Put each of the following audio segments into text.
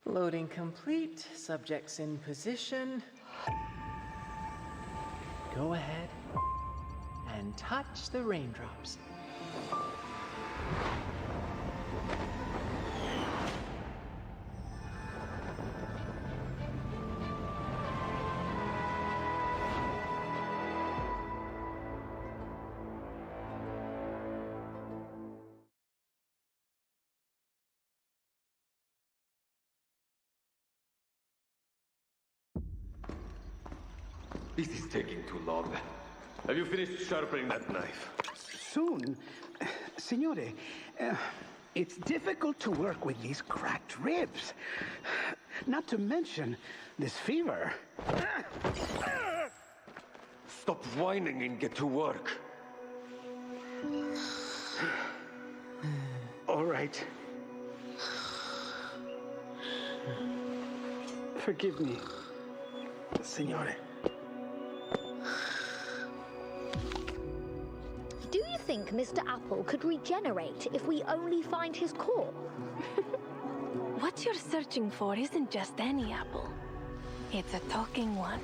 Loading complete. Subjects in position. Go ahead and touch the raindrops. This is taking too long. Have you finished sharpening that knife? Soon. Signore, it's difficult to work with these cracked ribs. Not to mention this fever. Stop whining and get to work. All right. Forgive me, Signore. Do you think Mr. Apple could regenerate if we only find his core? What you're searching for isn't just any apple. It's a talking one.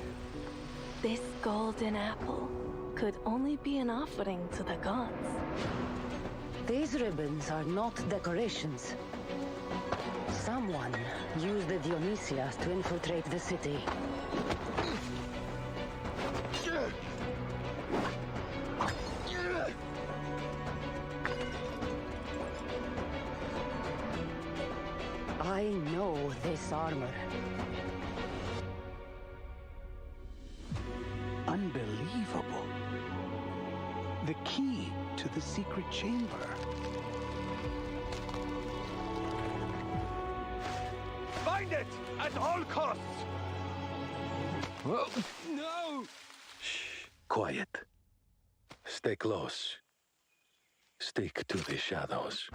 This golden apple could only be an offering to the gods. These ribbons are not decorations. Someone used the Dionysias to infiltrate the city. I know this armor. Unbelievable. The key to the secret chamber. Find it at all costs! Whoa. No! Shh. Quiet. Stay close. Stick to the shadows.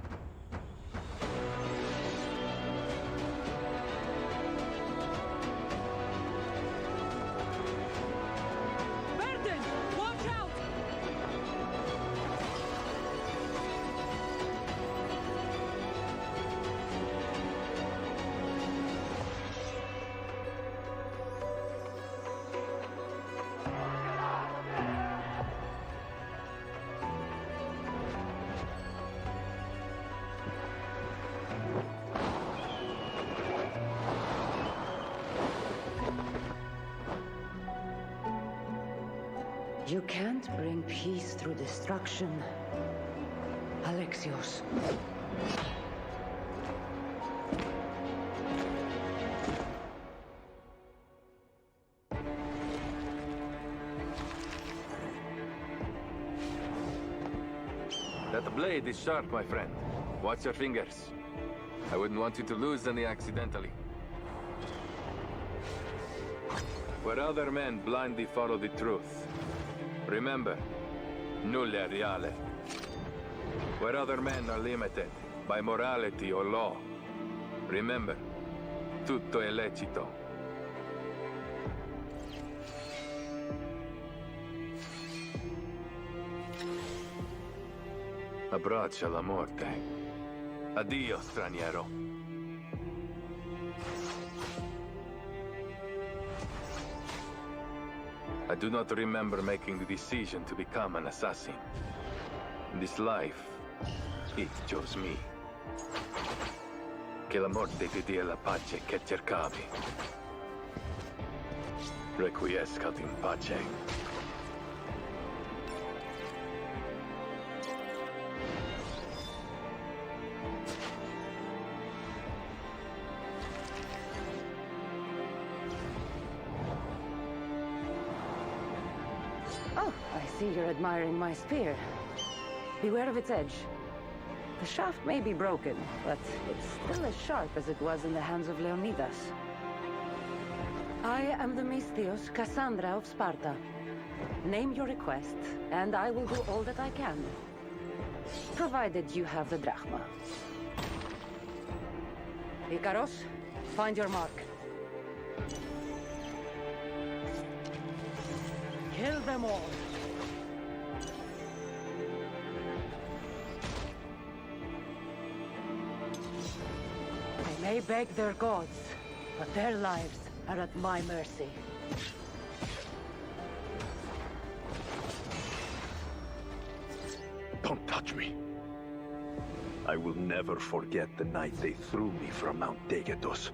You can't bring peace through destruction, Alexios. That blade is sharp, my friend. Watch your fingers. I wouldn't want you to lose any accidentally. Where other men blindly follow the truth, remember, nulla reale. Where other men are limited by morality or law, remember, tutto è lecito. Abbraccia la morte. Addio, straniero. I do not remember making the decision to become an assassin. This life, it chose me. Che la morte ti dia la pace che cercavi. Requiescat in pace. Oh, I see you're admiring my spear. Beware of its edge. The shaft may be broken, but it's still as sharp as it was in the hands of Leonidas. I am the Misthios Cassandra of Sparta. Name your request, and I will do all that I can. Provided you have the drachma. Icaros, find your mark. Kill them all! I may beg their gods, but their lives are at my mercy. Don't touch me. I will never forget the night they threw me from Mount Degetos.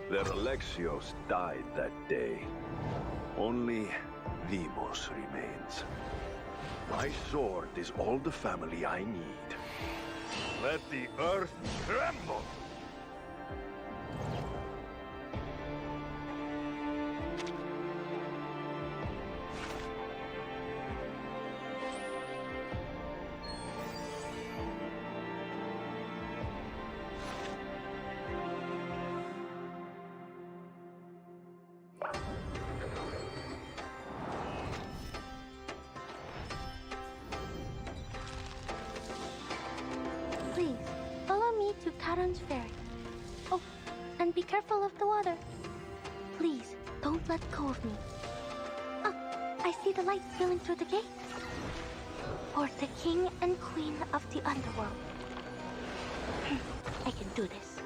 Their Alexios died that day. Only Vimos remains. My sword is all the family I need. Let the earth tremble! Please, follow me to Karan's ferry. Oh, and be careful of the water. Please, don't let go of me. Ah, I see the light spilling through the gate. For the king and queen of the underworld. I can do this.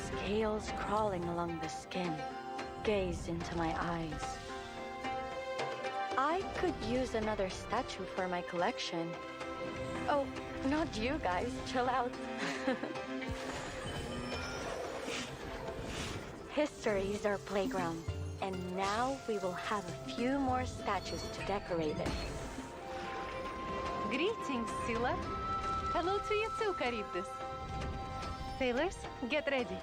Scales crawling along the skin. Gaze into my eyes. I could use another statue for my collection. Oh, not you guys. Chill out. History is our playground, and now we will have a few more statues to decorate it. Greetings, Scylla. Hello to you too, Charybdis. Sailors, get ready.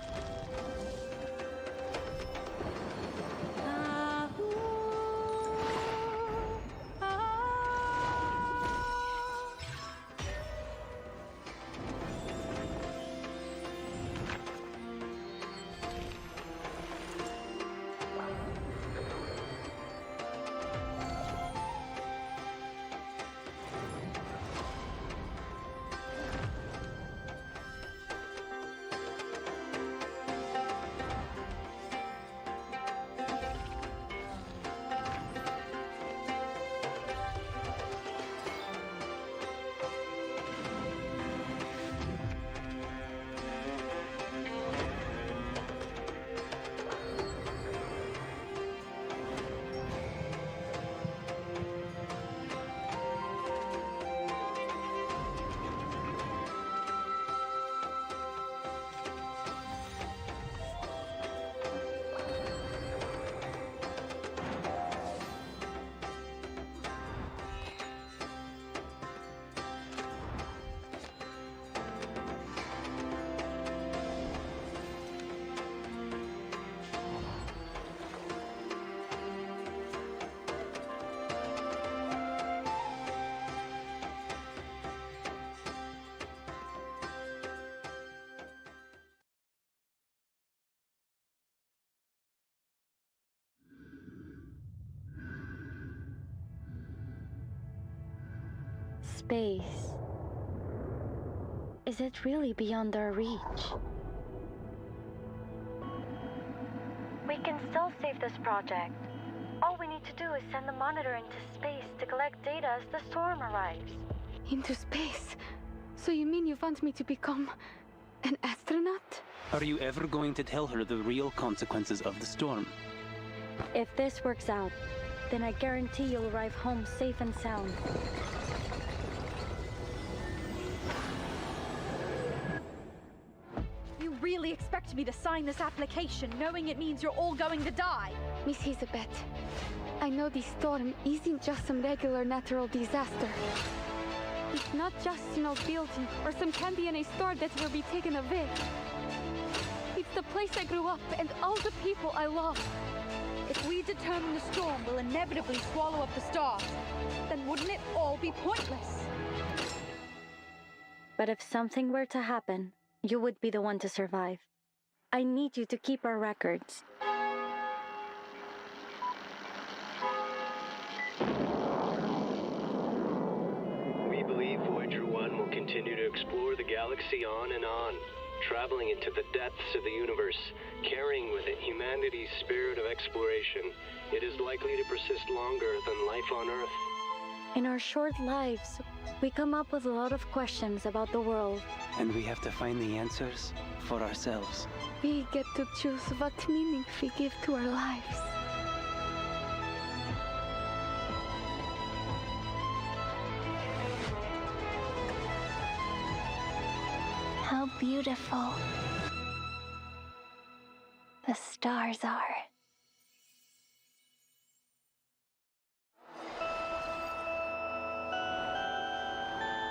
Space. Is it really beyond our reach? We can still save this project. All we need to do is send the monitor into space to collect data as the storm arrives. Into space? So you mean you want me to become an astronaut? Are you ever going to tell her the real consequences of the storm? If this works out, then I guarantee you'll arrive home safe and sound. You really expect me to sign this application knowing it means you're all going to die? Miss Elizabeth, I know this storm isn't just some regular natural disaster. It's not just an old building or some candy in a store that will be taken away. It's the place I grew up and all the people I love. If we determine the storm will inevitably swallow up the stars, then wouldn't it all be pointless? But if something were to happen, you would be the one to survive. I need you to keep our records. We believe Voyager 1 will continue to explore the galaxy on and on, traveling into the depths of the universe, carrying with it humanity's spirit of exploration. It is likely to persist longer than life on Earth. In our short lives, we come up with a lot of questions about the world. And we have to find the answers for ourselves. We get to choose what meaning we give to our lives. How beautiful the stars are.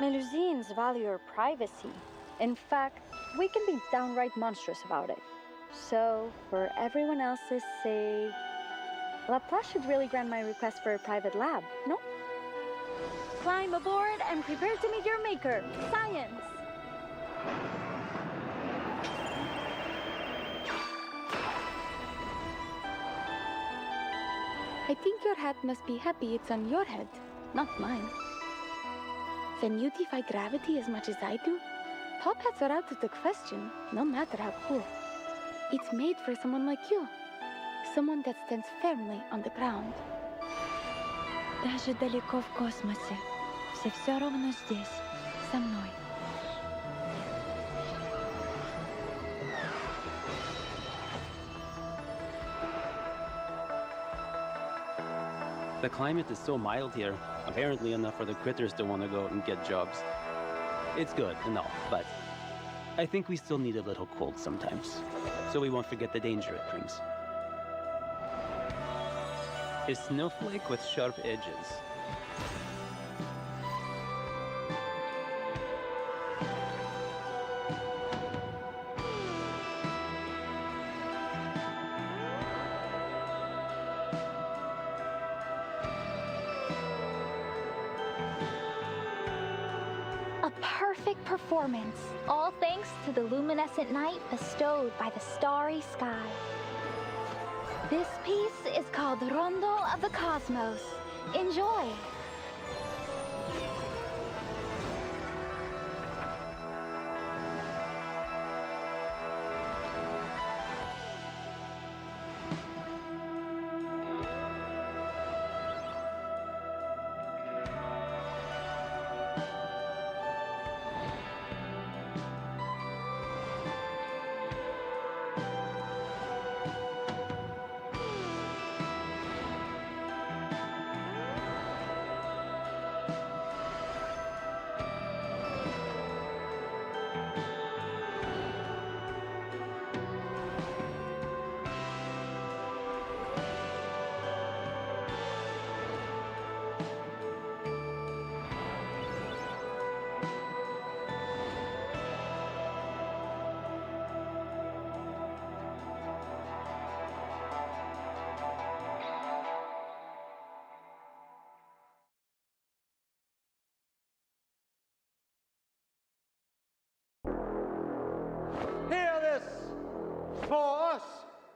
Melusines value your privacy. In fact, we can be downright monstrous about it. So, for everyone else's sake, Laplace should really grant my request for a private lab, no? Climb aboard and prepare to meet your maker, science! I think your hat must be happy it's on your head, not mine. Then you defy gravity as much as I do? Top hats are out of the question, no matter how cool. It's made for someone like you. Someone that stands firmly on the ground. Даже далеко в космосе. Все равно здесь, со мной. The climate is so mild here, apparently enough for the critters to want to go out and get jobs. It's good and all, but I think we still need a little cold sometimes, so we won't forget the danger it brings. A snowflake with sharp edges. A perfect performance, all thanks to the luminescent night bestowed by the starry sky. This piece is called Rondo of the Cosmos. Enjoy! Hear this! For us!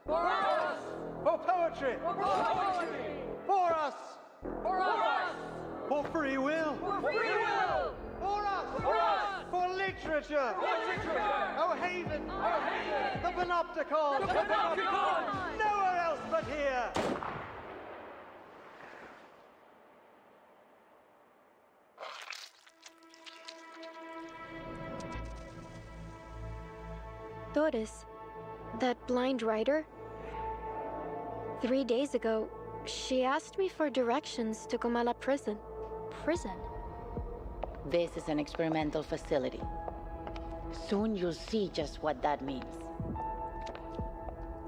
For us! For poetry! For poetry! For us! For us! For free will! For free will! For us! For us! For literature! For literature! Our haven! Our haven! The Panopticon! The Panopticon! Nowhere else but here! Doris, that blind writer? 3 days ago, she asked me for directions to Comala prison. Prison? This is an experimental facility. Soon you'll see just what that means.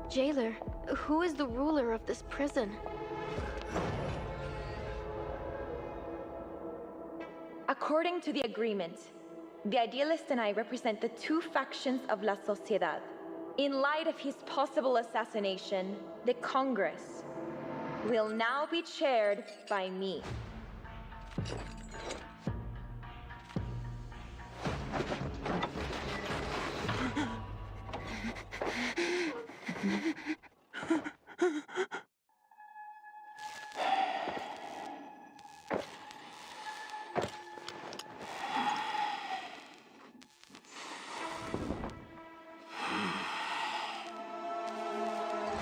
Jailer, who is the ruler of this prison? According to the agreement, the Idealist and I represent the two factions of La Sociedad. In light of his possible assassination, the Congress will now be chaired by me.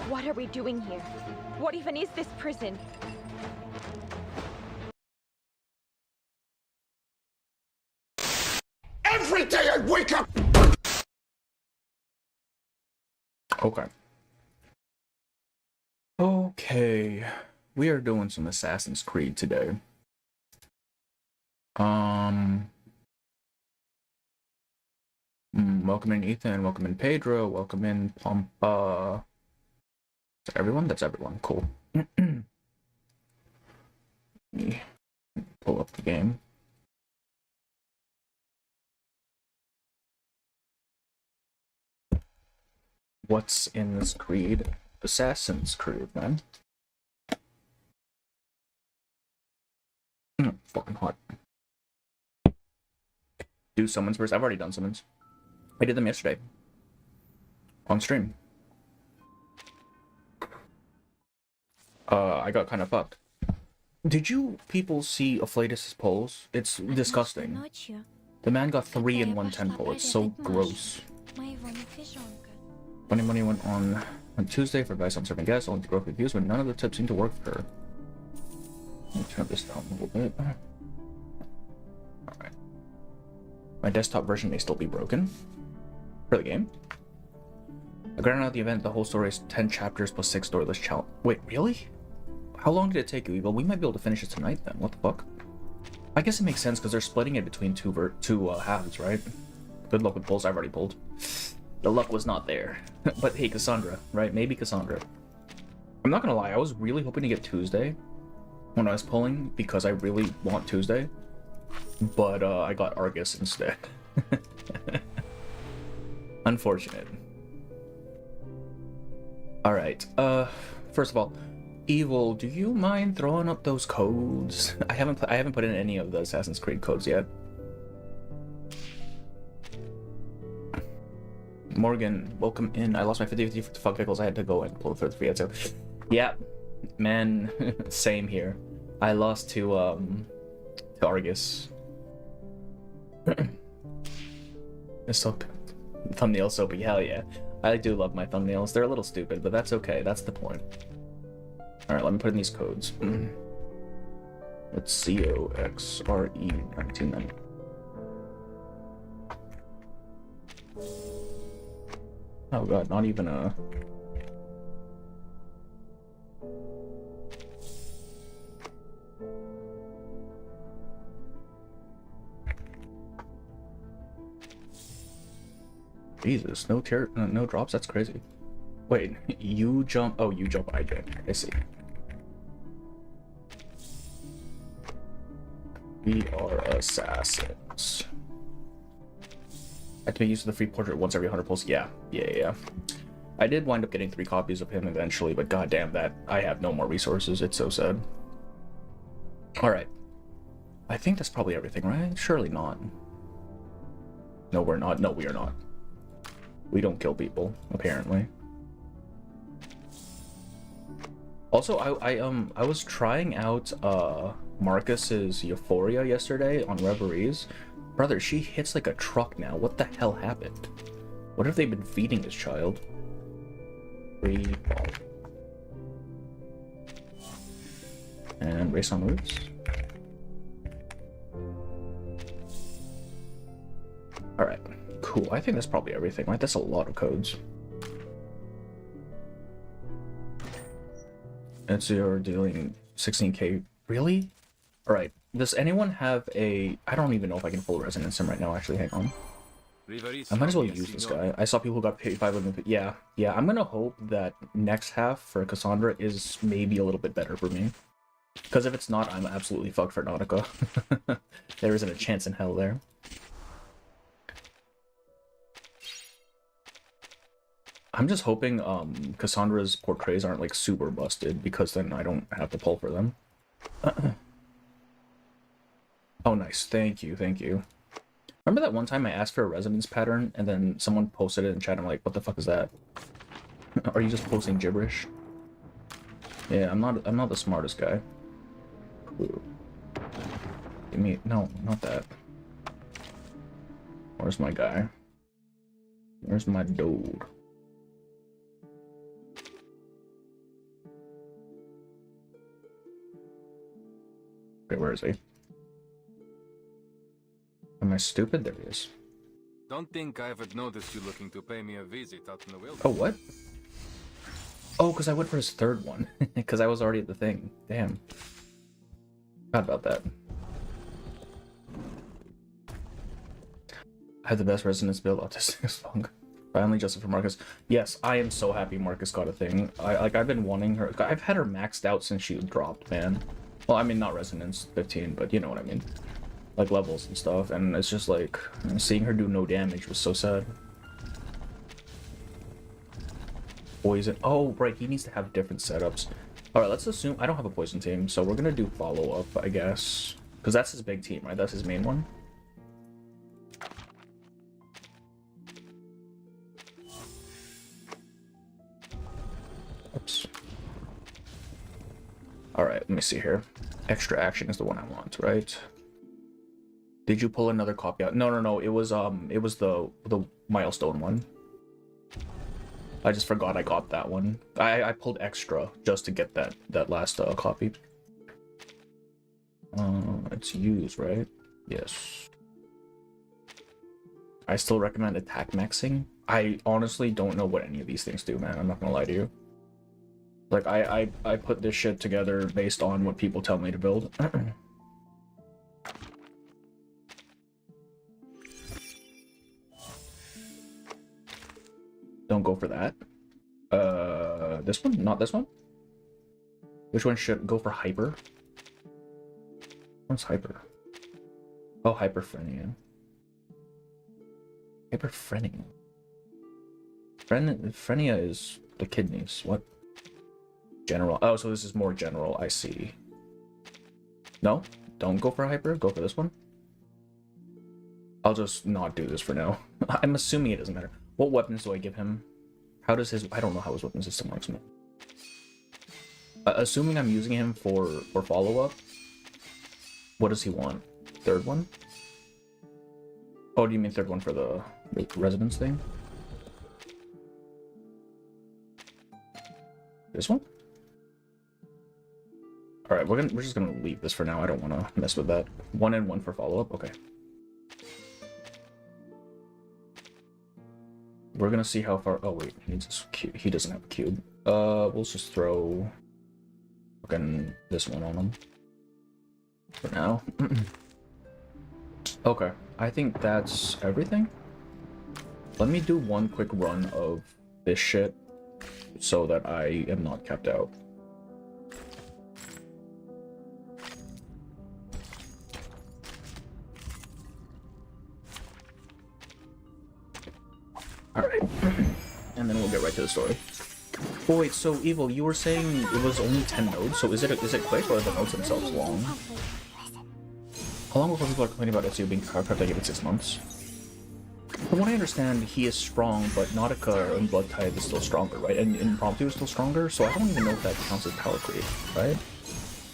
What are we doing here? What even is this prison? Okay. Okay. We are doing some Assassin's Creed today. Welcome in Ethan, welcome in Pedro, welcome in Pampa. Is that everyone? That's everyone. Cool. Let me pull up the game. What's in this creed? Assassin's Creed, man. Fucking hot. Do summons first. I've already done summons. I did them yesterday. On stream. I got kind of fucked. Did you people see Afflatus' polls? It's disgusting. The man got 3 in 1 temple. It's so gross. Funny Money went on Tuesday for advice on serving guests, only to grow reviews, but none of the tips seem to work for her. Let me turn this down a little bit. Alright. My desktop version may still be broken. For the game. I granted out the event, the whole story is 10 chapters plus 6 storyless challenge. Wait, really? How long did it take you, Evil? We might be able to finish it tonight then. What the fuck? I guess it makes sense because they're splitting it between two halves, right? Good luck with pulls. I've already pulled. The luck was not there. But hey, Cassandra, right? Maybe Cassandra. I'm not gonna lie, I was really hoping to get Tuesday when I was pulling because I really want Tuesday. But I got Argus instead. Unfortunate. Alright, first of all, Evil, do you mind throwing up those codes? I haven't put in any of the Assassin's Creed codes yet. Morgan, welcome in. I lost my 50-50 for fuck pickles. I had to go and pull the third free so yeah, man, same here. I lost to Argus. It's so thumbnail soapy, hell yeah. I do love my thumbnails. They're a little stupid, but that's okay. That's the point. Alright, let me put in these codes. It's COXRE1990. Oh god, not even a... Jesus, no drops? That's crazy. Wait, you jump... Oh, you jump, I jump. I see. We are assassins. I have to be used to the free portrait once every 100 pulls. Yeah. I did wind up getting 3 copies of him eventually, but goddamn that I have no more resources. It's so sad. Alright. I think that's probably everything, right? Surely not. No, we're not. No, we are not. We don't kill people, apparently. Also, I was trying out Marcus's Euphoria yesterday on Reveries. Brother, she hits like a truck now. What the hell happened? What have they been feeding this child? Free ball. And race on roofs. Alright, cool. I think that's probably everything, right? That's a lot of codes. Ezio dealing 16k. Really? Alright. Does anyone have a... I don't even know if I can full resonance him right now, actually. Hang on. I might as well use this guy. I saw people who got paid 5 of them. Yeah. I'm gonna hope that next half for Cassandra is maybe a little bit better for me. Because if it's not, I'm absolutely fucked for Nautica. There isn't a chance in hell there. I'm just hoping Cassandra's portraits aren't like super busted, because then I don't have to pull for them. Oh, nice. Thank you. Remember that one time I asked for a resonance pattern, and then someone posted it in chat, and I'm like, what the fuck is that? Are you just posting gibberish? Yeah, I'm not the smartest guy. Cool. Give me... No, not that. Where's my guy? Where's my dude? Okay, where is he? Am I stupid? There he is. Don't think I haven't noticed you looking to pay me a visit out in the wilderness. Oh, what? Oh, because I went for his third one. Because I was already at the thing. Damn. Forgot about that. I had the best resonance build autistic as fuck. Finally justed for Marcus. Yes, I am so happy Marcus got a thing. I've been wanting her. I've had her maxed out since she dropped, man. Well, I mean, not resonance 15, but you know what I mean. Like levels and stuff, and it's just like seeing her do no damage was so sad. Poison. Oh, right, he needs to have different setups. Alright, let's assume I don't have a poison team, so we're gonna do follow-up, I guess. Because that's his big team, right? That's his main one. Oops. Alright, let me see here. Extra action is the one I want, right? Did you pull another copy out? No. It was the milestone one. I just forgot I got that one. I pulled extra just to get that last copy. It's used, right? Yes. I still recommend attack maxing. I honestly don't know what any of these things do, man. I'm not gonna lie to you. Like I put this shit together based on what people tell me to build. Don't go for that. This one? Not this one? Which one should go for hyper? What's hyper? Oh, hyperphrenia. Hyperphrenia. Phrenia is the kidneys. What? General. Oh, so this is more general. I see. No? Don't go for hyper. Go for this one. I'll just not do this for now. I'm assuming it doesn't matter. What weapons do I give him? How does his... I don't know how his weapon system works, man. Assuming I'm using him for follow-up, what does he want? Third one? Oh, do you mean third one for the residence thing? This one? Alright, we're just gonna leave this for now. I don't want to mess with that. 1 and 1 for follow-up? Okay. We're gonna see how far... Oh, wait. He needs this cube. He doesn't have a cube. We'll just throw... fucking this one on him. For now. Okay. I think that's everything. Let me do one quick run of this shit so that I am not kept out. Alright. And then we'll get right to the story. Oh wait, so Evil, you were saying it was only 10 nodes, so is it quick or are the nodes themselves long? How long before people are complaining about Ezio being card-prepped? I give it 6 months. From what I understand, he is strong, but Nautica and Blood Tithe is still stronger, right? And Impromptu is still stronger, so I don't even know if that counts as power creep, right?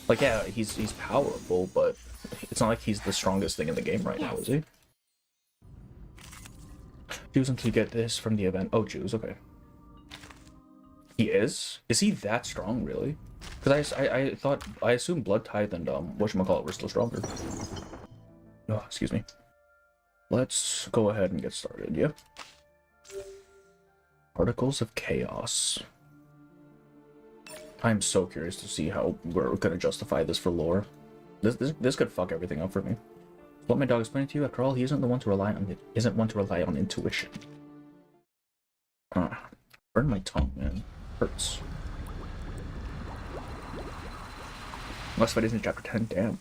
Like, yeah, he's powerful, but it's not like he's the strongest thing in the game right now, is he? Choose until you get this from the event. Oh, Jews, okay. He is? Is he that strong, really? Because I assumed Blood Tithe and whatchamacallit were still stronger. Oh, excuse me. Let's go ahead and get started, yeah? Particles of Chaos. I'm so curious to see how we're gonna justify this for lore. This could fuck everything up for me. What my dog explained to you, after all, he isn't one to rely on intuition. Burn my tongue, man. Hurts. Last fight is in chapter 10, damn.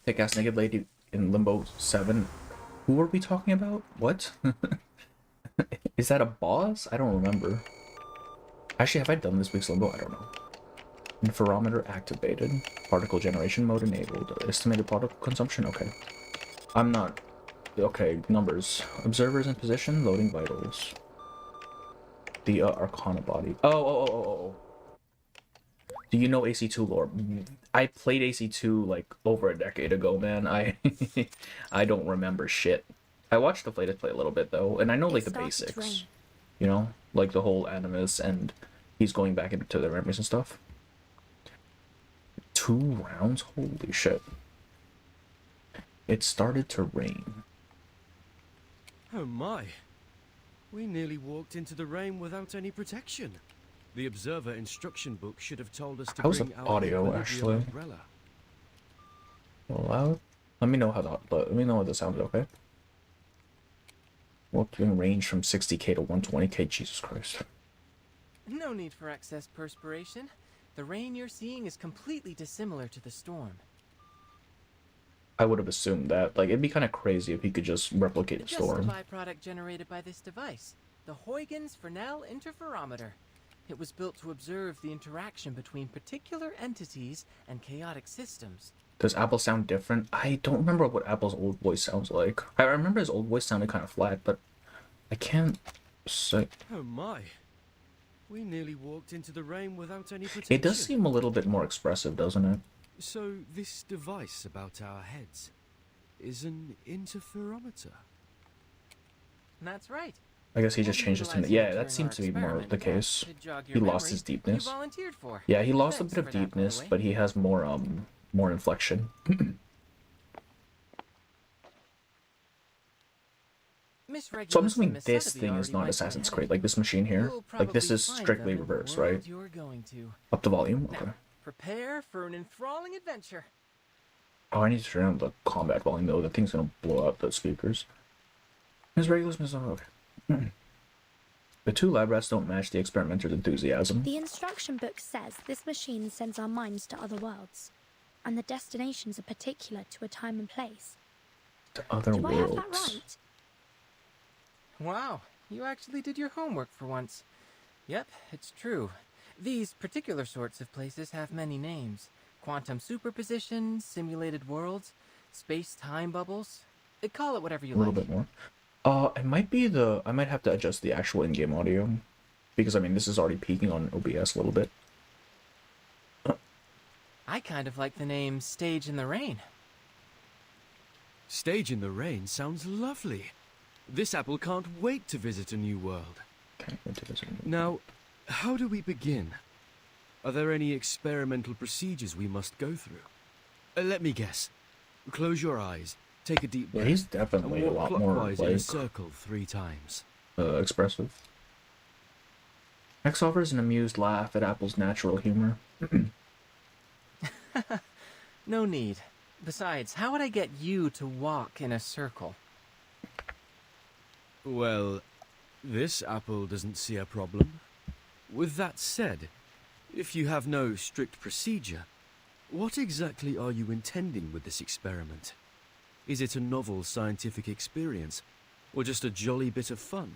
Thick ass naked lady in Limbo 7. Who are we talking about? What? Is that a boss? I don't remember. Actually, have I done this week's Limbo? I don't know. Interferometer activated. Particle generation mode enabled. Estimated particle consumption? Okay. I'm not... Okay, numbers. Observers in position, loading vitals. The Arcana body. Oh. Do you know AC2 lore? I played AC2 like over a decade ago, man. I don't remember shit. I watched the latest play a little bit though, and I know like the basics. You know, like the whole animus and he's going back into their memories and stuff. 2 rounds? Holy shit. It started to rain. Oh my. We nearly walked into the rain without any protection. The observer instruction book should have told us to How's bring the our audio equilibrium actually? umbrella. Loud? Let me know how that. Let me know if this sounds okay. What can range from 60k to 120k? Jesus Christ. No need for excess perspiration. The rain you're seeing is completely dissimilar to the storm. I would have assumed that. Like, it'd be kind of crazy if he could just replicate the Just a storm. byproduct generated by this device, the Huygens Fresnel interferometer. It was built to observe the interaction between particular entities and chaotic systems. Does Apple sound different? I don't remember what Apple's old voice sounds like. I remember his old voice sounded kind of flat, but I can't say. Oh my. We nearly walked into the rain without any protection. It does seem a little bit more expressive, doesn't it? So this device about our heads is an interferometer. That's right. I guess he just changed his tone. Yeah, that seems to be more the case. He lost his deepness. Yeah, he lost a bit of deepness, but he has more more inflection. So I'm assuming this thing is not Assassin's Creed, like this machine here. Like this is strictly reverse, right? Up the volume? Okay. Prepare for an enthralling adventure. Oh, I need to turn on the combat volume though. That thing's gonna blow out the speakers. His regular okay. The two lab rats don't match the experimenter's enthusiasm. The instruction book says this machine sends our minds to other worlds, and the destinations are particular to a time and place. To other Do worlds. I have that right? Wow, you actually did your homework for once. Yep, it's true. These particular sorts of places have many names. Quantum superposition, simulated worlds, space-time bubbles. Call it whatever you like. A little bit more. It might be I might have to adjust the actual in-game audio. Because, I mean, this is already peaking on OBS a little bit. I kind of like the name Stage in the Rain. Stage in the Rain sounds lovely. This apple can't wait to visit a new world. Can't wait to visit a new world. Now, how do we begin? Are there any experimental procedures we must go through? Let me guess. Close your eyes, take a deep breath, Yeah, he's definitely and a walk lot more, clockwise in a like, circle 3 times. Expressive. X offers an amused laugh at Apple's natural humor. No need. Besides, how would I get you to walk in a circle? Well, this apple doesn't see a problem. With that said, if you have no strict procedure, what exactly are you intending with this experiment? Is it a novel scientific experience, or just a jolly bit of fun?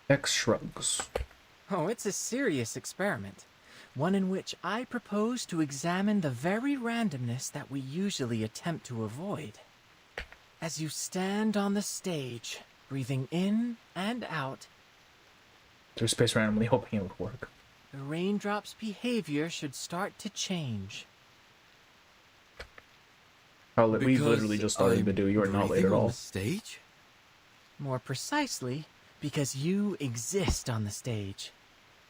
X shrugs. Oh, it's a serious experiment. One in which I propose to examine the very randomness that we usually attempt to avoid. As you stand on the stage, breathing in and out, Through space randomly, hoping it would work. the raindrop's behavior should start to change. We've literally just started the video. You are not late at all. Stage? More precisely, because you exist on the stage.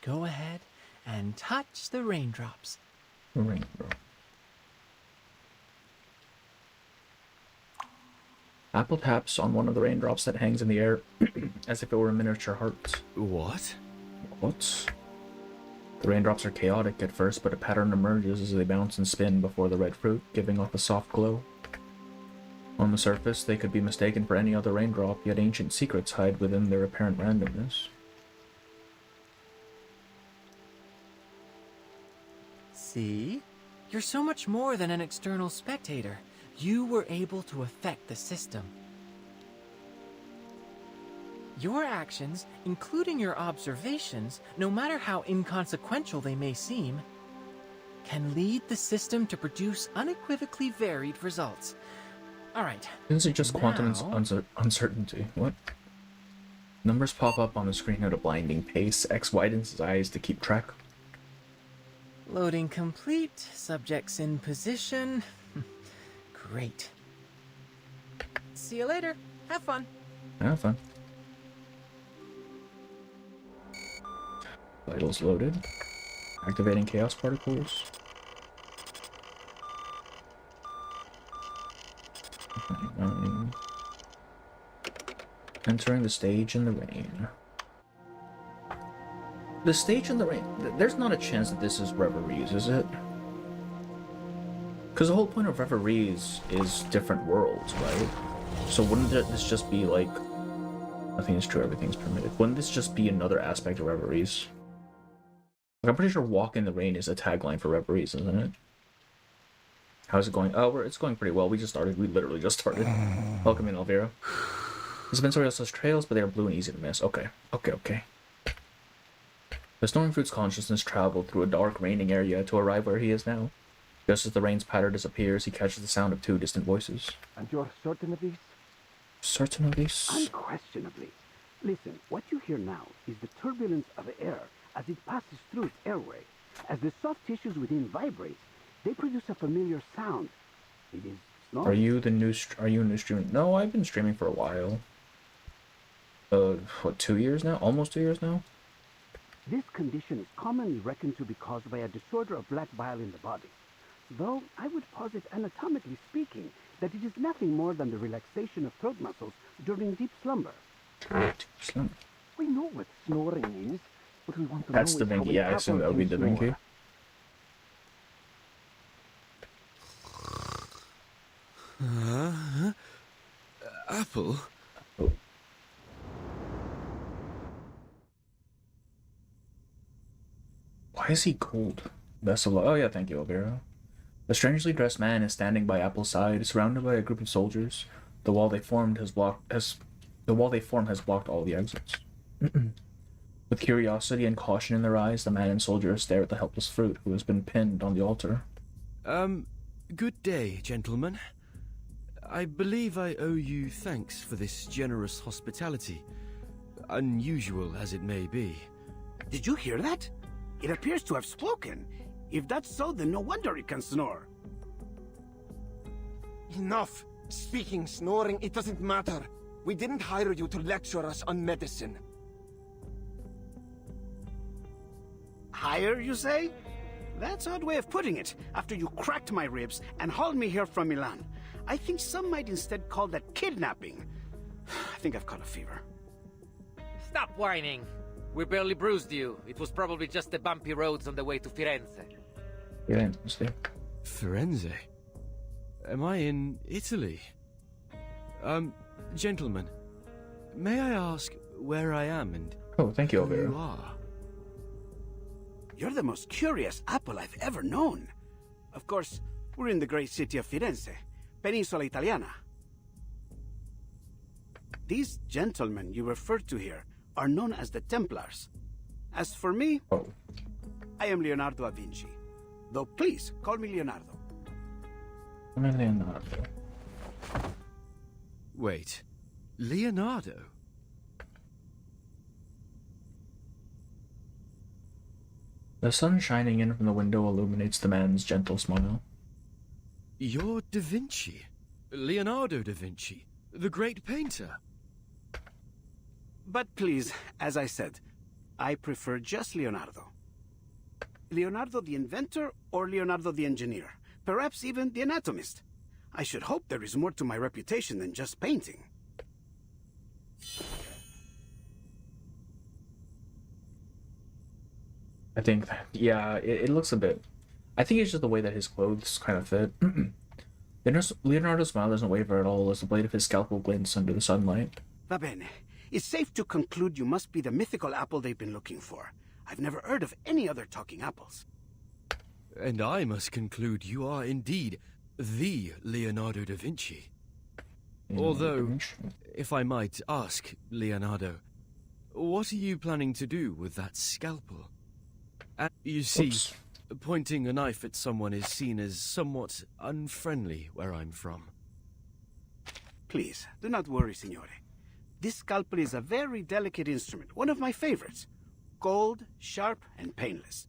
Go ahead and touch the raindrops. Raindrop. Apple taps on one of the raindrops that hangs in the air, as if it were a miniature heart. What? What? The raindrops are chaotic at first, but a pattern emerges as they bounce and spin before the red fruit, giving off a soft glow. On the surface, they could be mistaken for any other raindrop, yet ancient secrets hide within their apparent randomness. See? You're so much more than an external spectator. You were able to affect the system. Your actions, including your observations, no matter how inconsequential they may seem, can lead the system to produce unequivocally varied results. Alright. Isn't it just quantum uncertainty? What? Numbers pop up on the screen at a blinding pace. X widens his eyes to keep track. Loading complete. Subjects in position. Great. See you later. Have fun. Have fun. Vitals loaded. Activating chaos particles. Entering the stage in the rain. The stage in the rain. There's not a chance that this is Reveries, is it? Because the whole point of Reveries is different worlds, right? So wouldn't this just be like... Nothing is true, everything's permitted. Wouldn't this just be another aspect of Reveries? Like, I'm pretty sure Walk in the Rain is a tagline for Reveries, isn't it? How's it going? Oh, it's going pretty well. We just started. We literally just started. Welcome in, Elvira. There's been such trails, but they are blue and easy to miss. Okay. The Snoring Fruit's consciousness traveled through a dark, raining area to arrive where he is now. Just as the rain's patter disappears, he catches the sound of two distant voices. And you're certain of this? Certain of this? Unquestionably. Listen, what you hear now is the turbulence of air as it passes through its airway. As the soft tissues within vibrate, they produce a familiar sound. It is snoring. Are you a new streamer? No, I've been streaming for a while. What, 2 years now? Almost 2 years now? This condition is commonly reckoned to be caused by a disorder of black bile in the body. Though I would posit, anatomically speaking, that it is nothing more than the relaxation of throat muscles during deep slumber. Deep slumber? We know what snoring is, but we want to That's know the is how Vinci. we Yeah, I assume that would be the properly Vinci. Apple? Oh. Why is he cold? Best of luck. Oh yeah, thank you, Alberto. A strangely dressed man is standing by Apple's side, surrounded by a group of soldiers. The wall they formed has blocked all the exits. With curiosity and caution in their eyes, the man and soldiers stare at the helpless fruit who has been pinned on the altar. Good day, gentlemen. I believe I owe you thanks for this generous hospitality, unusual as it may be. Did you hear that? It appears to have spoken. If that's so, then no wonder it can snore. Enough! Speaking, snoring, it doesn't matter. We didn't hire you to lecture us on medicine. Hire, you say? That's an odd way of putting it, after you cracked my ribs and hauled me here from Milan. I think some might instead call that kidnapping. I think I've caught a fever. Stop whining. We barely bruised you. It was probably just the bumpy roads on the way to Firenze. Firenze? Am I in Italy? Gentlemen, may I ask where I am and thank you, who you are? You're the most curious Apple I've ever known. Of course, we're in the great city of Firenze, Peninsula Italiana. These gentlemen you referred to here are known as the Templars. As for me, I am Leonardo da Vinci. Though please, call me Leonardo. Leonardo. Wait, Leonardo? The sun shining in from the window illuminates the man's gentle smile. You're Da Vinci. Leonardo da Vinci, the great painter. But please, as I said, I prefer just Leonardo. Leonardo the inventor or Leonardo the engineer? Perhaps even the anatomist. I should hope there is more to my reputation than just painting. I think that, yeah, it looks a bit... I think it's just the way that his clothes kind of fit. Leonardo's smile doesn't waver at all as the blade of his scalpel glints under the sunlight. Va bene. It's safe to conclude you must be the mythical apple they've been looking for. I've never heard of any other talking apples. And I must conclude you are indeed the Leonardo da Vinci. Although, if I might ask, Leonardo, what are you planning to do with that scalpel? You see, pointing a knife at someone is seen as somewhat unfriendly where I'm from. Please, do not worry, signore. This scalpel is a very delicate instrument, one of my favorites. Cold, sharp, and painless.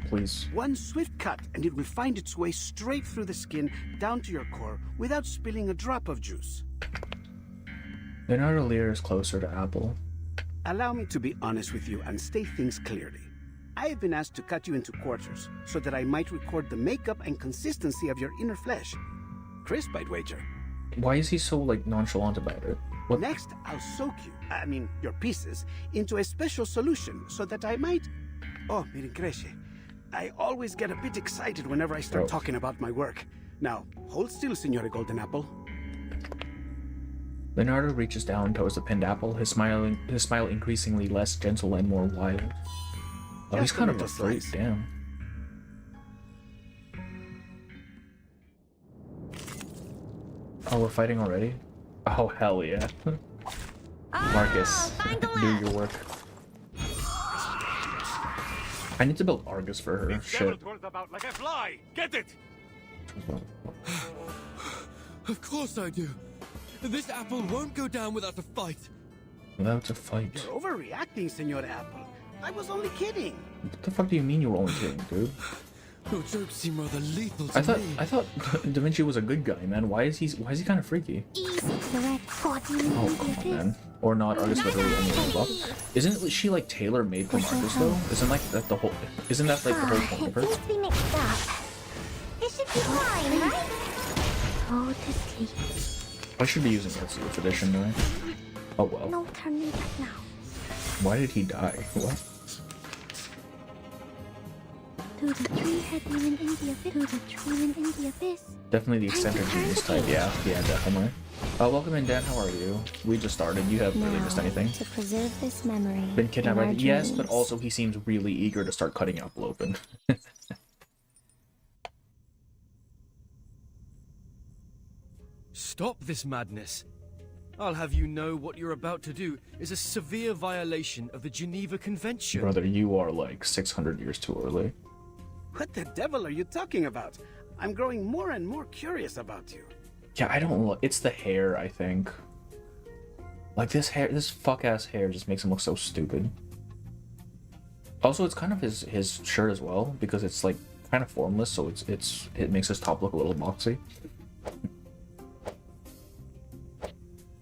Please. One swift cut, and it will find its way straight through the skin, down to your core, without spilling a drop of juice. Leonardo leers closer to Apple. Allow me to be honest with you and state things clearly. I have been asked to cut you into quarters, so that I might record the makeup and consistency of your inner flesh. Crisp, I'd wager. Why is he so, like, nonchalant about it? What? Next, I'll soak you, your pieces, into a special solution so that I might... Oh, mi rincresce. I always get a bit excited whenever I start talking about my work. Now, hold still, Signore Golden Apple. Leonardo reaches down towards the pinned apple, his smile increasingly less gentle and more wild. Oh, he's kind of a freak, damn. Oh, we're fighting already? Oh, hell yeah. Marcus, do your work. I need to build Argus for her. Shit. About like a fly. Get it! Of course I do. This apple won't go down without a fight. Without a fight? You're overreacting, Signore Apple. I was only kidding. What the fuck do you mean you were only kidding, dude? Your jokes seem rather lethal to me. I thought Da Vinci was a good guy, man. Why is he kind of freaky? Easy, correct. Oh, come on, man. Or not, Argus literally only one buff. Isn't she like tailor made from Argus though? Isn't that the whole point of her? Things we mixed up. This should be fine, right? Go to sleep. I should be using Ezio for this, shouldn't I? Oh well. No turning back now. Why did he die? What? To the tree heading in the abyss. To the tree in the abyss. Definitely the eccentric genius type. Yeah, definitely. Welcome in, Dan. How are you? We just started. You haven't really missed anything. To preserve this memory. Been kidnapped by yes, but also he seems really eager to start cutting Apple open. Stop this madness. I'll have you know what you're about to do is a severe violation of the Geneva Convention. Brother, you are like 600 years too early. What the devil are you talking about? I'm growing more and more curious about you. Yeah, I don't know. It's the hair, I think. Like this fuck-ass hair just makes him look so stupid. Also, it's kind of his shirt as well, because it's like kind of formless, so it makes his top look a little boxy.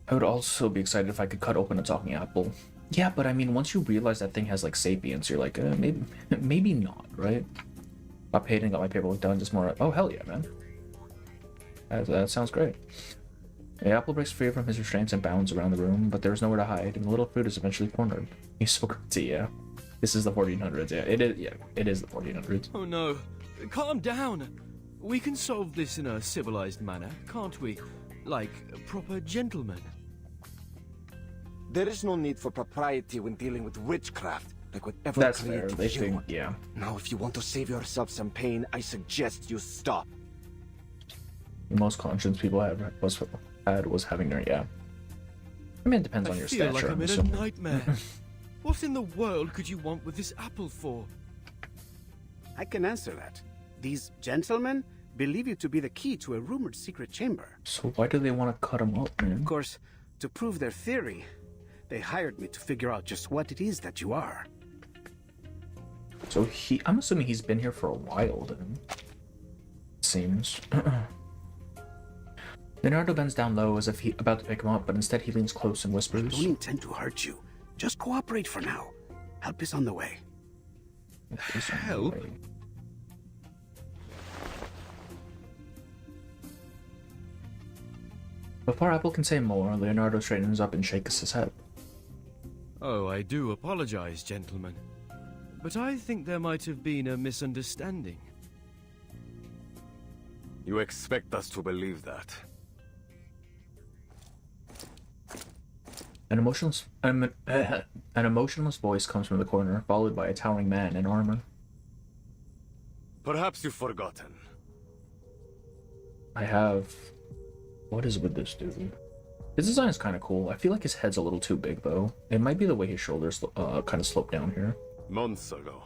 I would also be excited if I could cut open a talking apple. Yeah, but I mean, once you realize that thing has like sapience, you're like, maybe not, right? Got paid and got my paperwork done, just more. Oh hell yeah, man! That sounds great. The apple breaks free from his restraints and bounds around the room, but there's nowhere to hide, and the little fruit is eventually cornered. He's so guilty, yeah. This is the 1400s, yeah. It is, yeah. It is the 1400s. Oh no! Calm down. We can solve this in a civilized manner, can't we? Like proper gentlemen. There is no need for propriety when dealing with witchcraft. Like whatever That's fair. They you think, want. yeah. Now, if you want to save yourself some pain, I suggest you stop. The most conscience people had was having their, yeah. I mean, it depends on your stature. I feel like I'm in a nightmare. What in the world could you want with this apple for? I can answer that. These gentlemen believe you to be the key to a rumored secret chamber. So why do they want to cut him up, man? Of course, to prove their theory, they hired me to figure out just what it is that you are. So I'm assuming he's been here for a while then. It seems. Leonardo bends down low as if he's about to pick him up, but instead he leans close and whispers. I don't intend to hurt you. Just cooperate for now. Help is on the way. Help? Before Apple can say more, Leonardo straightens up and shakes his head. Oh, I do apologize, gentlemen. But I think there might have been a misunderstanding. You expect us to believe that? An emotionless voice comes from the corner, followed by a towering man in armor. Perhaps you've forgotten. I have... What is with this dude? His design is kind of cool. I feel like his head's a little too big, though. It might be the way his shoulders kind of slope down here. Months ago,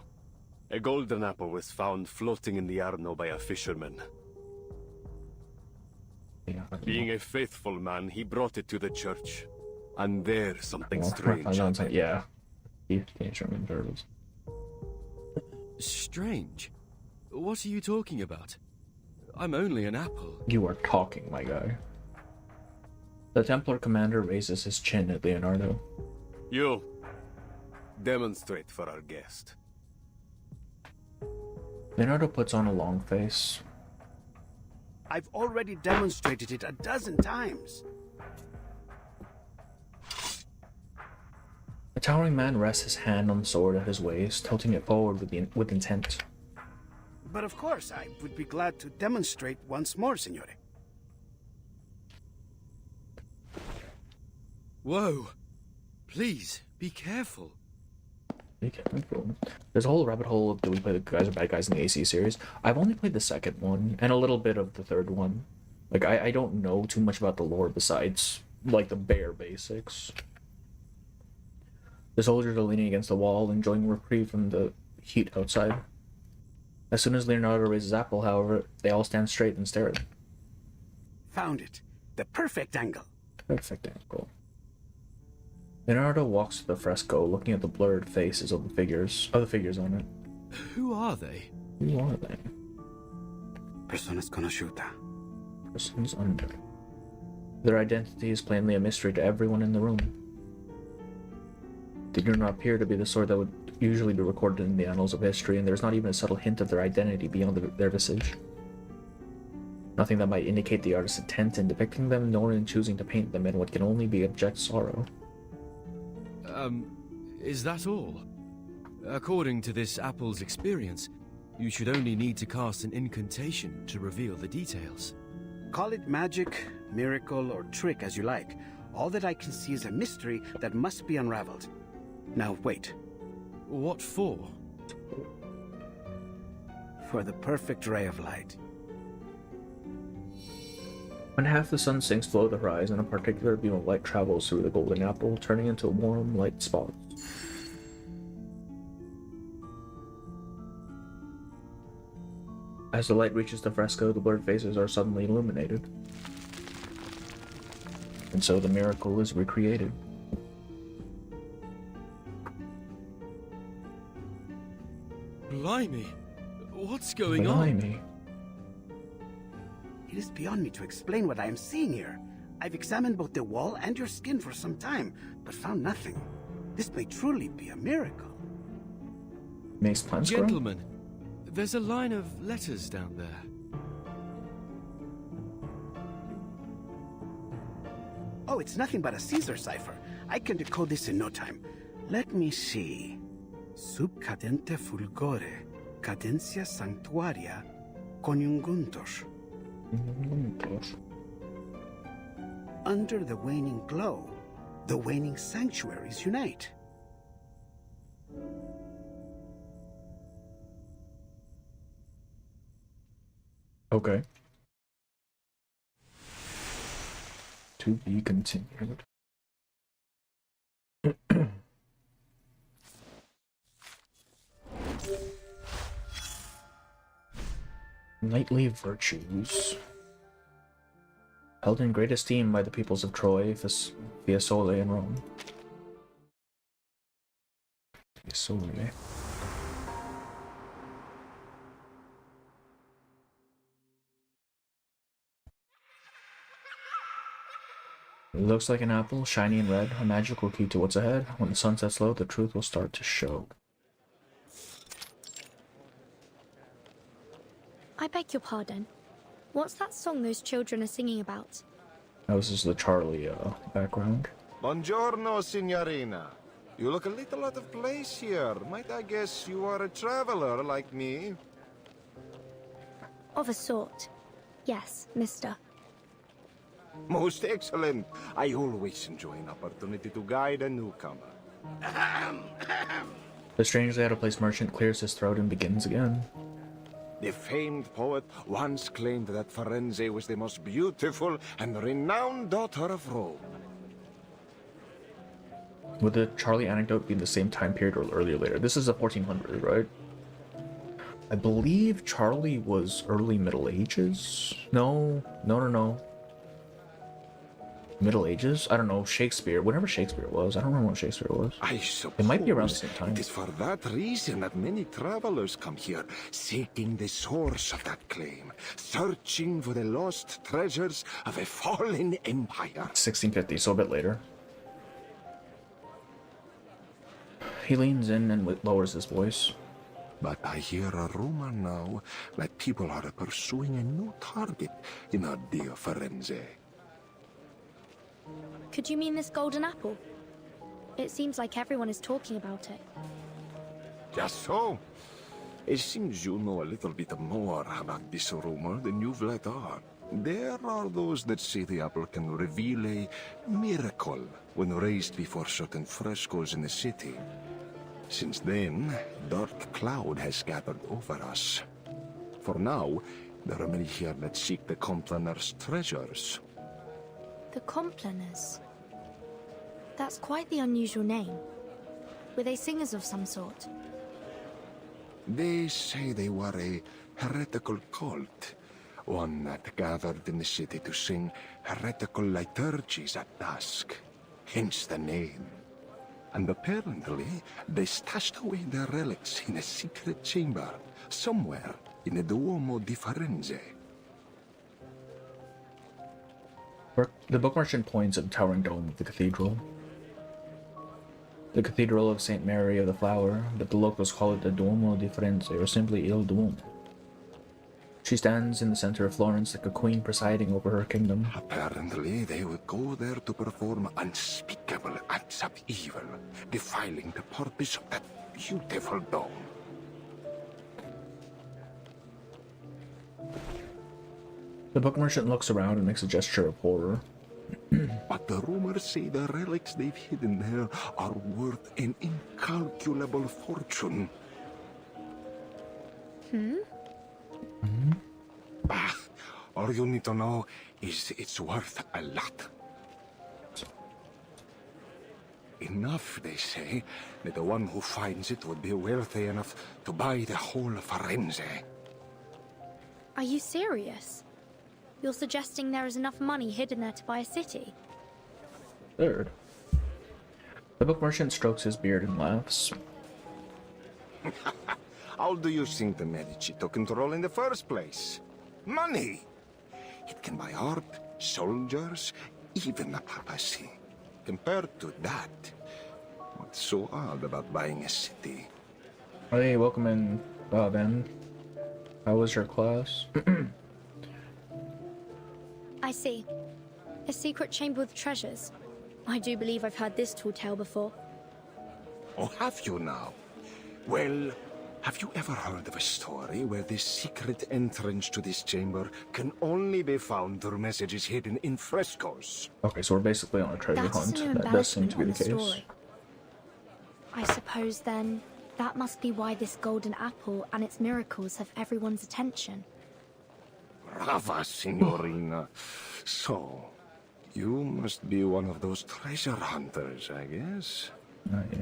a golden apple was found floating in the Arno by a fisherman. Yeah, Being a faithful man, he brought it to the church. And there, something strange happened. Yeah. German turtles. Strange? What are you talking about? I'm only an apple. You are talking, my guy. The Templar commander raises his chin at Leonardo. You, demonstrate for our guest. Leonardo puts on a long face. I've already demonstrated it a dozen times. The towering man rests his hand on the sword at his waist, tilting it forward with intent. But of course, I would be glad to demonstrate once more, Signore. Whoa! Please, be careful. Be careful. There's a whole rabbit hole of do we play the guys or bad guys in the AC series. I've only played the second one, and a little bit of the third one. Like, I don't know too much about the lore besides, like, the bare basics. The soldiers are leaning against the wall, enjoying reprieve from the heat outside. As soon as Leonardo raises Apple, however, they all stand straight and stare at him. Found it. The perfect angle. Perfect angle. Leonardo walks to the fresco, looking at the blurred faces of the figures on it. Who are they? Who are they? Persona sconosciuta. Persons unknown. Their identity is plainly a mystery to everyone in the room. They do not appear to be the sort that would usually be recorded in the annals of history, and there's not even a subtle hint of their identity beyond their visage. Nothing that might indicate the artist's intent in depicting them, nor in choosing to paint them in what can only be abject sorrow. Is that all? According to this apple's experience, you should only need to cast an incantation to reveal the details. Call it magic, miracle, or trick as you like. All that I can see is a mystery that must be unraveled. Now, wait. What for? For the perfect ray of light. When half the sun sinks below the horizon, a particular beam of light travels through the golden apple, turning into warm, light spots. As the light reaches the fresco, the blurred faces are suddenly illuminated. And so the miracle is recreated. Blimey! What's going on? It is beyond me to explain what I am seeing here. I've examined both the wall and your skin for some time, but found nothing. This may truly be a miracle. Makes plants grow? Gentlemen, there's a line of letters down there. Oh, it's nothing but a Caesar cipher. I can decode this in no time. Let me see. Sub cadente fulgore, cadencia sanctuaria, coniunguntos. Under the waning glow, the waning sanctuaries unite. Okay. To be continued. Knightly virtues. Held in great esteem by the peoples of Troy, Fiesole, and Rome. Fiesole. It looks like an apple, shiny and red, a magical key to what's ahead. When the sun sets low, the truth will start to show. I beg your pardon. What's that song those children are singing about? Now this is the Charlie background. Buongiorno, signorina. You look a little out of place here. Might I guess you are a traveler like me? Of a sort. Yes, mister. Most excellent. I always enjoy an opportunity to guide a newcomer. The strangely out-of-place merchant clears his throat and begins again. The famed poet once claimed that Firenze was the most beautiful and renowned daughter of Rome. Would the Charlie anecdote be in the same time period or earlier or later? This is the 1400s, right? I believe Charlie was early Middle Ages? No. Middle Ages? I don't know. Shakespeare. Whenever Shakespeare was. I don't remember when Shakespeare was. I suppose it might be around the same time. It is for that reason that many travelers come here, seeking the source of that claim, searching for the lost treasures of a fallen empire. 1650, so a bit later. He leans in and lowers his voice. But I hear a rumor now that people are pursuing a new target in our dear Firenze. Could you mean this golden apple? It seems like everyone is talking about it. Just so. It seems you know a little bit more about this rumor than you've let on. There are those that say the apple can reveal a miracle when raised before certain frescoes in the city. Since then, dark cloud has gathered over us. For now, there are many here that seek the Complaners' treasures. The Complaners? That's quite the unusual name. Were they singers of some sort? They say they were a heretical cult, one that gathered in the city to sing heretical liturgies at dusk, hence the name. And apparently, they stashed away their relics in a secret chamber, somewhere in the Duomo di Firenze. The book merchant points at the towering dome of the cathedral. The Cathedral of St. Mary of the Flower, but the locals call it the Duomo di Firenze, or simply Il Duomo. She stands in the center of Florence like a queen presiding over her kingdom. Apparently, they would go there to perform unspeakable acts of evil, defiling the purpose of that beautiful dome. The book merchant looks around and makes a gesture of horror. But the rumors say the relics they've hidden there are worth an incalculable fortune. Bah, all you need to know is it's worth a lot. Enough, they say, that the one who finds it would be wealthy enough to buy the whole Firenze. Are you serious? You're suggesting there is enough money hidden there to buy a city? Third. The book merchant strokes his beard and laughs. How do you think the Medici took control in the first place? Money! It can buy art, soldiers, even the papacy. Compared to that, what's so odd about buying a city? Hey, welcome in, Ben. How was your class? I see. A secret chamber with treasures. I do believe I've heard this tall tale before. Oh, have you now? Well, have you ever heard of a story where the secret entrance to this chamber can only be found through messages hidden in frescoes? Okay, so we're basically on a treasure hunt. That does seem to be the case. Story. I suppose then, that must be why this golden apple and its miracles have everyone's attention. Brava, Signorina. So, you must be one of those treasure hunters, I guess?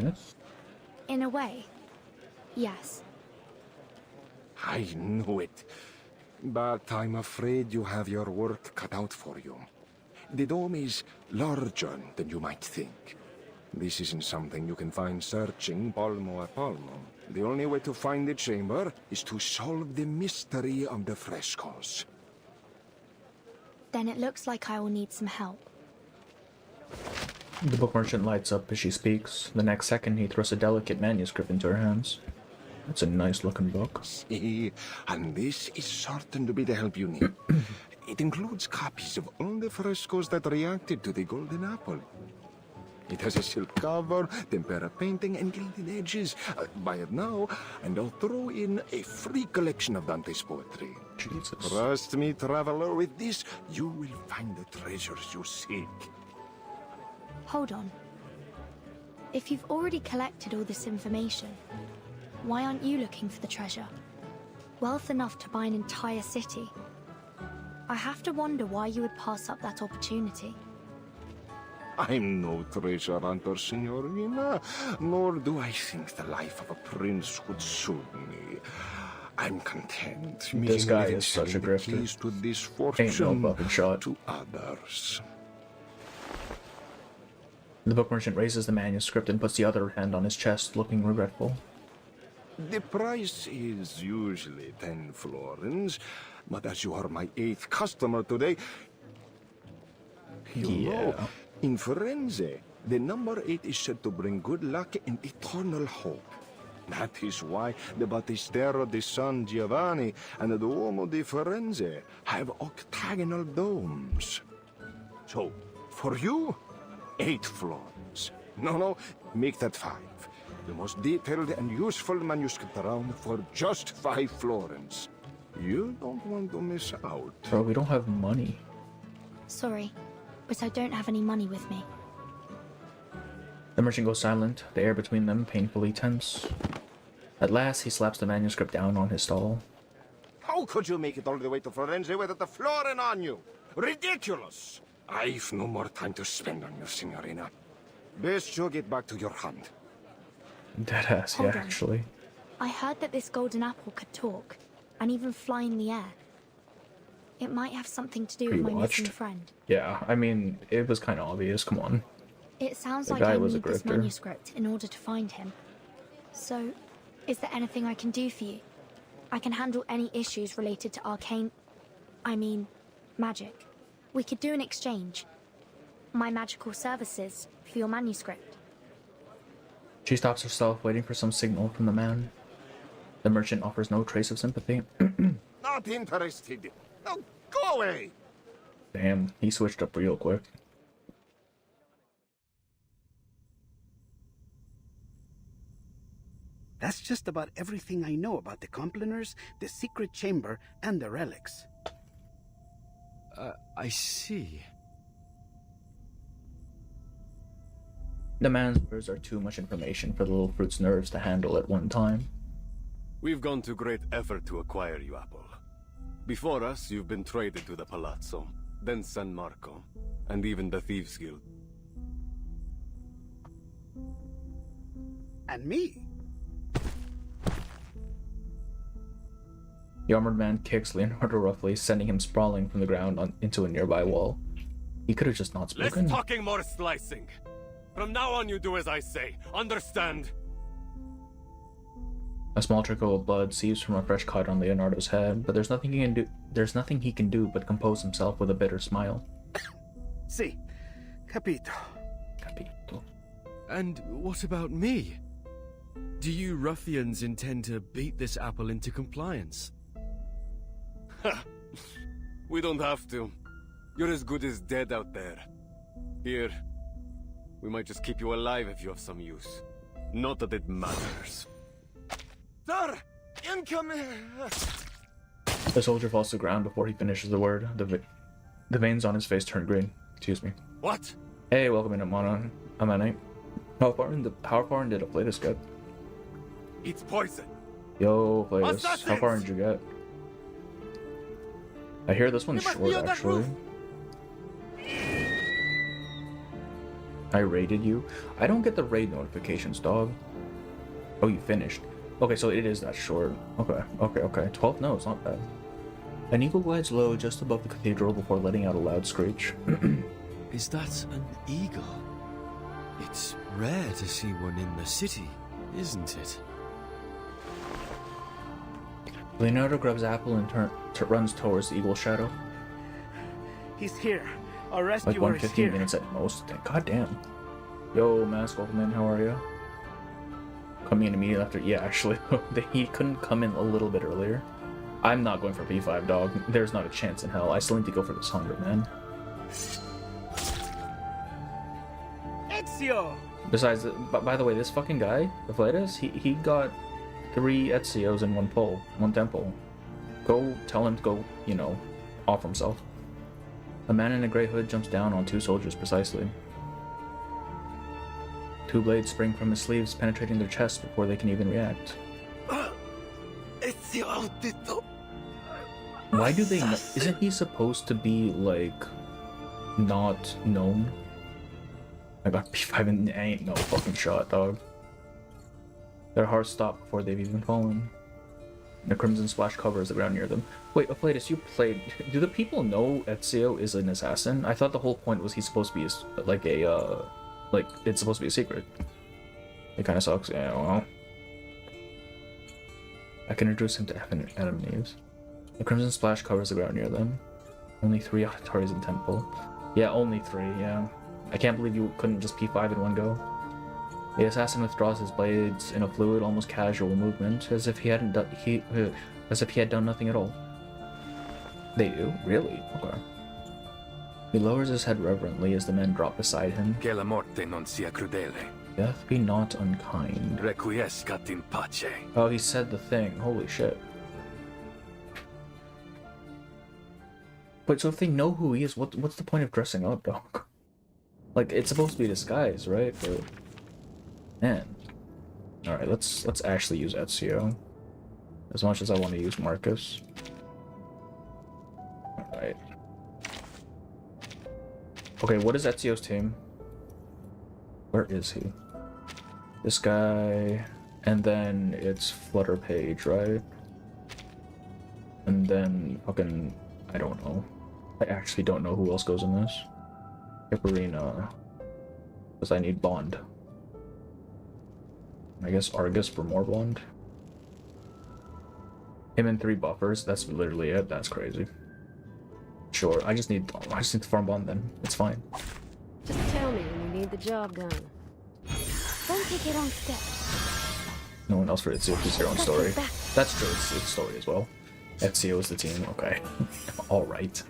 Yes. In a way, yes. I knew it. But I'm afraid you have your work cut out for you. The dome is larger than you might think. This isn't something you can find searching palmo a palmo. The only way to find the chamber is to solve the mystery of the frescoes. Then it looks like I will need some help. The book merchant lights up as she speaks. The next second, he throws a delicate manuscript into her hands. It's a nice-looking book. See, and this is certain to be the help you need. It includes copies of all the frescoes that reacted to the golden apple. It has a silk cover, tempera painting, and gilded edges. Buy it now, and I'll throw in a free collection of Dante's poetry. Jesus. Trust me, traveler, with this, you will find the treasures you seek. Hold on. If you've already collected all this information, why aren't you looking for the treasure? Wealth enough to buy an entire city. I have to wonder why you would pass up that opportunity. I'm no treasure hunter, Signorina, nor do I think the life of a prince would suit me. I'm content. This guy is such a grifter. To this fortune Ain't no fucking shot. To others. The book merchant raises the manuscript and puts the other hand on his chest, looking regretful. The price is usually 10 florins, but as you are my 8th customer today, you know, in Firenze, the number 8 is said to bring good luck and eternal hope. That is why the Battistero di San Giovanni and the Duomo di Firenze have octagonal domes. So, for you, 8 florins. No, make that 5. The most detailed and useful manuscript around for just 5 florins. You don't want to miss out. Bro, we don't have money. Sorry, but I don't have any money with me. The merchant goes silent, the air between them painfully tense. At last, he slaps the manuscript down on his stall. How could you make it all the way to Firenze without a florin on you? Ridiculous! I've no more time to spend on you, Signorina. Best you get back to your hunt. Deadass, yeah, actually. I heard that this golden apple could talk, and even fly in the air. It might have something to do with my missing friend. Yeah, I mean, it was kind of obvious, come on. It sounds The like guy I was a need this grifter. manuscript in order to find him. So, is there anything I can do for you? I can handle any issues related to magic. We could do an exchange. My magical services for your manuscript. She stops herself, waiting for some signal from the man. The merchant offers no trace of sympathy. Not interested. No, go away! Damn, he switched up real quick. That's just about everything I know about the Complaners, the secret chamber, and the relics. I see. The man's words are too much information for the little fruit's nerves to handle at one time. We've gone to great effort to acquire you, Apple. Before us, you've been traded to the Palazzo, then San Marco, and even the Thieves' Guild. And me? The armored man kicks Leonardo roughly, sending him sprawling from the ground into a nearby wall. He could have just not spoken. Less talking, more slicing. From now on, you do as I say. Understand? A small trickle of blood seeps from a fresh cut on Leonardo's head, but there's nothing he can do. There's nothing he can do but compose himself with a bitter smile. Si, capito. Capito. And what about me? Do you ruffians intend to beat this apple into compliance? We don't have to. You're as good as dead out there. Here, we might just keep you alive if you have some use. Not that it matters. Sir! Incoming! The soldier falls to the ground before he finishes the word. The veins on his face turn green. Excuse me. What? Hey, welcome in, Amanite. How far into Playtus get? It's poison. Yo, Playtus, how far did you get? I hear this one's short, actually. I raided you? I don't get the raid notifications, dog. Oh, you finished. Okay, so it is that short. Okay. 12? No, it's not bad. An eagle glides low just above the cathedral before letting out a loud screech. Is that an eagle? It's rare to see one in the city, isn't it? Leonardo grabs Apple and runs towards the eagle's shadow. He's here. Our rescuer Like 1:15 is here. minutes at most. God damn. Yo, Mask, welcome in. How are you? Coming in immediately after. Yeah, actually, he couldn't come in a little bit earlier. I'm not going for P5, dog. There's not a chance in hell. I still need to go for this 100, man. Ezio! Besides, by the way, this fucking guy, the Flatus, he got 3 Ezios in one temple. Go tell him to go, off himself. A man in a grey hood jumps down on 2 soldiers precisely. 2 blades spring from his sleeves, penetrating their chests before they can even react. Why do they know? Isn't he supposed to be, not known? I got P5 and ain't no fucking shot, dog. Their hearts stop before they've even fallen. The crimson splash covers the ground near them. Wait, Playtus, you played... Do the people know Ezio is an assassin? I thought the whole point was he's supposed to be it's supposed to be a secret. It kind of sucks. Yeah, well... I can introduce him to Adam Neves. The crimson splash covers the ground near them. Only 3 auditories in temple. Yeah, only 3, yeah. I can't believe you couldn't just P5 in one go. The assassin withdraws his blades in a fluid, almost casual movement, as if he had done nothing at all. They do? Really? Okay. He lowers his head reverently as the men drop beside him. Che la morte non sia crudele. Death be not unkind. Requiescat in pace. Oh, he said the thing. Holy shit. But so if they know who he is, what's the point of dressing up, dog? Like, it's supposed to be disguise, right? But man. Alright, let's actually use Ezio. As much as I want to use Marcus. Alright. Okay, what is Ezio's team? Where is he? This guy, and then it's Flutter Page, right? And then fucking, I don't know. I actually don't know who else goes in this. Hipparina, because I need Bond. I guess Argus for more Bond. Him and 3 buffers, that's literally it. That's crazy. Sure, I just need to farm Bond then. It's fine. Just tell me when you need the job done. Don't take your own steps. No one else for Ezio, just their own story. That's true, it's story as well. Ezio is the team, okay. Alright.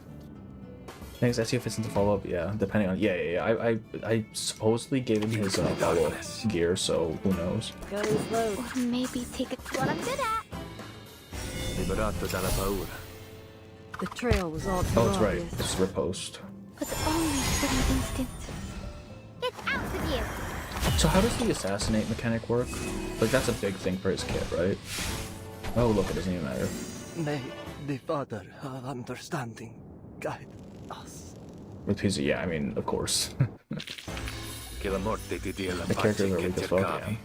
Thanks, Ezio fits into follow-up, yeah, depending on... Yeah. I supposedly gave him his follow-up gear, so who knows. Or maybe take a... What I'm good at! Liberato dalla paura. The trail was all too Oh, it's right. obvious. It's riposte. But only for an instant. It's out with you! So how does the assassinate mechanic work? Like, that's a big thing for his kit, right? Oh, look, it doesn't even matter. May the Father of Understanding guide us. With Pizza, yeah, I mean, of course. Che la morte ti dia la The pace characters are che weak as fuck, yeah. cercavi.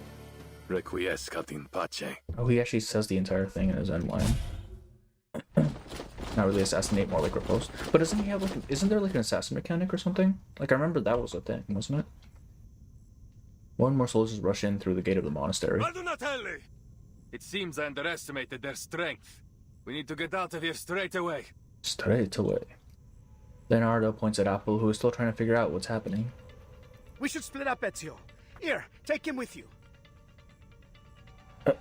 Requiescat in pace. Oh, he actually says the entire thing in his end line. Not really assassinate, more like riposte. But doesn't he have like, isn't there like an assassin mechanic or something? Like, I remember that was a thing, wasn't it? One more soldiers rush in through the gate of the monastery. It seems I underestimated their strength. We need to get out of here straight away. Straight away. Leonardo points at Apple, who is still trying to figure out what's happening. We should split up, Ezio. Here, take him with you.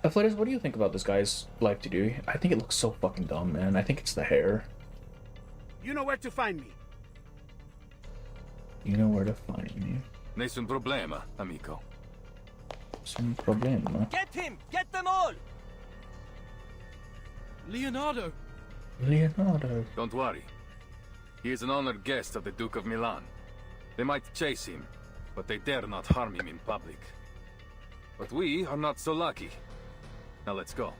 Afflatus, what do you think about this guy's life to do? I think it looks so fucking dumb, man. I think it's the hair. You know where to find me. You know where to find me. Nessun problema, amico. Some problema. Get him! Get them all! Leonardo! Leonardo. Don't worry. He is an honored guest of the Duke of Milan. They might chase him, but they dare not harm him in public. But we are not so lucky. Now let's go.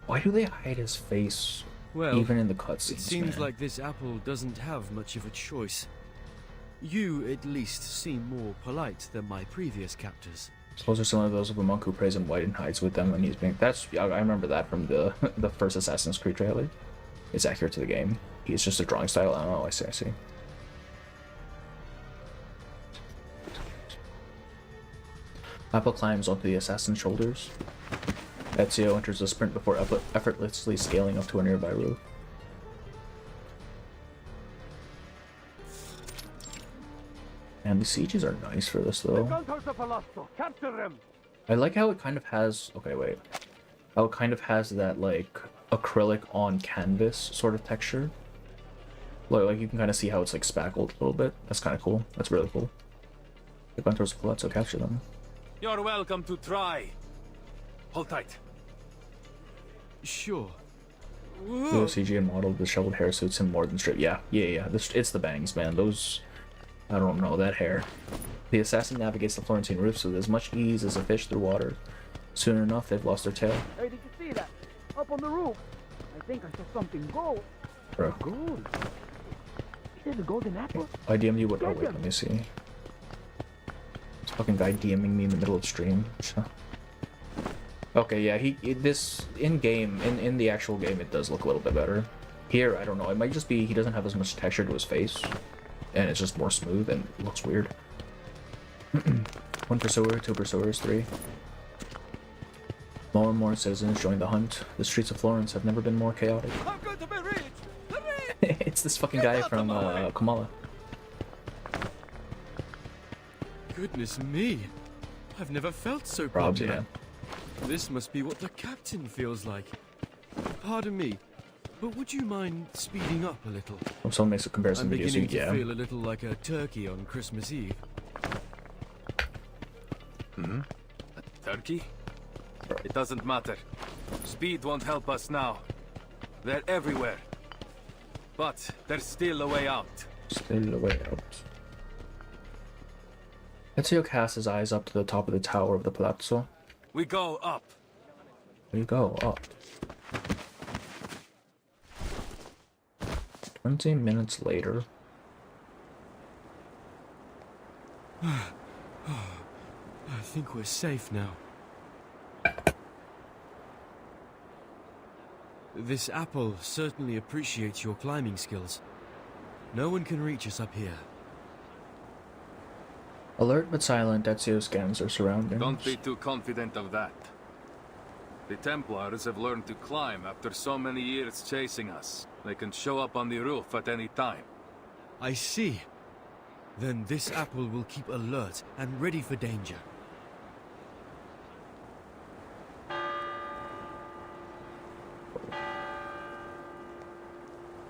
Why do they hide his face, Well, even in the cutscenes? It seems man? like this apple doesn't have much of a choice. You, at least, seem more polite than my previous captors. Those are some of those of a monk who prays in white and hides with them when he's being... That's... I remember that from the the first Assassin's Creed trailer. It's accurate to the game. He's just a drawing style. I don't know. I see. Apple climbs onto the assassin's shoulders. Ezio enters the sprint before effortlessly scaling up to a nearby roof. And the sieges are nice for this, though. I like how it kind of has... Okay, wait. How it kind of has that, like, acrylic on canvas sort of texture. Like you can kind of see how it's, like, spackled a little bit. That's kind of cool. That's really cool. The Gunther's flood, so capture them. You're welcome to try. Hold tight. Sure. The CG and model disheveled hair suits him more than straight. Yeah. It's the bangs, man. Those... I don't know, that hair. The assassin navigates the Florentine roofs with as much ease as a fish through water. Soon enough, they've lost their tail. Hey, did you see that? Up on the roof. I think I saw something gold. Bro. Gold? Is it a golden apple? I DM'd you what? Oh, wait, let me see. This fucking guy DMing me in the middle of stream. Okay, yeah, this in-game, in the actual game, it does look a little bit better. Here, I don't know, it might just be he doesn't have as much texture to his face, and it's just more smooth, and it looks weird. 1 pursuer, 2 pursuers, 3. More and more citizens join the hunt. The streets of Florence have never been more chaotic. I'm going to be rich! It's this fucking guy from Kamala. Goodness me. I've never felt so Probs, popular. yeah. This must be what the captain feels like. Pardon me, but would you mind speeding up a little? If someone makes a comparison I'm video, so beginning to yeah. feel a little like a turkey on Christmas Eve. Turkey? It doesn't matter. Speed won't help us now. They're everywhere. But there's still a way out. Still a way out. Ezio casts his eyes up to the top of the tower of the palazzo. We go up. We go up. 20 minutes later. I think we're safe now. This apple certainly appreciates your climbing skills. No one can reach us up here. Alert but silent, Ezio scans their surroundings. Don't be too confident of that. The Templars have learned to climb after so many years chasing us. They can show up on the roof at any time. I see. Then this apple will keep alert and ready for danger.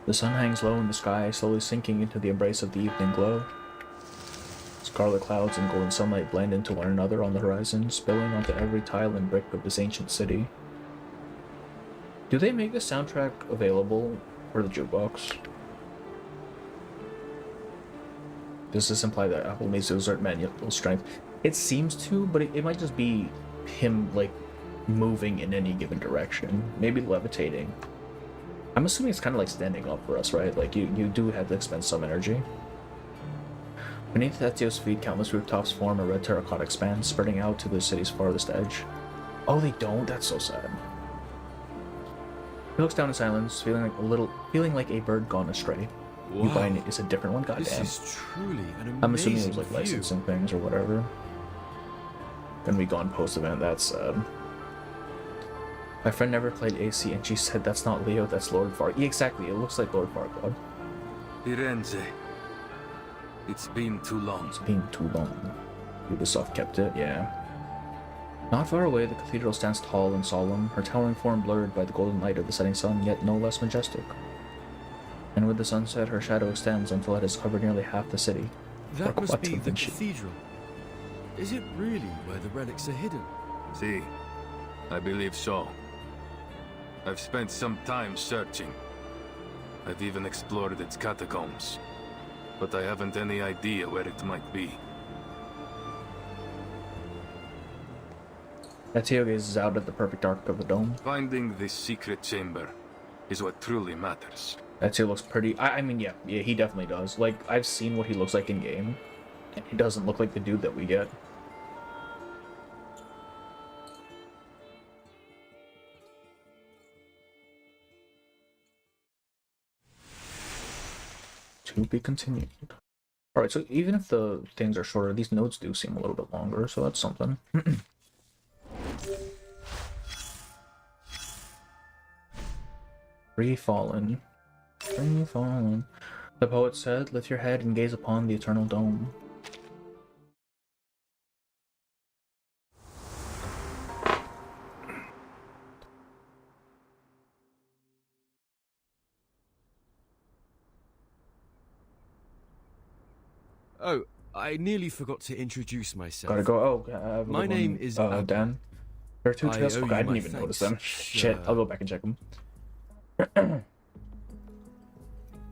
The sun hangs low in the sky, slowly sinking into the embrace of the evening glow. Scarlet clouds and golden sunlight blend into one another on the horizon, spilling onto every tile and brick of this ancient city. Do they make the soundtrack available for the jukebox? Does this imply that Apple needs to exert manual strength? It seems to, but it might just be him, like, moving in any given direction. Maybe levitating. I'm assuming it's kind of like standing up for us, right? Like, you do have to expend some energy. Beneath Ezio's feet, countless rooftops form a red terracotta expanse, spreading out to the city's farthest edge. Oh, they don't? That's so sad. He looks down in silence, feeling like a bird gone astray. Wow. You buying it is a different one, goddamn. This is truly an amazing I'm assuming it was like view. licensing things or whatever. Gonna be gone post-event, that's sad. My friend never played AC and she said that's not Leo, that's Lord Farquaad. Yeah, exactly, it looks like Lord Farquaad. Firenze. It's been too long. It's been too long. Ubisoft kept it, yeah. Not far away, the cathedral stands tall and solemn, her towering form blurred by the golden light of the setting sun, yet no less majestic. And with the sunset, her shadow extends until it has covered nearly half the city. That must be the Vinci. cathedral. Is it really where the relics are hidden? See, I believe so. I've spent some time searching. I've even explored its catacombs. But I haven't any idea where it might be. Ezio gazes out at the perfect arc of the dome. Finding this secret chamber is what truly matters. Ezio looks pretty... I mean, yeah, he definitely does. Like, I've seen what he looks like in-game, and he doesn't look like the dude that we get. To be continued. Alright, so even if the things are shorter, these nodes do seem a little bit longer, so that's something. Free fallen. Free fallen. The poet said, lift your head and gaze upon the eternal dome. Oh, I nearly forgot to introduce myself. Gotta go. Oh, my name is Dan. There are two I tails. owe Okay, you I didn't my even notice thanks. them. Shit, I'll go back and check them.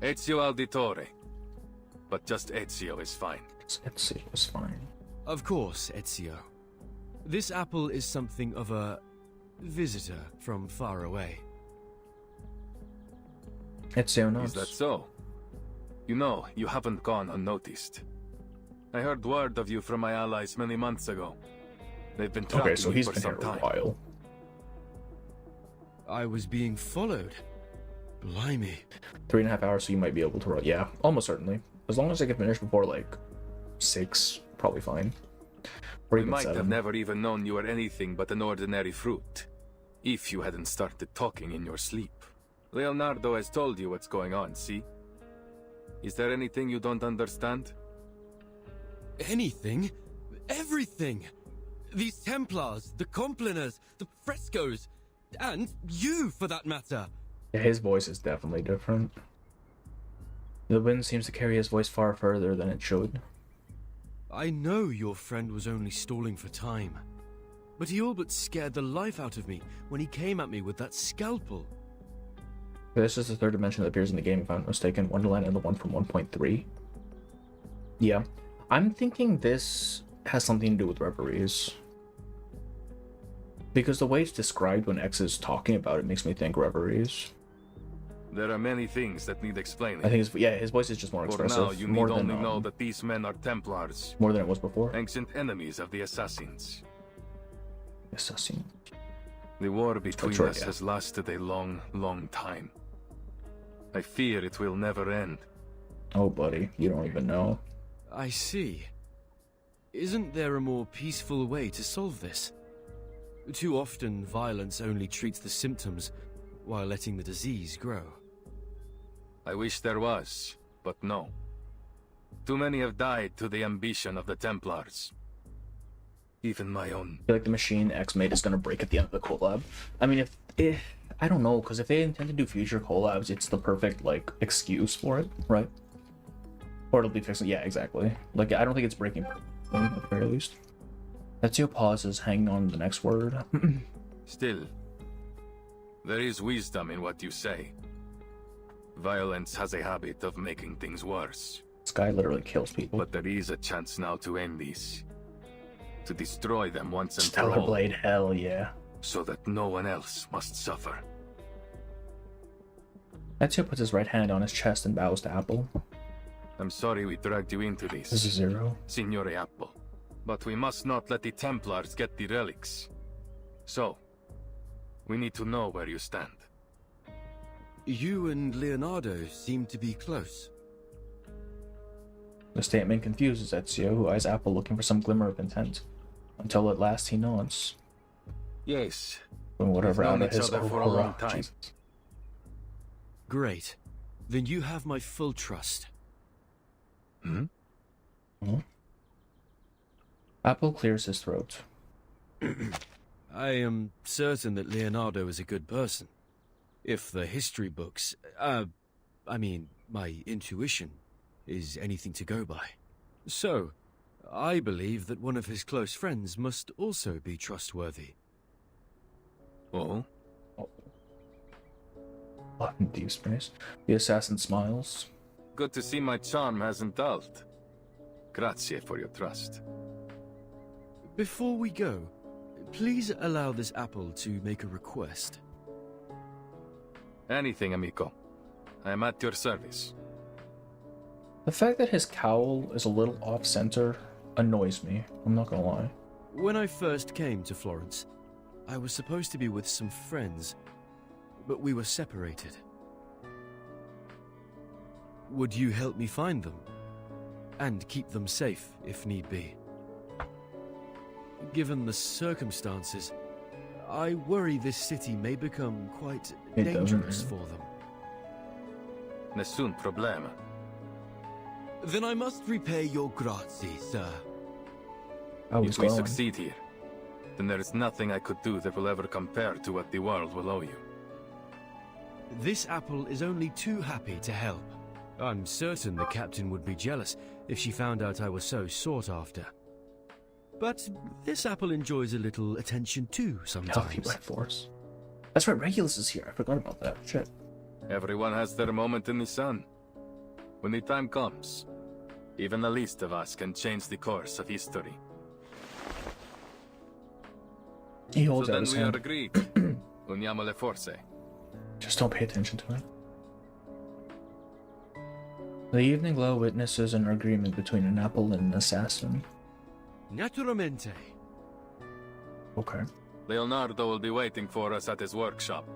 Ezio Auditore. But just Ezio is fine. Ezio is fine. Of course, Ezio. This apple is something of a visitor from far away. Ezio knows. Is that so? You know, you haven't gone unnoticed. I heard word of you from my allies many months ago. They've been tracking Okay, so you he's for been some here a time. while. I was being followed. Blimey. 3.5 hours, so you might be able to run. Yeah, almost certainly. As long as I can finish before, like, 6, probably fine. Or We even might 7. have never even known you were anything but an ordinary fruit, if you hadn't started talking in your sleep. Leonardo has told you what's going on, see? Is there anything you don't understand? Anything? Everything! These Templars, the Compliners, the frescoes, and you, for that matter. Yeah, his voice is definitely different. The wind seems to carry his voice far further than it should. I know your friend was only stalling for time, but he all but scared the life out of me when he came at me with that scalpel. This is the third dimension that appears in the game, if I'm not mistaken. Wonderland and the one from 1.3. Yeah. I'm thinking this has something to do with reveries. Because the way it's described when X is talking about it makes me think reveries. There are many things that need explaining. I think his voice is just more expressive. For now, you more need than, only know that these men are Templars. More than it was before. Ancient enemies of the Assassins. Assassin. The war between us has lasted a long, long time. I fear it will never end. Oh, buddy, you don't even know. I see. Isn't there a more peaceful way to solve this? Too often, violence only treats the symptoms, while letting the disease grow. I wish there was, but no. Too many have died to the ambition of the Templars. Even my own. I feel like the machine X made is going to break at the end of the collab. I mean, if I don't know, because if they intend to do future collabs, it's the perfect, like, excuse for it, right? Or it'll be fixing. Yeah, exactly. Like, I don't think it's breaking at the very least. Ezio pauses, hanging on to the next word. Still, there is wisdom in what you say. Violence has a habit of making things worse. This guy literally kills people. But there is a chance now to end this. To destroy them once and Stellar for all. Blade, hell yeah. So that no one else must suffer. Ezio puts his right hand on his chest and bows to Apple. I'm sorry we dragged you into this. This is Zero. Signore Apple. But we must not let the Templars get the relics. So, we need to know where you stand. You and Leonardo seem to be close. The statement confuses Ezio, who eyes Apple looking for some glimmer of intent. Until at last he nods. Yes. When whatever We've known out of each his other for a long time. Jesus. Great. Then you have my full trust. Hmm? Apple clears his throat. I am certain that Leonardo is a good person. If the history books, I mean, my intuition is anything to go by. So, I believe that one of his close friends must also be trustworthy. Oh? In deep space. The assassin smiles. Good to see my charm hasn't dulled. Grazie for your trust. Before we go, please allow this apple to make a request. Anything, amico. I am at your service. The fact that his cowl is a little off-center annoys me. I'm not gonna lie. When I first came to Florence, I was supposed to be with some friends, but we were separated. Would you help me find them? And keep them safe, if need be? Given the circumstances, I worry this city may become quite dangerous for them. Nessun problema. Then I must repay your grazie, sir. If we succeed here, then there is nothing I could do that will ever compare to what the world will owe you. This apple is only too happy to help. I'm certain the captain would be jealous if she found out I was so sought after. But this apple enjoys a little attention too sometimes. By force. That's right, Regulus is here. I forgot about that. Shit. Everyone has their moment in the sun. When the time comes, even the least of us can change the course of history. He holds so out then his we hand. are agreed. Uniamo le forze. Just don't pay attention to it. The evening glow witnesses an agreement between an apple and an assassin. Naturalmente. Okay. Leonardo will be waiting for us at his workshop.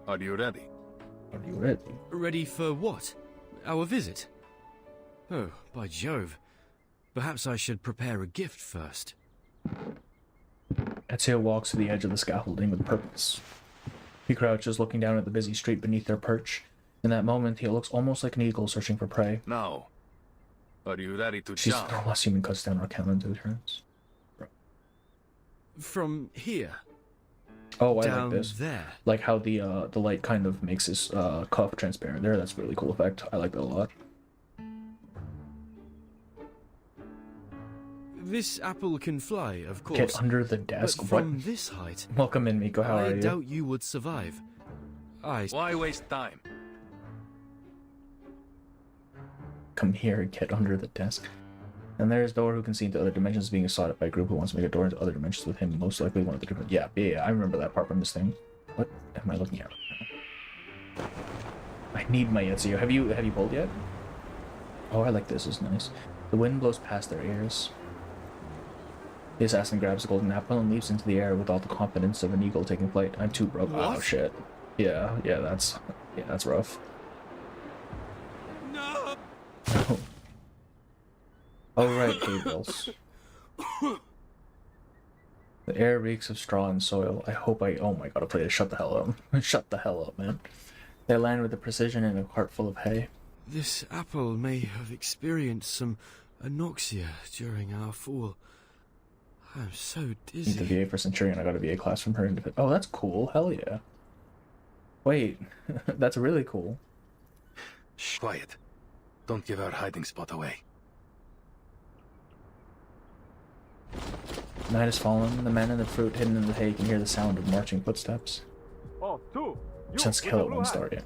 Are you ready? Are you ready? Ready for what? Our visit? Oh, by Jove. Perhaps I should prepare a gift first. Ezio walks to the edge of the scaffolding with purpose. He crouches, looking down at the busy street beneath their perch. In that moment, he looks almost like an eagle searching for prey. Now, are you ready to She's jump? the last human cuts down our count in 2 turns. from here. Oh, I down like this. There. Like how the light kind of makes his cuff transparent there. That's a really cool effect. I like that a lot. This apple can fly, of course. Get under the desk. But from what? this height, Welcome in, Miko. How are you? I doubt you would survive. Why waste time? Come here and get under the desk. And there's Dora, who can see into other dimensions, being sought out by a group who wants to make a door into other dimensions with him. Most likely one of the different. Yeah, I remember that part from this thing. What am I looking at? I need my Ezio. Have you pulled yet? Oh, I like this. It's nice. The wind blows past their ears. The assassin grabs the golden apple and leaps into the air with all the confidence of an eagle taking flight. I'm too broke. Oh shit. Yeah, that's rough. No. Oh right, cables. The air reeks of straw and soil. Oh my god, I play this. Shut the hell up. Shut the hell up, man. They land with the precision in a cart full of hay. This apple may have experienced some anoxia during our fall. I'm so dizzy. Need the VA for Centurion. I got a VA class from her. Oh, that's cool. Hell yeah. Wait, that's really cool. Shh, quiet. Don't give our hiding spot away. Night has fallen. The man and the fruit hidden in the hay can hear the sound of marching footsteps. Oh, two. Since kill at 1 star, yeah.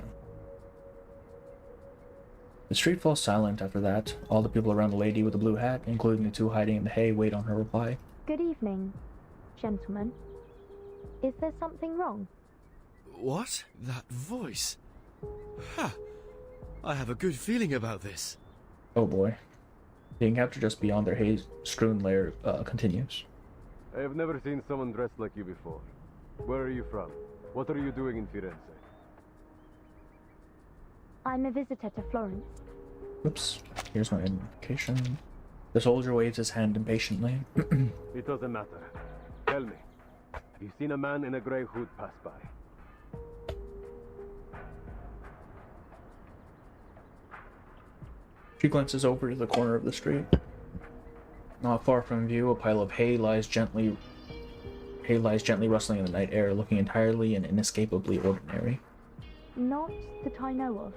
The street falls silent after that. All the people around the lady with the blue hat, including the two hiding in the hay, wait on her reply. Good evening, gentlemen. Is there something wrong? What? That voice? Ha! I have a good feeling about this. Oh boy. The encounter just beyond their hay-strewn lair continues. I have never seen someone dressed like you before. Where are you from? What are you doing in Firenze? I'm a visitor to Florence. Oops. Here's my indication. The soldier waves his hand impatiently. It doesn't matter. Tell me, have you seen a man in a grey hood pass by? She glances over to the corner of the street. Not far from view, a pile of hay lies gently rustling in the night air, looking entirely and inescapably ordinary. Not that I know of.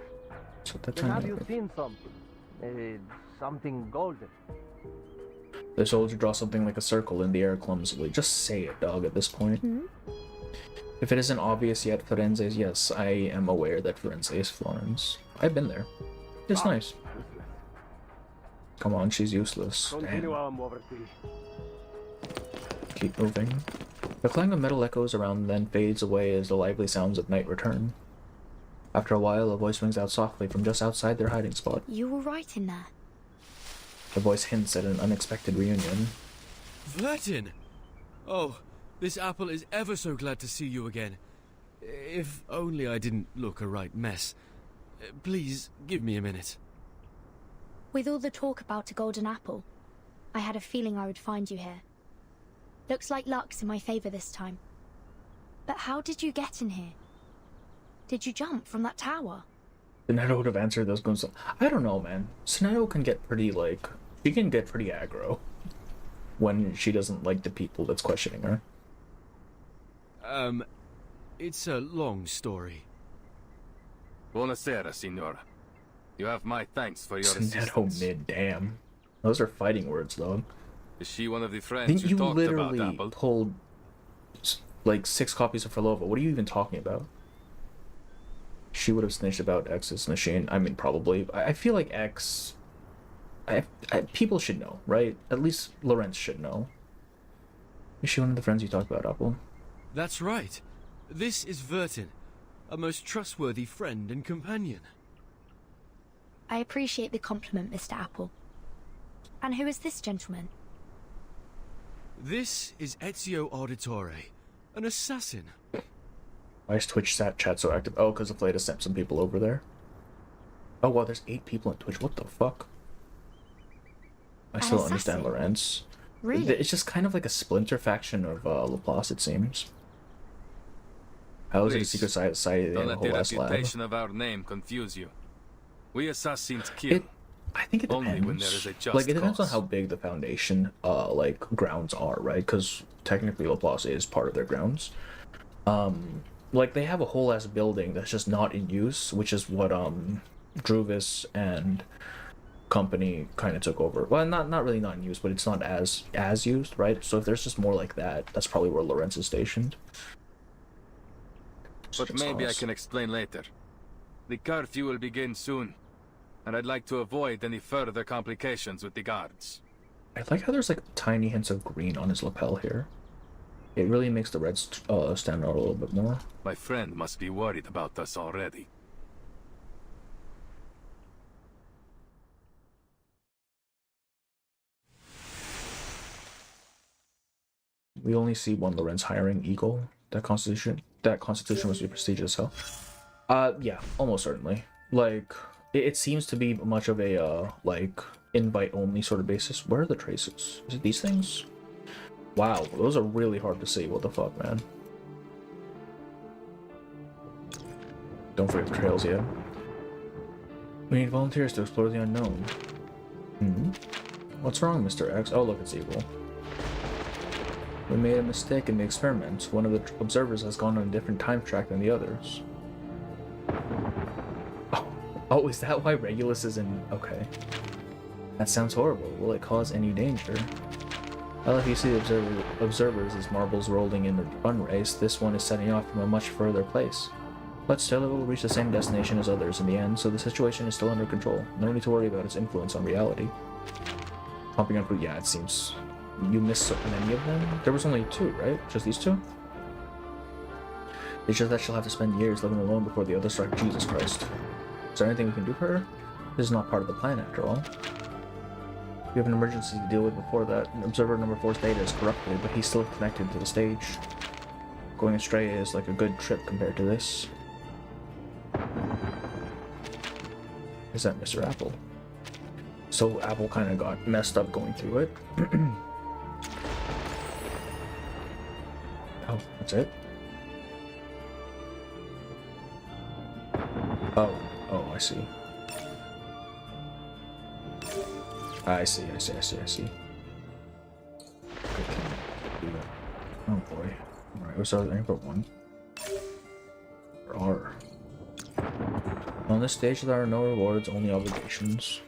So that's Have you seen something? Something golden? The soldier draws something like a circle in the air clumsily. Just say it, dog, at this point. If it isn't obvious yet, Firenze is yes. I am aware that Firenze is Florence. I've been there. It's nice. Come on, she's useless. Damn. Keep moving. The clang of metal echoes around, then fades away as the lively sounds of night return. After a while, a voice rings out softly from just outside their hiding spot. You were right in there. The voice hints at an unexpected reunion. Vertin! Oh, this apple is ever so glad to see you again. If only I didn't look a right mess. Please, give me a minute. With all the talk about a golden apple, I had a feeling I would find you here. Looks like luck's in my favor this time. But how did you get in here? Did you jump from that tower? Sonetto would have answered those guns. I don't know, man. Sonetto can get pretty, she can get pretty aggro when she doesn't like the people that's questioning her. It's a long story. Buonasera, signora. You have my thanks for your assistance. Sonetto mid, damn. Those are fighting words, though. Is she one of the friends you talked literally about, Apple? pulled, 6 copies of Farlova. What are you even talking about? She would have snitched about X's machine. I mean, probably. I feel like X... people should know, right? At least Lorenz should know. Is she one of the friends you talked about, Apple? That's right. This is Vertin, a most trustworthy friend and companion. I appreciate the compliment, Mr. Apple. And who is this gentleman? This is Ezio Auditore, an assassin. Why is Twitch chat so active? Oh, because Aflata sent some people over there. Oh, wow, there's 8 people on Twitch. What the fuck? I still don't understand Lorenz. Really? It's just kind of like a splinter faction of Laplace, it seems. How is it a secret society? Don't let the reputation of our name confuse you. We assassins kill. I think it depends. Only when there is a just like, it depends cause. on how big the Foundation, like, grounds are, right? Because technically Laplace is part of their grounds. Like, they have a whole ass building that's just not in use, which is what, Druvis and company kind of took over. Well, not really not in use, but it's not as used, right? So if there's just more like that, that's probably where Lorenz is stationed. But maybe I can explain later. The curfew will begin soon, and I'd like to avoid any further complications with the guards. I like how there's like tiny hints of green on his lapel here. It really makes the reds stand out a little bit more. My friend must be worried about us already. We only see one Lorenz hiring Eagle. That constitution must be prestigious, huh? Yeah, almost certainly. Like, it seems to be much of a, like, invite-only sort of basis. Where are the traces? Is it these things? Wow, those are really hard to see. What the fuck, man? Don't forget the trails yet. We need volunteers to explore the unknown. What's wrong, Mr. X? Oh, look, it's Eagle. We made a mistake in the experiment. One of the observers has gone on a different time track than the others. Oh, is that why Regulus is in... Okay. That sounds horrible. Will it cause any danger? Well, if you see the observers as marbles rolling in the run race, this one is setting off from a much further place. But still, it will reach the same destination as others in the end, so the situation is still under control. No need to worry about its influence on reality. Pumping on food, yeah, it seems... You missed many of them? There was only 2, right? Just these 2? It's just that she'll have to spend years living alone before the others start. Jesus Christ. Is there anything we can do for her? This is not part of the plan, after all. We have an emergency to deal with before that. Observer number 4's data is corrupted, but he's still connected to the stage. Going astray is like a good trip compared to this. Is that Mr. Apple? So Apple kind of got messed up going through it. Oh, that's it? Oh, I see. I see. Okay, do that. Oh boy. Alright, so I put 1. Or R. On this stage there are no rewards, only obligations.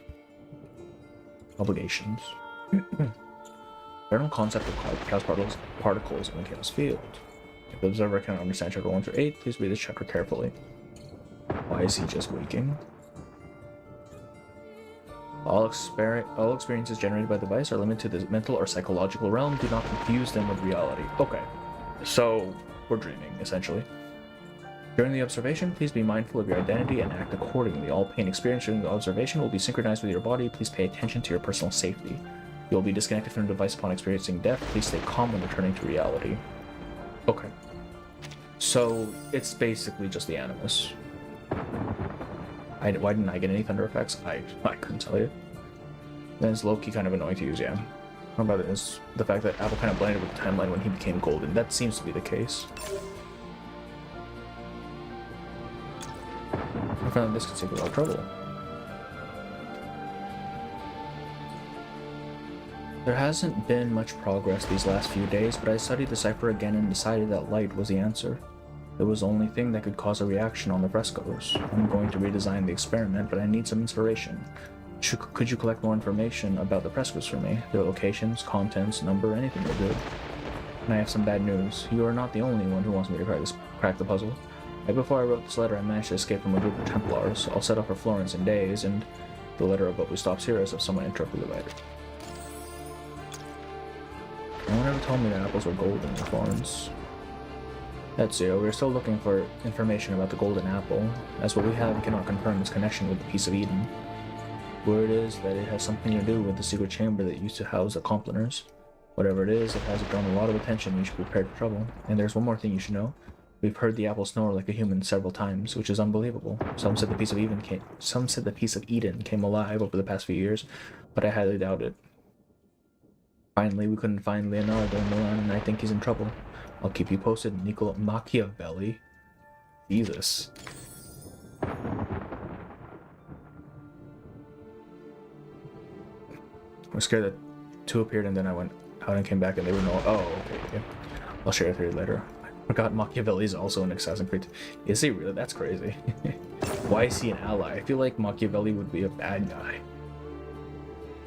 General concept of chaos particles in the chaos field. If the observer cannot understand chapter 1 through 8, please read this chapter carefully. Why is he just waking? All experiences generated by the device are limited to the mental or psychological realm. Do not confuse them with reality. Okay, so we're dreaming, essentially. During the observation, please be mindful of your identity and act accordingly. All pain experienced during the observation will be synchronized with your body. Please pay attention to your personal safety. You will be disconnected from the device upon experiencing death. Please stay calm when returning to reality. Okay. So, it's basically just the Animus. Why didn't I get any thunder effects? I couldn't tell you. Then it's low-key kind of annoying to use, yeah. How about it is the fact that Apple kind of blended with the timeline when he became golden. That seems to be the case. I found this could take a lot of trouble. There hasn't been much progress these last few days, but I studied the cipher again and decided that light was the answer. It was the only thing that could cause a reaction on the frescoes. I'm going to redesign the experiment, but I need some inspiration. Could you collect more information about the frescoes for me? Their locations, contents, number, anything will do. And I have some bad news. You are not the only one who wants me to crack the puzzle. Right before I wrote this letter, I managed to escape from a group of Templars. I'll set off for Florence in days, and the letter abruptly stops here as if someone interrupted the writer. No one ever told me that apples were golden in Florence. Ezio, we are still looking for information about the golden apple, as what we have cannot confirm its connection with the piece of Eden. Word is that it has something to do with the secret chamber that used to house the Complaners. Whatever it is, it has drawn a lot of attention. You should be prepared for trouble. And there's one more thing you should know. We've heard the apple snore like a human several times, which is unbelievable. Some said the piece of Eden came alive over the past few years, but I highly doubt it. Finally, we couldn't find Leonardo in Milan, and I think he's in trouble. I'll keep you posted, Niccolo Machiavelli. Jesus. was scared that two appeared and then I went out and came back and they were no. Oh, okay. I'll share a theory later. I forgot Machiavelli is also an Assassin's Creed. Is he really? That's crazy. Why is he an ally? I feel like Machiavelli would be a bad guy.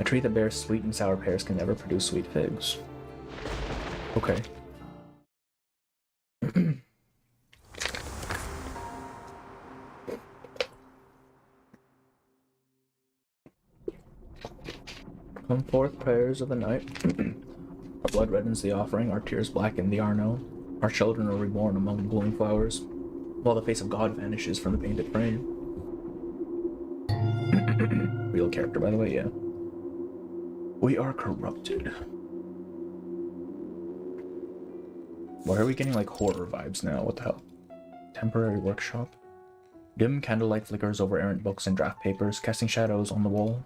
A tree that bears sweet and sour pears can never produce sweet figs. Okay. Come forth, prayers of the night. Our blood reddens the offering, our tears blacken the Arno. Our children are reborn among the blooming flowers, while the face of God vanishes from the painted frame. Real character, by the way, yeah. We are corrupted. Why are we getting like horror vibes now? What the hell? Temporary workshop. Dim candlelight flickers over errant books and draft papers, casting shadows on the wall.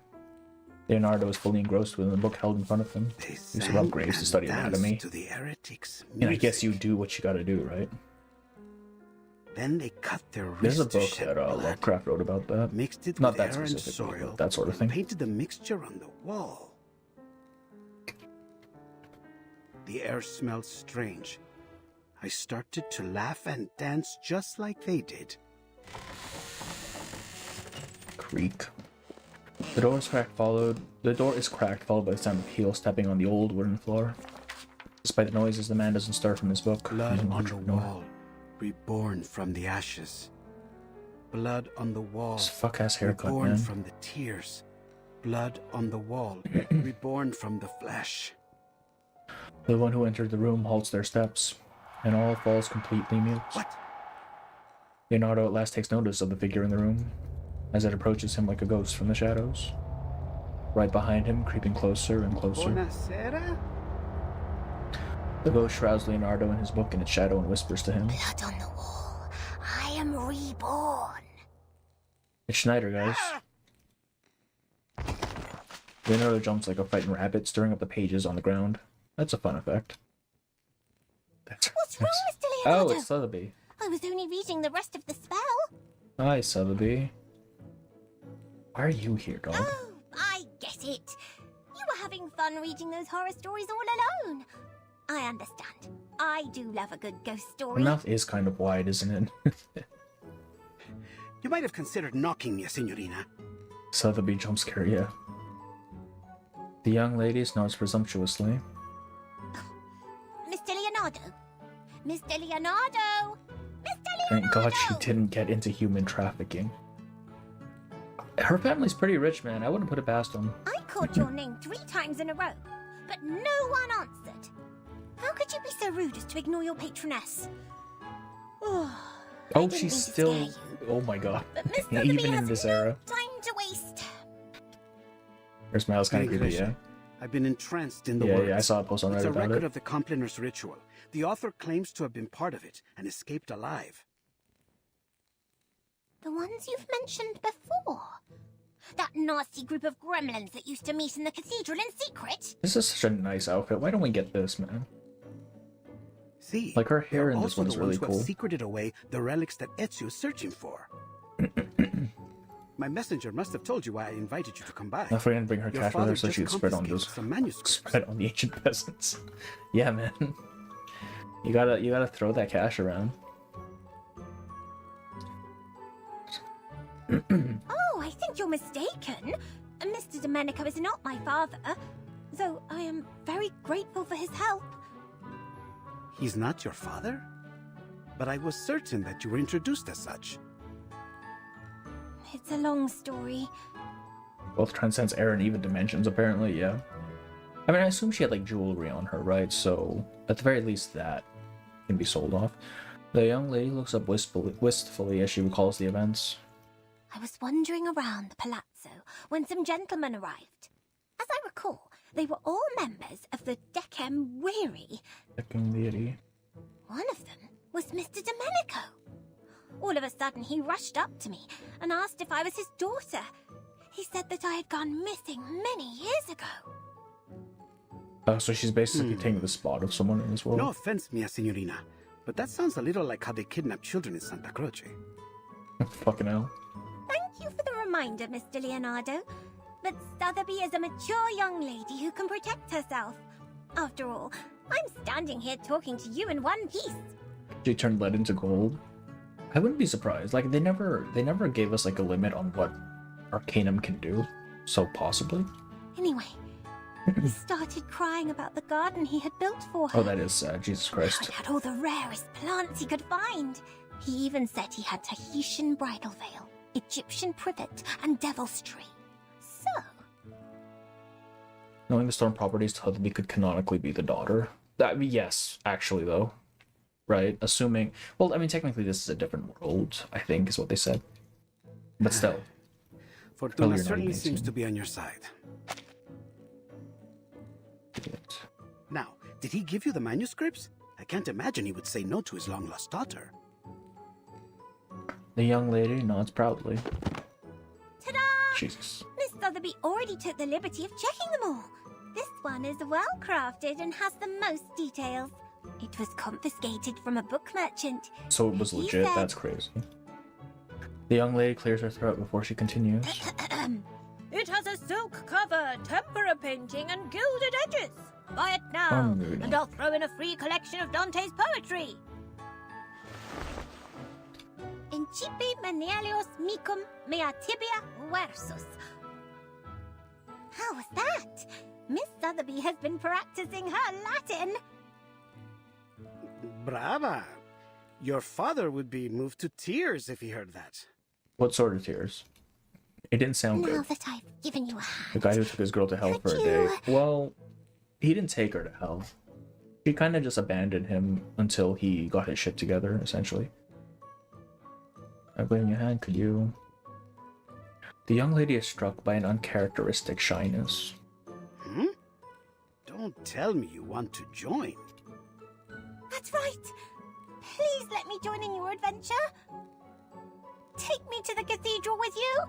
Leonardo is fully engrossed within the book held in front of him. He used to rub graves to study anatomy. And I guess you do what you gotta do, right? Then they cut their There's a wrists book that Lovecraft wrote about that. mixed it Not with that air and specifically, soil, but that sort of thing. painted the mixture on the wall. The air smelled strange. I started to laugh and dance just like they did. Creak. The door is cracked, followed by the sound of heels stepping on the old wooden floor. Despite the noises, the man doesn't stir from his book. Blood on the wall, reborn from the ashes. Blood on the wall, This fuck-ass haircut, reborn man. from the tears. Blood on the wall, reborn from the flesh. The one who entered the room halts their steps, and all falls completely mute. What? Leonardo at last takes notice of the figure in the room, as it approaches him like a ghost from the shadows. Right behind him, creeping closer and closer. Buonasera? The ghost shrouds Leonardo in his book in its shadow and whispers to him. Blood on the wall. I am reborn. It's Schneider, guys. Leonardo jumps like a frightened rabbit, stirring up the pages on the ground. That's a fun effect. What's wrong, Mr. Oh, Leonardo? it's Sotheby. I was only reading the rest of the spell. Hi, Sotheby. Why are you here, dog? Oh, I get it. You were having fun reading those horror stories all alone. I understand. I do love a good ghost Her story. mouth is kind of wide, isn't it? You might have considered knocking me, Signorina. Sotheby jump scare, yeah. The young lady nods presumptuously. Mr. Leonardo. Mr. Leonardo. Thank God she didn't get into human trafficking. Her family's pretty rich, man. I wouldn't put it past them. I called your name 3 times in a row, but no one answered. How could you be so rude as to ignore your patroness? Oh, she's still... Oh my God. Even in this era. Time to waste. Her smile's kind of creepy, yeah? I've been entranced in the Yeah, words. yeah, I saw a post on Reddit It's a about record it. of the Compliners ritual. The author claims to have been part of it and escaped alive. The ones you've mentioned before. That nasty group of gremlins that used to meet in the cathedral in secret. This is such a nice outfit. Why don't we get this, man? See, Like, her hair they're in this also one is the really ones who cool. have secreted away the relics that Ezio is searching for. My messenger must have told you why I invited you to come by. Not forgetting to bring her Your cash with father her so just she could spread on confiscated those... some manuscripts. Spread on the ancient peasants. Yeah, man. You gotta throw that cash around. Oh, I think you're mistaken. Mr. Domenico is not my father, though I am very grateful for his help. He's not your father? But I was certain that you were introduced as such. It's a long story. Both transcends air and even dimensions, apparently, yeah. I mean, I assume she had, like, jewelry on her, right? So, at the very least, that can be sold off. The young lady looks up wistfully as she recalls the events. I was wandering around the palazzo when some gentlemen arrived. As I recall, they were all members of the Decem Weary. One of them was Mr. Domenico. All of a sudden, he rushed up to me and asked if I was his daughter. He said that I had gone missing many years ago. So she's basically taking the spot of someone in this world. No offense, mia signorina, but that sounds a little like how they kidnap children in Santa Croce. Fucking hell. Thank you for the reminder, Mr. Leonardo. But Sotheby is a mature young lady who can protect herself. After all, I'm standing here talking to you in one piece. She turned lead into gold. I wouldn't be surprised. Like they never gave us like a limit on what Arcanum can do. So possibly. Anyway, he started crying about the garden he had built for her. Oh, that is sad. Jesus Christ. It had all the rarest plants he could find. He even said he had Tahitian bridal veil, Egyptian privet, and devil's tree. So, knowing the storm properties, Sotheby could canonically be the daughter. Yes, actually though. Right? Assuming, well, I mean, technically this is a different world, I think, is what they said. But still. Fortuna certainly seems to be on your side. Now, did he give you the manuscripts? I can't imagine he would say no to his long-lost daughter. The young lady nods proudly. ta-da! Jesus. Miss Sotheby already took the liberty of checking them all. This one is well crafted and has the most details. It was confiscated from a book merchant. So it was legit? That's crazy. The young lady clears her throat before she continues. It has a silk cover, tempera painting, and gilded edges. Buy it now, and I'll throw in a free collection of Dante's poetry. Incipi menelios micum mea tibia versus. How was that? Miss Sotheby has been practicing her Latin. Brava! Your father would be moved to tears if he heard that. What sort of tears? It didn't sound Now good. that I've given you a hand, The guy who took his girl to hell for a day. Well, he didn't take her to hell. He kind of just abandoned him until he got his shit together, essentially. I've given you a hand, could you? The young lady is struck by an uncharacteristic shyness. Hmm? Don't tell me you want to join. That's right. Please let me join in your adventure. Take me to the cathedral with you.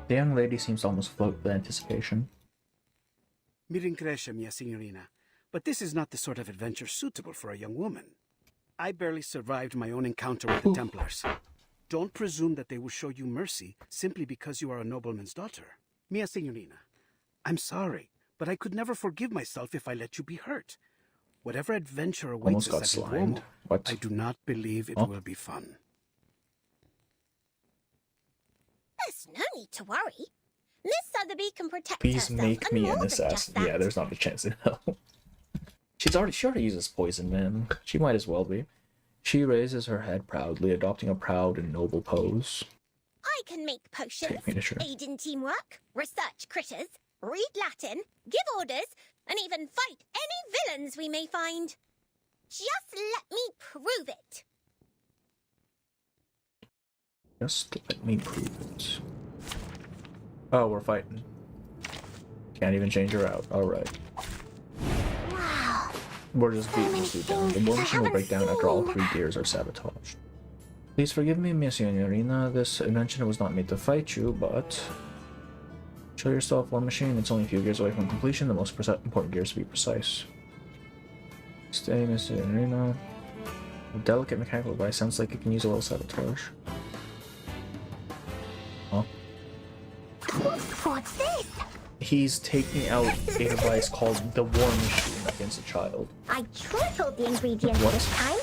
The young lady seems to almost float with anticipation. Mi rincresce, mia signorina, but this is not the sort of adventure suitable for a young woman. I barely survived my own encounter with the Templars. Don't presume that they will show you mercy simply because you are a nobleman's daughter. Mia signorina, I'm sorry, but I could never forgive myself if I let you be hurt. Whatever adventure awaits us at the Duomo, I do not believe it will be fun. There's no need to worry. Miss Sotheby can protect Please herself. make and me more an than assassin. just that. Yeah, there's not a chance in hell. She already uses poison, man. She might as well be. She raises her head proudly, adopting a proud and noble pose. I can make potions, Take me to church. aid in teamwork, research critters, read Latin, give orders, and even fight any villains we may find. Just let me prove it. Just let me prove it. Oh, we're fighting. Can't even change her out. Alright. Wow. We're just beating this dude down. The war machine will break down after all 3 gears are sabotaged. Please forgive me, Miss Signorina. This invention was not made to fight you, but... Show yourself, war machine. It's only a few gears away from completion. The most important gears to be precise. Stay, Miss Signorina. A delicate mechanical device sounds like it can use a little sabotage. Huh? What's this? He's taking out a device called the war machine against a child. I tripled the ingredients What? this time.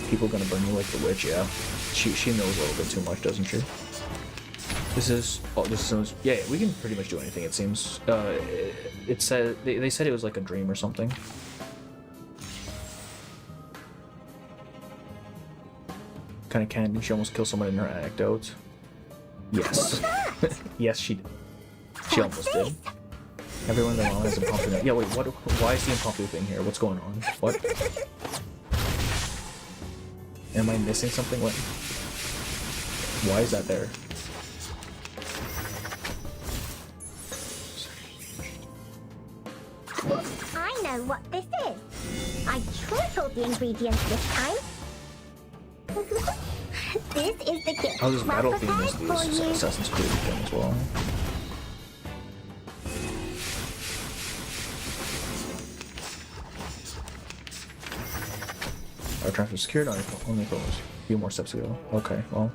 People gonna burn you like the witch, yeah. She knows a little bit too much, doesn't she? This is yeah, we can pretty much do anything, it seems. It said they said it was like a dream or something. Kinda can. Did she almost kill someone in her anecdote? Yes. Yes, she did. She almost did. Everyone in the line has impromptu. Yeah, wait, what? Why is the impromptu thing here? What's going on? What? Am I missing something? What? Why is that there? I know what this is. I tripled the ingredients this time. This is the gift. Oh, this well battle theme is prepared for the you. Assassin's Creed thing as well. Our transfer secured, only a few more steps to go. Okay, well.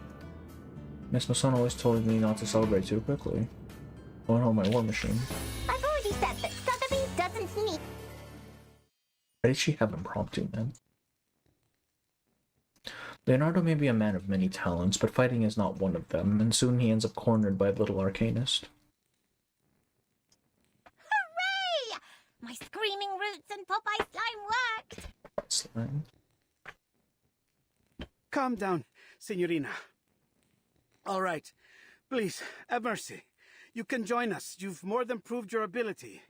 Miss Masson always told me not to celebrate too quickly. Oh no, my war machine. I've already said that Sotheby doesn't need... Why did she have impromptu, man? Leonardo may be a man of many talents, but fighting is not one of them, and soon he ends up cornered by a little arcanist. Hooray! My screaming roots and Popeye slime worked! Slime. Calm down, Signorina. All right. Please, have mercy. You can join us. You've more than proved your ability.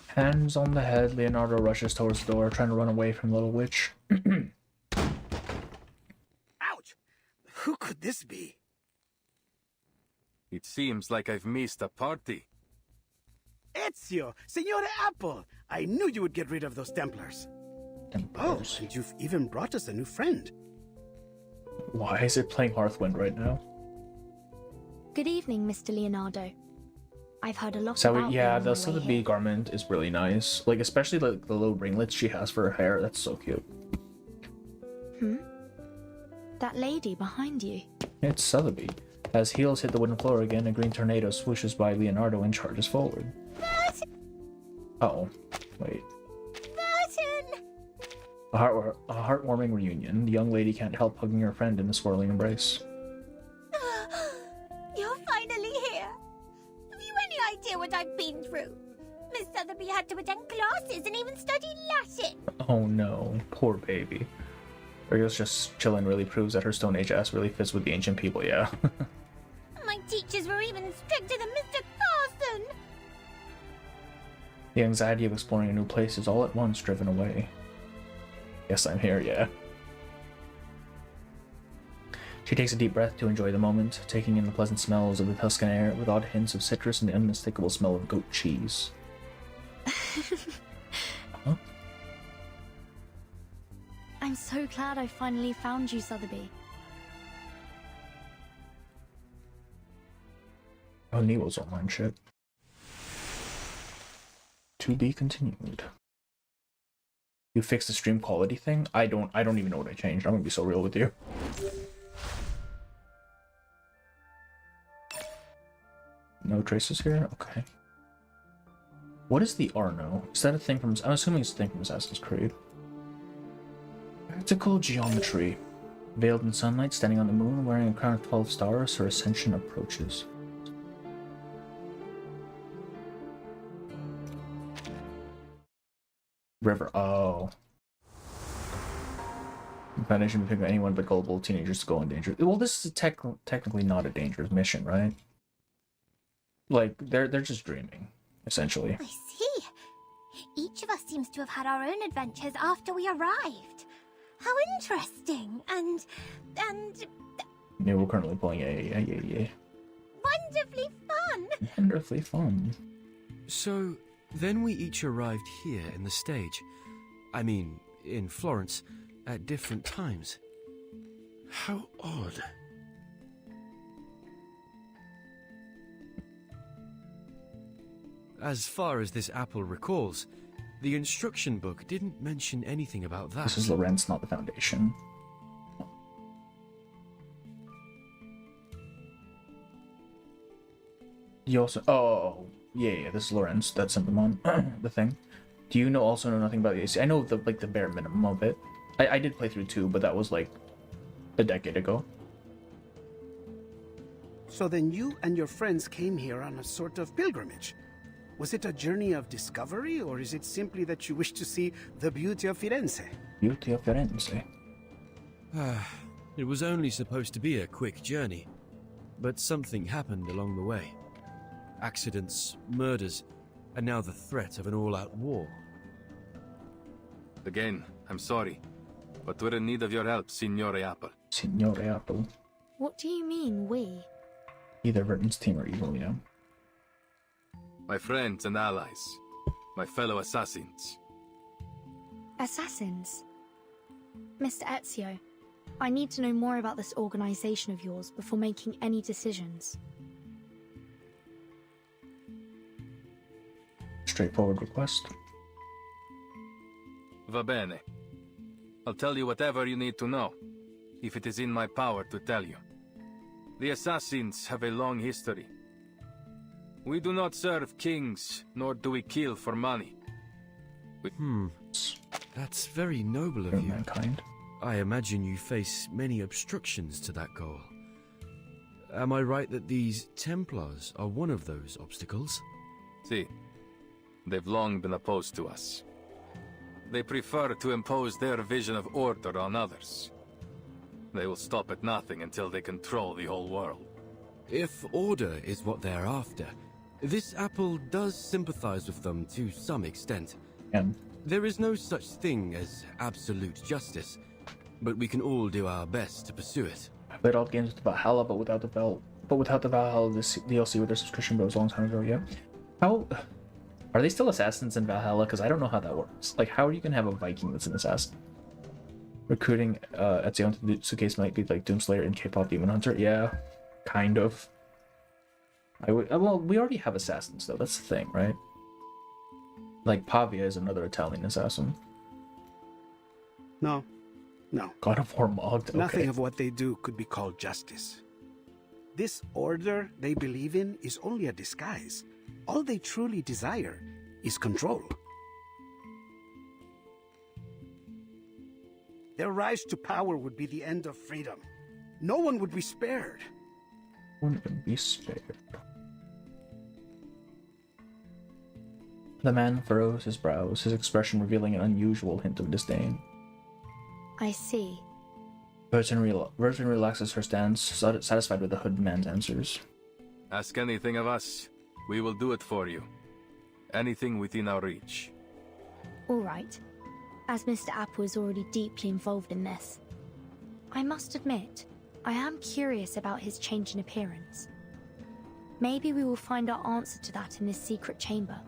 Hands on the head, Leonardo rushes towards the door, trying to run away from the little witch. Ouch! Who could this be? It seems like I've missed a party. Ezio! Signore Apple! I knew you would get rid of those Templars. Oh, and you've even brought us a new friend. Why is it playing Hearthwind right now? Good evening, Mr. Leonardo. I've heard a lot So about yeah, you on the the way Sotheby here. garment is really nice. Like, especially the little ringlets she has for her hair. That's so cute. That lady behind you. It's Sotheby. As heels hit the wooden floor again, a green tornado swooshes by Leonardo and charges forward. Uh-oh. Wait. A heartwarming reunion. The young lady can't help hugging her friend in a swirling embrace. You're finally here. Have you any idea what I've been through? Miss Sotheby had to attend classes and even study Latin. Oh no, poor baby. Ariel's just chilling really proves that her Stone Age ass really fits with the ancient people, yeah. My teachers were even stricter than Mr. Carson. The anxiety of exploring a new place is all at once driven away. Yes, I'm here, yeah. She takes a deep breath to enjoy the moment, taking in the pleasant smells of the Tuscan air with odd hints of citrus and the unmistakable smell of goat cheese. Huh? I'm so glad I finally found you, Sotheby. Oh, Neo's online shit. To be continued. You fixed the stream quality thing? I don't even know what I changed. I'm gonna be so real with you. No traces here? Okay. What is the Arno? Is that a thing from... I'm assuming it's a thing from Assassin's Creed. Practical geometry. Veiled in sunlight, standing on the moon, wearing a crown of 12 stars, her ascension approaches. River. Oh. Foundation to pick anyone but gullible teenagers to go in danger. Well, this is technically not a dangerous mission, right? Like, they're just dreaming, essentially. I see. Each of us seems to have had our own adventures after we arrived. How interesting, and... Yeah, we're currently playing yeah. wonderfully fun! Wonderfully fun. So, then we each arrived here in the stage. I mean, in Florence, at different times. How odd. As far as this apple recalls, the instruction book didn't mention anything about that. This is Lorenz, not the Foundation. You also... Oh, yeah, this is Lorenz. That's Simplemon, the thing. Do you also know nothing about the AC? I know the bare minimum of it. I did play through 2, but that was like a decade ago. So then you and your friends came here on a sort of pilgrimage. Was it a journey of discovery, or is it simply that you wish to see the beauty of Firenze? Beauty of Firenze. It was only supposed to be a quick journey, but something happened along the way. Accidents, murders, and now the threat of an all-out war. Again, I'm sorry, but we're in need of your help, Signore Apple. Signore Apple. What do you mean, we? Either Verton's team or evil, yeah. My friends and allies. My fellow assassins. Assassins? Mr. Ezio, I need to know more about this organization of yours before making any decisions. Straightforward request. Va bene. I'll tell you whatever you need to know. if it is in my power to tell you. The assassins have a long history. We do not serve kings, nor do we kill for money. That's very noble of you. Mankind. I imagine you face many obstructions to that goal. Am I right that these Templars are one of those obstacles? See, they've long been opposed to us. They prefer to impose their vision of order on others. They will stop at nothing until they control the whole world. If order is what they're after, this apple does sympathize with them to some extent. There is no such thing as absolute justice, but we can all do our best to pursue it. I played all the games with Valhalla, but without the Valhalla DLC with their subscription, but it was a long time ago. Yeah. How are they still assassins in Valhalla? Because I don't know how that works. Like, how are you gonna have a Viking that's an assassin? Recruiting Ezio into the suitcase might be like Doomslayer in K-pop Demon Hunter. Yeah, kind of. Well, we already have assassins though. That's the thing, right? Like Pavia is another Italian assassin. No. God of War mogged. Okay. Nothing of what they do could be called justice. This order they believe in is only a disguise. All they truly desire is control. Their rise to power would be the end of freedom. No one would be spared. Wouldn't be spared. The man furrows his brows, his expression revealing an unusual hint of disdain. I see. Virgin relaxes her stance, satisfied with the hood man's answers. Ask anything of us. We will do it for you. Anything within our reach. All right. As Mr. Apple is already deeply involved in this, I must admit, I am curious about his change in appearance. Maybe we will find our answer to that in this secret chamber.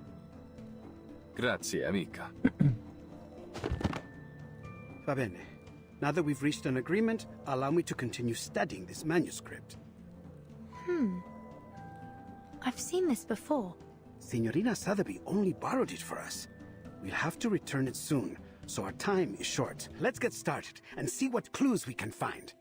Grazie, amica. Va bene. Now that we've reached an agreement, allow me to continue studying this manuscript. I've seen this before. Signorina Sotheby only borrowed it for us. We'll have to return it soon, so our time is short. Let's get started and see what clues we can find.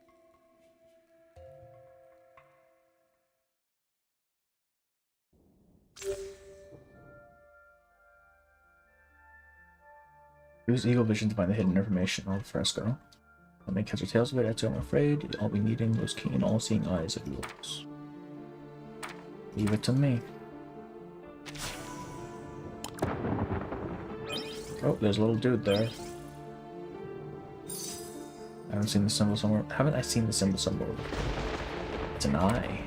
Use Eagle Vision to find the hidden information on the fresco. I'll make heads or tails of it, Ezio, I'm afraid. I'll be needing those keen, all-seeing eyes of yours. Leave it to me. Oh, there's a little dude there. I haven't seen the symbol somewhere. Haven't I seen the symbol somewhere? It's an eye.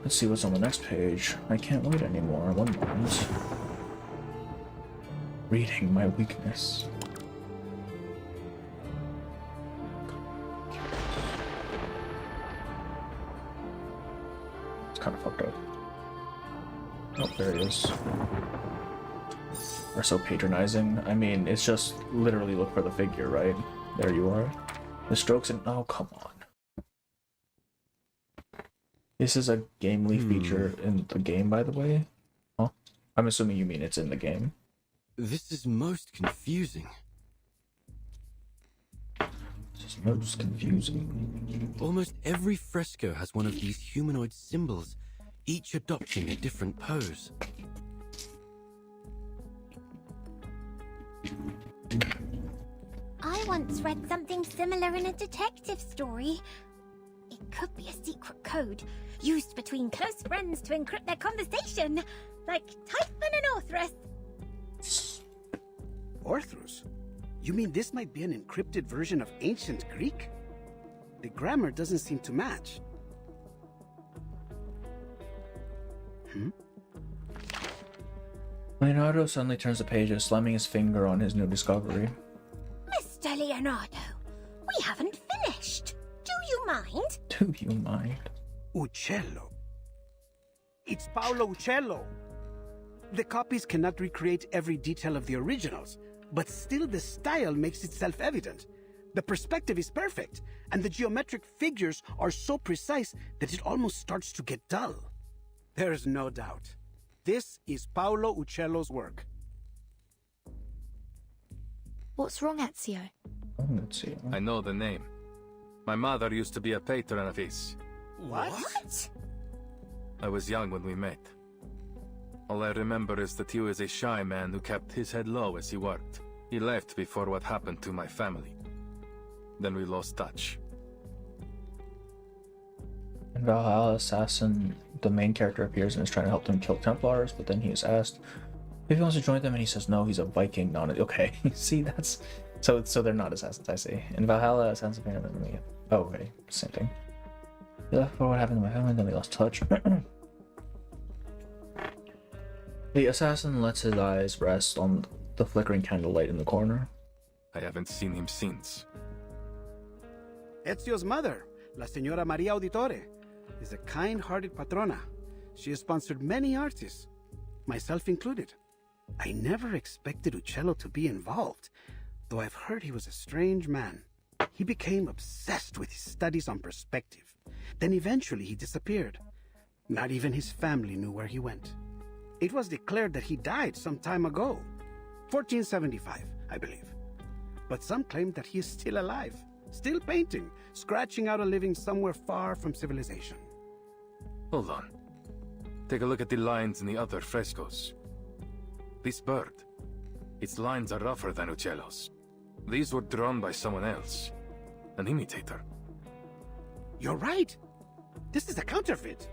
Let's see what's on the next page. I can't wait anymore. One moment. Reading my weakness. It's kind of fucked up. Oh, there it is. Are so patronizing. I mean, it's just literally look for the figure, right? There you are. The strokes and oh, come on. This is a gamely feature in the game, by the way. Huh? I'm assuming you mean it's in the game. This is most confusing. This is most confusing. Almost every fresco has one of these humanoid symbols, each adopting a different pose. I once read something similar in a detective story. It could be a secret code, used between close friends to encrypt their conversation, like Typhon and Orthrus. Orthrus? You mean this might be an encrypted version of ancient Greek? The grammar doesn't seem to match. Leonardo suddenly turns the pages, slamming his finger on his new discovery. Mr. Leonardo, we haven't finished. Do you mind? Do you mind? Uccello. It's Paolo Uccello. The copies cannot recreate every detail of the originals, but still the style makes itself evident. The perspective is perfect, and the geometric figures are so precise that it almost starts to get dull. There's no doubt. This is Paolo Uccello's work. What's wrong, Ezio? Let's see. I know the name. My mother used to be a patron of his. What? I was young when we met. All I remember is that he was a shy man who kept his head low as he worked. He left before what happened to my family. Then we lost touch. In Valhalla, Assassin, the main character, appears and is trying to help them kill Templars, but then he is asked if he wants to join them, and he says no, he's a Viking, not a... Okay, see, that's... So they're not assassins, I see. In Valhalla, Assassin's apparently... Oh, okay, same thing. He left for what happened to my family, then we lost touch. The assassin lets his eyes rest on the flickering candlelight in the corner. I haven't seen him since. Ezio's mother, La Señora Maria Auditore, is a kind-hearted patrona. She has sponsored many artists, myself included. I never expected Uccello to be involved, though I've heard he was a strange man. He became obsessed with his studies on perspective. Then eventually he disappeared. Not even his family knew where he went. It was declared that he died some time ago. 1475, I believe. But some claim that he is still alive, still painting, scratching out a living somewhere far from civilization. Hold on. Take a look at the lines in the other frescoes. This bird, its lines are rougher than Uccello's. These were drawn by someone else, an imitator. You're right. This is a counterfeit.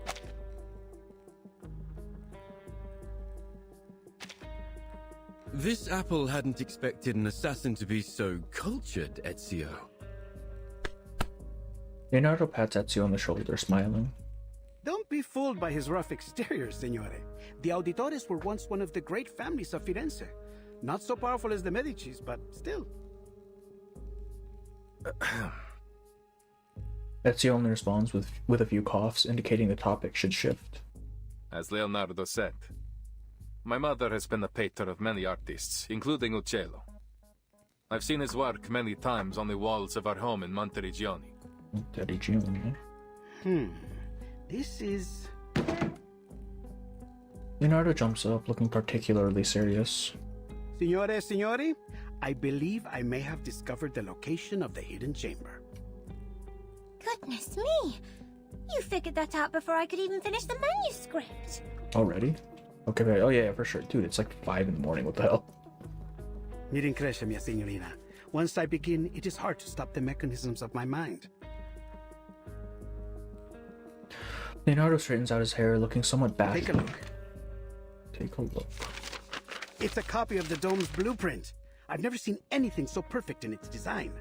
This apple hadn't expected an assassin to be so cultured, Ezio. Leonardo pats Ezio on the shoulder, smiling. Don't be fooled by his rough exterior, Signore. The Auditores were once one of the great families of Firenze. Not so powerful as the Medicis, but still. Ezio only responds with a few coughs, indicating the topic should shift. As Leonardo said, my mother has been a patron of many artists, including Uccello. I've seen his work many times on the walls of our home in Monteriggioni. Monteriggioni? This is... Leonardo jumps up, looking particularly serious. Signore, I believe I may have discovered the location of the hidden chamber. Goodness me! You figured that out before I could even finish the manuscript. Already? Okay, oh yeah, for sure. Dude, it's like 5 in the morning, what the hell? Mi rincresce, mia signorina. Once I begin, it is hard to stop the mechanisms of my mind. Leonardo straightens out his hair, looking somewhat baffled. Take a look. Take a look. It's a copy of the dome's blueprint. I've never seen anything so perfect in its design.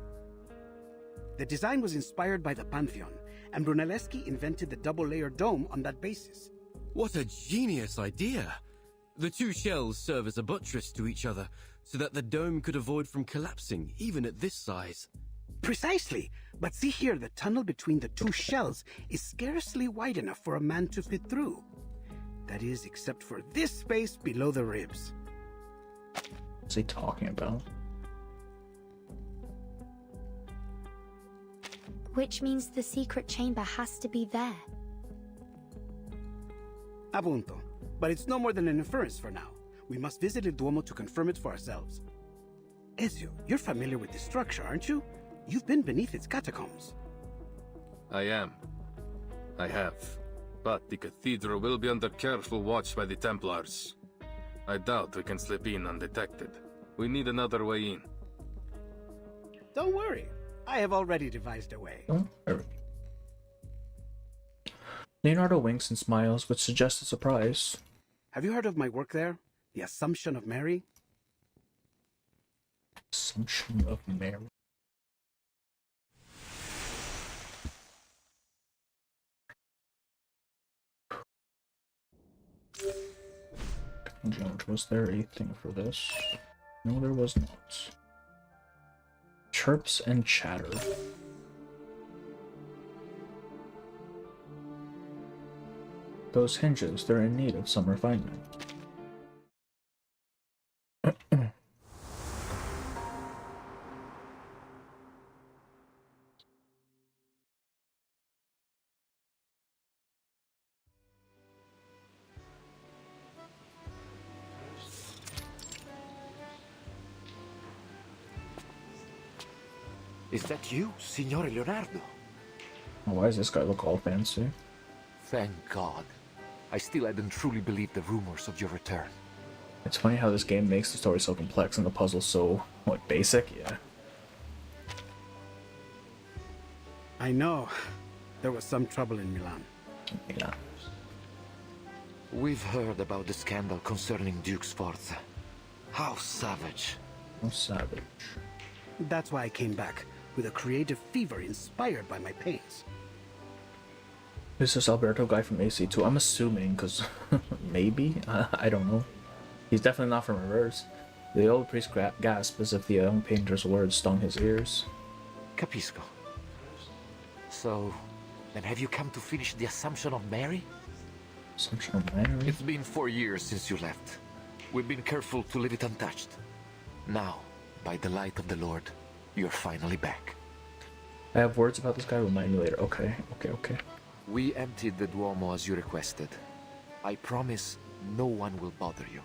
The design was inspired by the Pantheon, and Brunelleschi invented the double-layer dome on that basis. What a genius idea! The two shells serve as a buttress to each other, so that the dome could avoid from collapsing, even at this size. Precisely! But see here, the tunnel between the two shells is scarcely wide enough for a man to fit through. That is, except for this space below the ribs. What's he talking about? Which means the secret chamber has to be there. Appunto. But it's no more than an inference for now. We must visit the Duomo to confirm it for ourselves. Ezio, you're familiar with this structure, aren't you? You've been beneath its catacombs. I am. I have. But the cathedral will be under careful watch by the Templars. I doubt we can slip in undetected. We need another way in. Don't worry. I have already devised a way. Leonardo winks and smiles, which suggests a surprise. Have you heard of my work there? The Assumption of Mary? Assumption of Mary. George, was there a thing for this? No, there was not. Chirps and chatter. Those hinges, they're in need of some refinement. Is that you, Signore Leonardo? Why does this guy look all fancy? Thank God. I still hadn't truly believed the rumors of your return. It's funny how this game makes the story so complex and the puzzle so, what, basic? Yeah. I know. There was some trouble in Milan. Yeah. We've heard about the scandal concerning Duke Sforza. How savage. How savage. That's why I came back, with a creative fever inspired by my pains. This is Alberto guy from AC2. I'm assuming, because maybe? I don't know. He's definitely not from reverse. The old priest gasped as if the young painter's words stung his ears. Capisco. So, then have you come to finish the Assumption of Mary? Assumption of Mary? It's been 4 years since you left. We've been careful to leave it untouched. Now, by the light of the Lord, you're finally back. I have words about this guy, remind me later. Okay. We emptied the Duomo as you requested. I promise no one will bother you.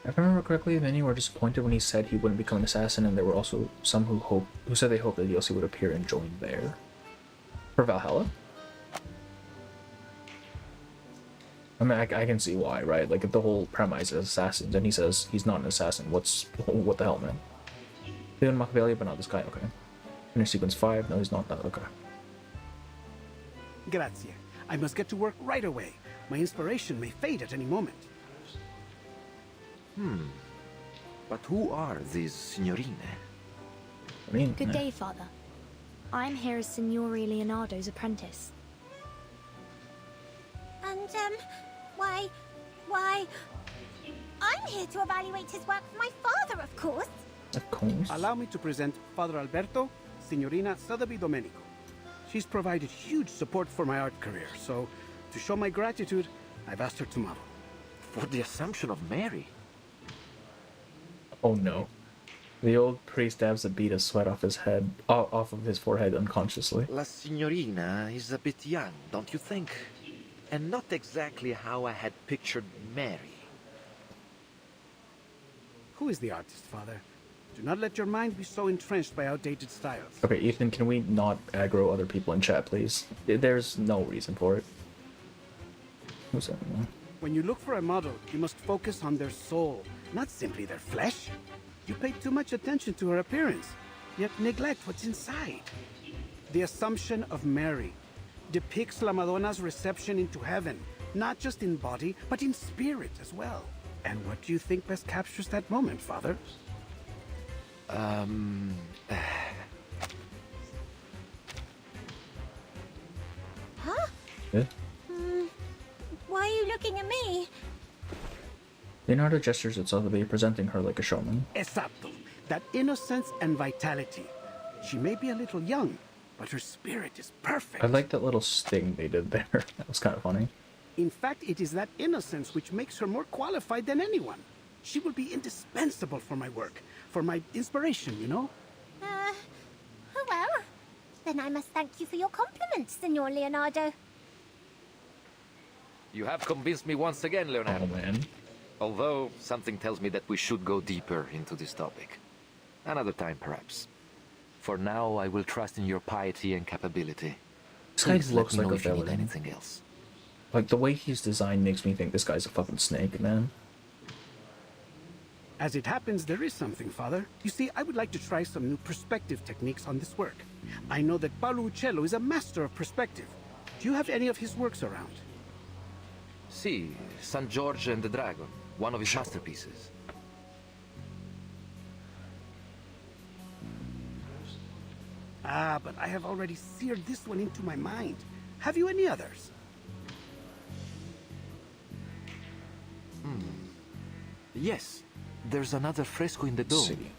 If I remember correctly, many were disappointed when he said he wouldn't become an assassin, and there were also some who said they hoped the DLC would appear and join there. For Valhalla? I mean, I can see why, right? Like, if the whole premise is assassins, and he says he's not an assassin, what the hell, man? Leon Machiavelli, but not this guy, okay. Finish sequence 5, no, he's not that, okay. Grazie. I must get to work right away. My inspiration may fade at any moment. But who are these signorine? I mean... Good day, Father. I'm here as Signore Leonardo's apprentice. And, why... I'm here to evaluate his work for my father, of course. Of course. Allow me to present Father Alberto, Signorina Sotheby Domenico. She's provided huge support for my art career, so to show my gratitude, I've asked her to model. For the Assumption of Mary? Oh no. The old priest dabs a bead of sweat off his head, off of his forehead unconsciously. La Signorina is a bit young, don't you think? And not exactly how I had pictured Mary. Who is the artist, Father? Do not let your mind be so entrenched by outdated styles. Okay, Ethan, can we not aggro other people in chat, please? There's no reason for it. Who's that? When you look for a model, you must focus on their soul, not simply their flesh. You pay too much attention to her appearance, yet neglect what's inside. The Assumption of Mary depicts La Madonna's reception into heaven, not just in body, but in spirit as well. And what do you think best captures that moment, Father? Huh? Yeah? Why are you looking at me? Leonardo gestures at Sotheby, presenting her like a showman. Esatto. That innocence and vitality. She may be a little young, but her spirit is perfect. I like that little sting they did there. That was kind of funny. In fact, it is that innocence which makes her more qualified than anyone. She will be indispensable for my work, for my inspiration, you know? Oh well. Then I must thank you for your compliments, Signor Leonardo. You have convinced me once again, Leonardo. Oh, man. Although, something tells me that we should go deeper into this topic. Another time, perhaps. For now, I will trust in your piety and capability. This guy Please let looks me like know a if you need villain. anything else. Like, the way he's designed makes me think this guy's a fucking snake, man. As it happens, there is something, Father. You see, I would like to try some new perspective techniques on this work. I know that Paolo Uccello is a master of perspective. Do you have any of his works around? See, San George and the Dragon, one of his masterpieces. Ah, but I have already seared this one into my mind. Have you any others? Yes, there's another fresco in the dome.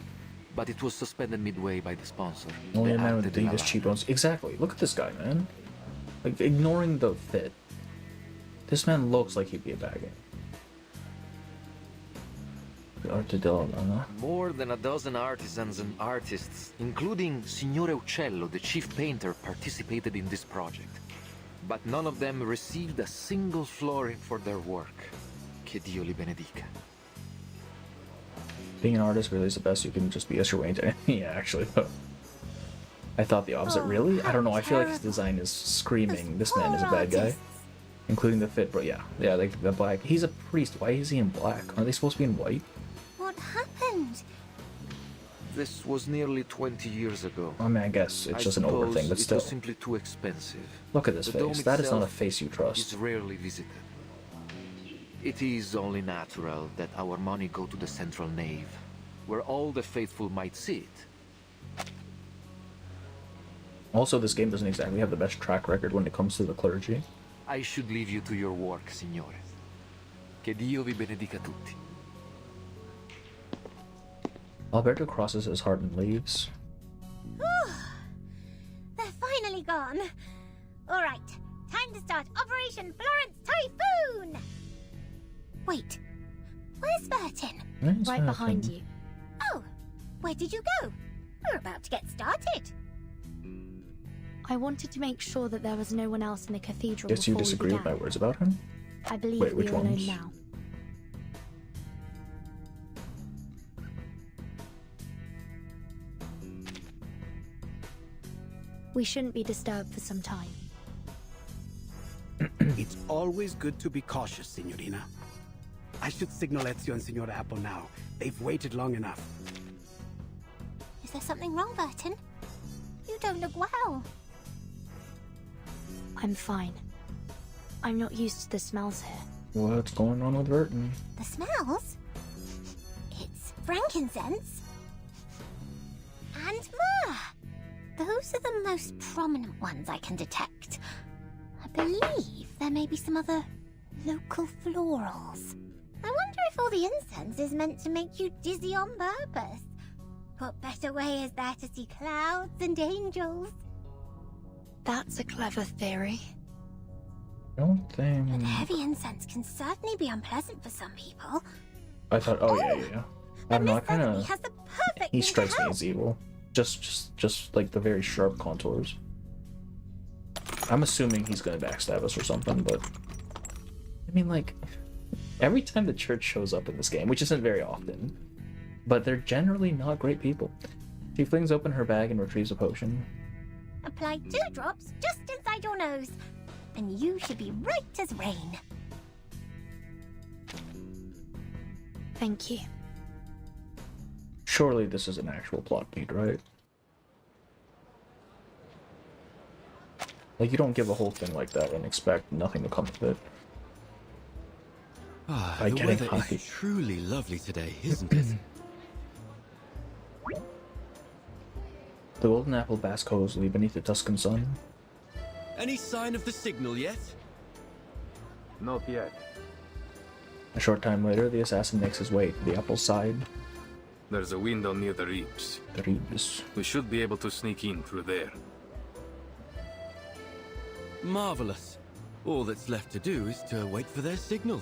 But it was suspended midway by the sponsor. Only a the man Arte with della Adidas Lana. cheap bones. Exactly. Look at this guy, man. Like, ignoring the fit. This man looks like he'd be a bagger. The Arte della Lana. More than a dozen artisans and artists, including Signore Uccello, the chief painter, participated in this project. But none of them received a single florin for their work. Che Dio li benedica. Being an artist really is the best you can just be as your way into. Yeah, actually, though. I thought the opposite. Really? I don't know. I feel like his design is screaming, this man is a bad guy. Including the fit, but yeah, like the black. He's a priest. Why is he in black? Are they supposed to be in white? What happened? This was nearly 20 years ago. I mean, I guess it's just an over thing, but it still. was simply too expensive. Look at this face. That is not a face you trust. It's rarely visited. It is only natural that our money go to the central nave, where all the faithful might see it. Also, this game doesn't exactly have the best track record when it comes to the clergy. I should leave you to your work, signore. Che Dio vi benedica tutti. Alberto crosses his heart and leaves. They're finally gone. All right, time to start Operation Florence Typhoon. Wait, where's Vertin? Right behind you. Oh, where did you go? We're about to get started. I wanted to make sure that there was no one else in the cathedral. Guess you disagree with my words about him? I believe Wait, we which all know ones? now. We shouldn't be disturbed for some time. It's always good to be cautious, Signorina. I should signal Ezio and Signora Apple now. They've waited long enough. Is there something wrong, Vertin? You don't look well. I'm fine. I'm not used to the smells here. What's going on with Vertin? The smells? It's frankincense and myrrh. Those are the most prominent ones I can detect. I believe there may be some other local florals. I wonder if all the incense is meant to make you dizzy on purpose. What better way is there to see clouds and angels? That's a clever theory. Don't think. But heavy incense can certainly be unpleasant for some people. I thought. Oh yeah. I don't know. I kind of. He has the perfect He thing to strikes me help. as evil. Just like the very sharp contours. I'm assuming he's gonna backstab us or something, but I mean, like, every time the church shows up in this game, which isn't very often, but they're generally not great people. She flings open her bag and retrieves a potion. Apply 2 drops just inside your nose, and you should be right as rain. Thank you. Surely this is an actual plot beat, right? Like, you don't give a whole thing like that and expect nothing to come of it. By The getting weather high. is truly lovely today, isn't it? The golden apple basks cozily beneath the Tuscan sun. Any sign of the signal yet? Not yet. A short time later, the assassin makes his way to the apple's side. There's a window near the reaps. The reaps. We should be able to sneak in through there. Marvelous. All that's left to do is to wait for their signal.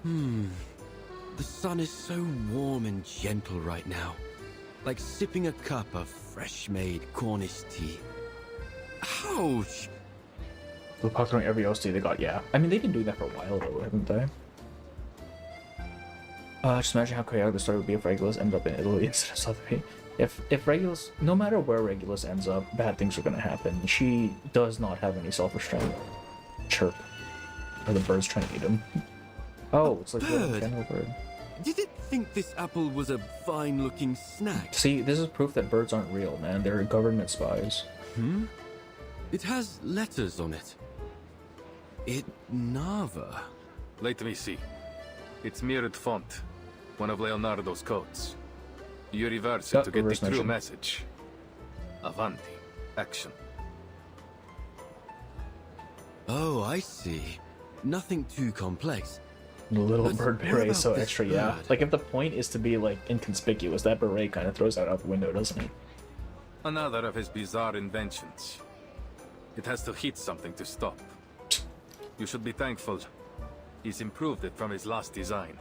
The sun is so warm and gentle right now. Like sipping a cup of fresh-made Cornish tea. Ouch! We're throwing every OST they got, yeah. I mean, they've been doing that for a while, though, haven't they? Just imagine how chaotic the story would be if Regulus ended up in Italy instead of Sotheby. If Regulus, no matter where Regulus ends up, bad things are going to happen. She does not have any self-restraint. Chirp. Or the bird's trying to eat him. Oh, it's like a general bird. Did it think this apple was a fine-looking snack? See, this is proof that birds aren't real, man. They're government spies. It has letters on it. It Nava. Let me see. It's mirrored font. One of Leonardo's codes. You reverse it to get the reverse true mention. message. Avanti. Action. Oh, I see. Nothing too complex. The little But bird what beret is about so this extra, yeah. bird? Like, if the point is to be, like, inconspicuous, that beret kind of throws that out the window, doesn't it? Another of his bizarre inventions. It has to hit something to stop. You should be thankful. He's improved it from his last design.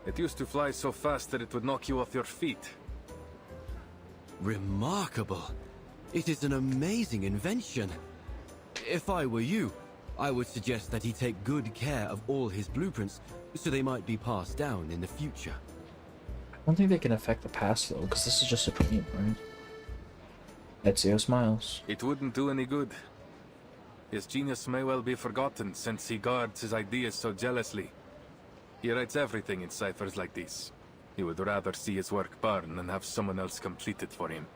It used to fly so fast that it would knock you off your feet. Remarkable. It is an amazing invention. If I were you, I would suggest that he take good care of all his blueprints, so they might be passed down in the future. I don't think they can affect the past, though, because this is just a dream, right? Ezio smiles. It wouldn't do any good. His genius may well be forgotten since he guards his ideas so jealously. He writes everything in ciphers like this. He would rather see his work burn than have someone else complete it for him.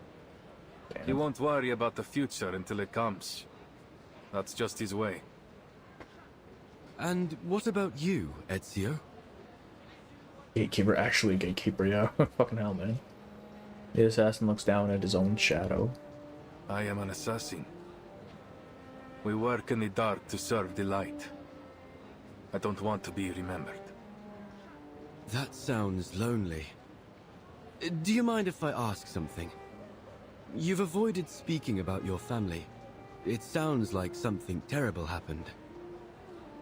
He won't worry about the future until it comes. That's just his way. And what about you, Ezio? Gatekeeper, actually gatekeeper, yeah. Fucking hell, man. The assassin looks down at his own shadow. I am an assassin. We work in the dark to serve the light. I don't want to be remembered. That sounds lonely. Do you mind if I ask something? You've avoided speaking about your family. It sounds like something terrible happened.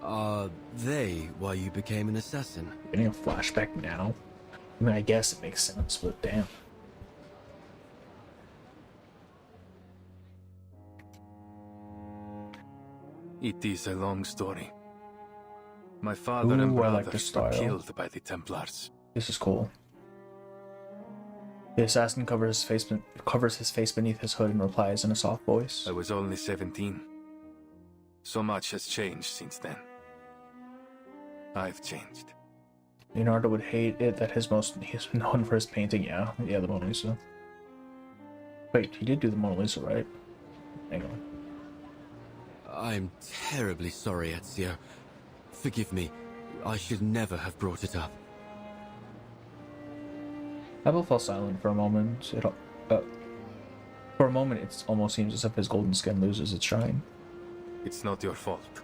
Are they why you became an assassin? Getting a flashback now? I mean, I guess it makes sense, but damn. It is a long story. My father and brothers were killed by the Templars. This is cool. The assassin covers his face beneath his hood and replies in a soft voice. I was only 17. So much has changed since then. I've changed. Leonardo would hate it that he's known for his painting, yeah, the Mona Lisa. Wait, he did do the Mona Lisa, right? Hang on. I'm terribly sorry, Ezio. Forgive me. I should never have brought it up. Abel fell silent for a moment. For a moment, it almost seems as if his golden skin loses its shine. It's not your fault.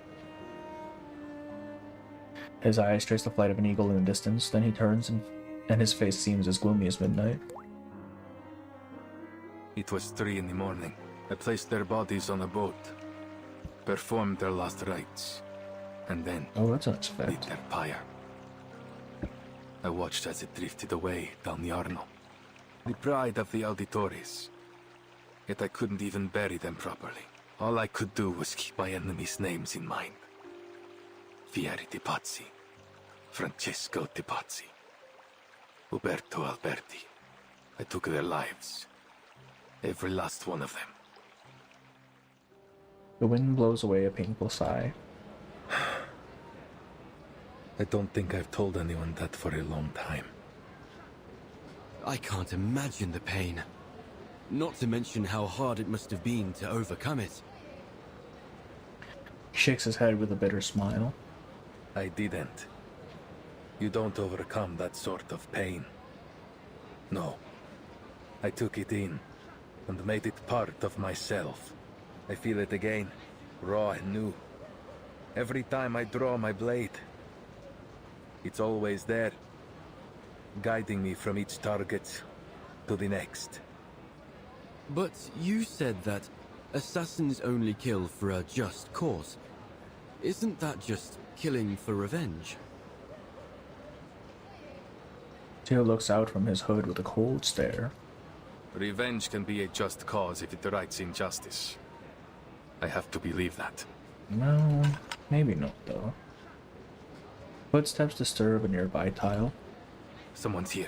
His eyes trace the flight of an eagle in the distance, then he turns and his face seems as gloomy as midnight. It was 3 in the morning. I placed their bodies on a boat, performed their last rites, and then that's unexpected. lit their pyre. I watched as it drifted away down the Arno, the pride of the auditores. Yet I couldn't even bury them properly. All I could do was keep my enemies' names in mind. Fieri de Pazzi, Francesco de Pazzi, Alberto Alberti. I took their lives. Every last one of them. The wind blows away a painful sigh. I don't think I've told anyone that for a long time. I can't imagine the pain. Not to mention how hard it must have been to overcome it. He shakes his head with a bitter smile. I didn't. You don't overcome that sort of pain. No. I took it in, and made it part of myself. I feel it again, raw and new. Every time I draw my blade, it's always there, guiding me from each target to the next. But you said that assassins only kill for a just cause. Isn't that just killing for revenge? Ezio looks out from his hood with a cold stare. Revenge can be a just cause if it rights injustice. I have to believe that. No, maybe not, though. Footsteps disturb a nearby tile. Someone's here.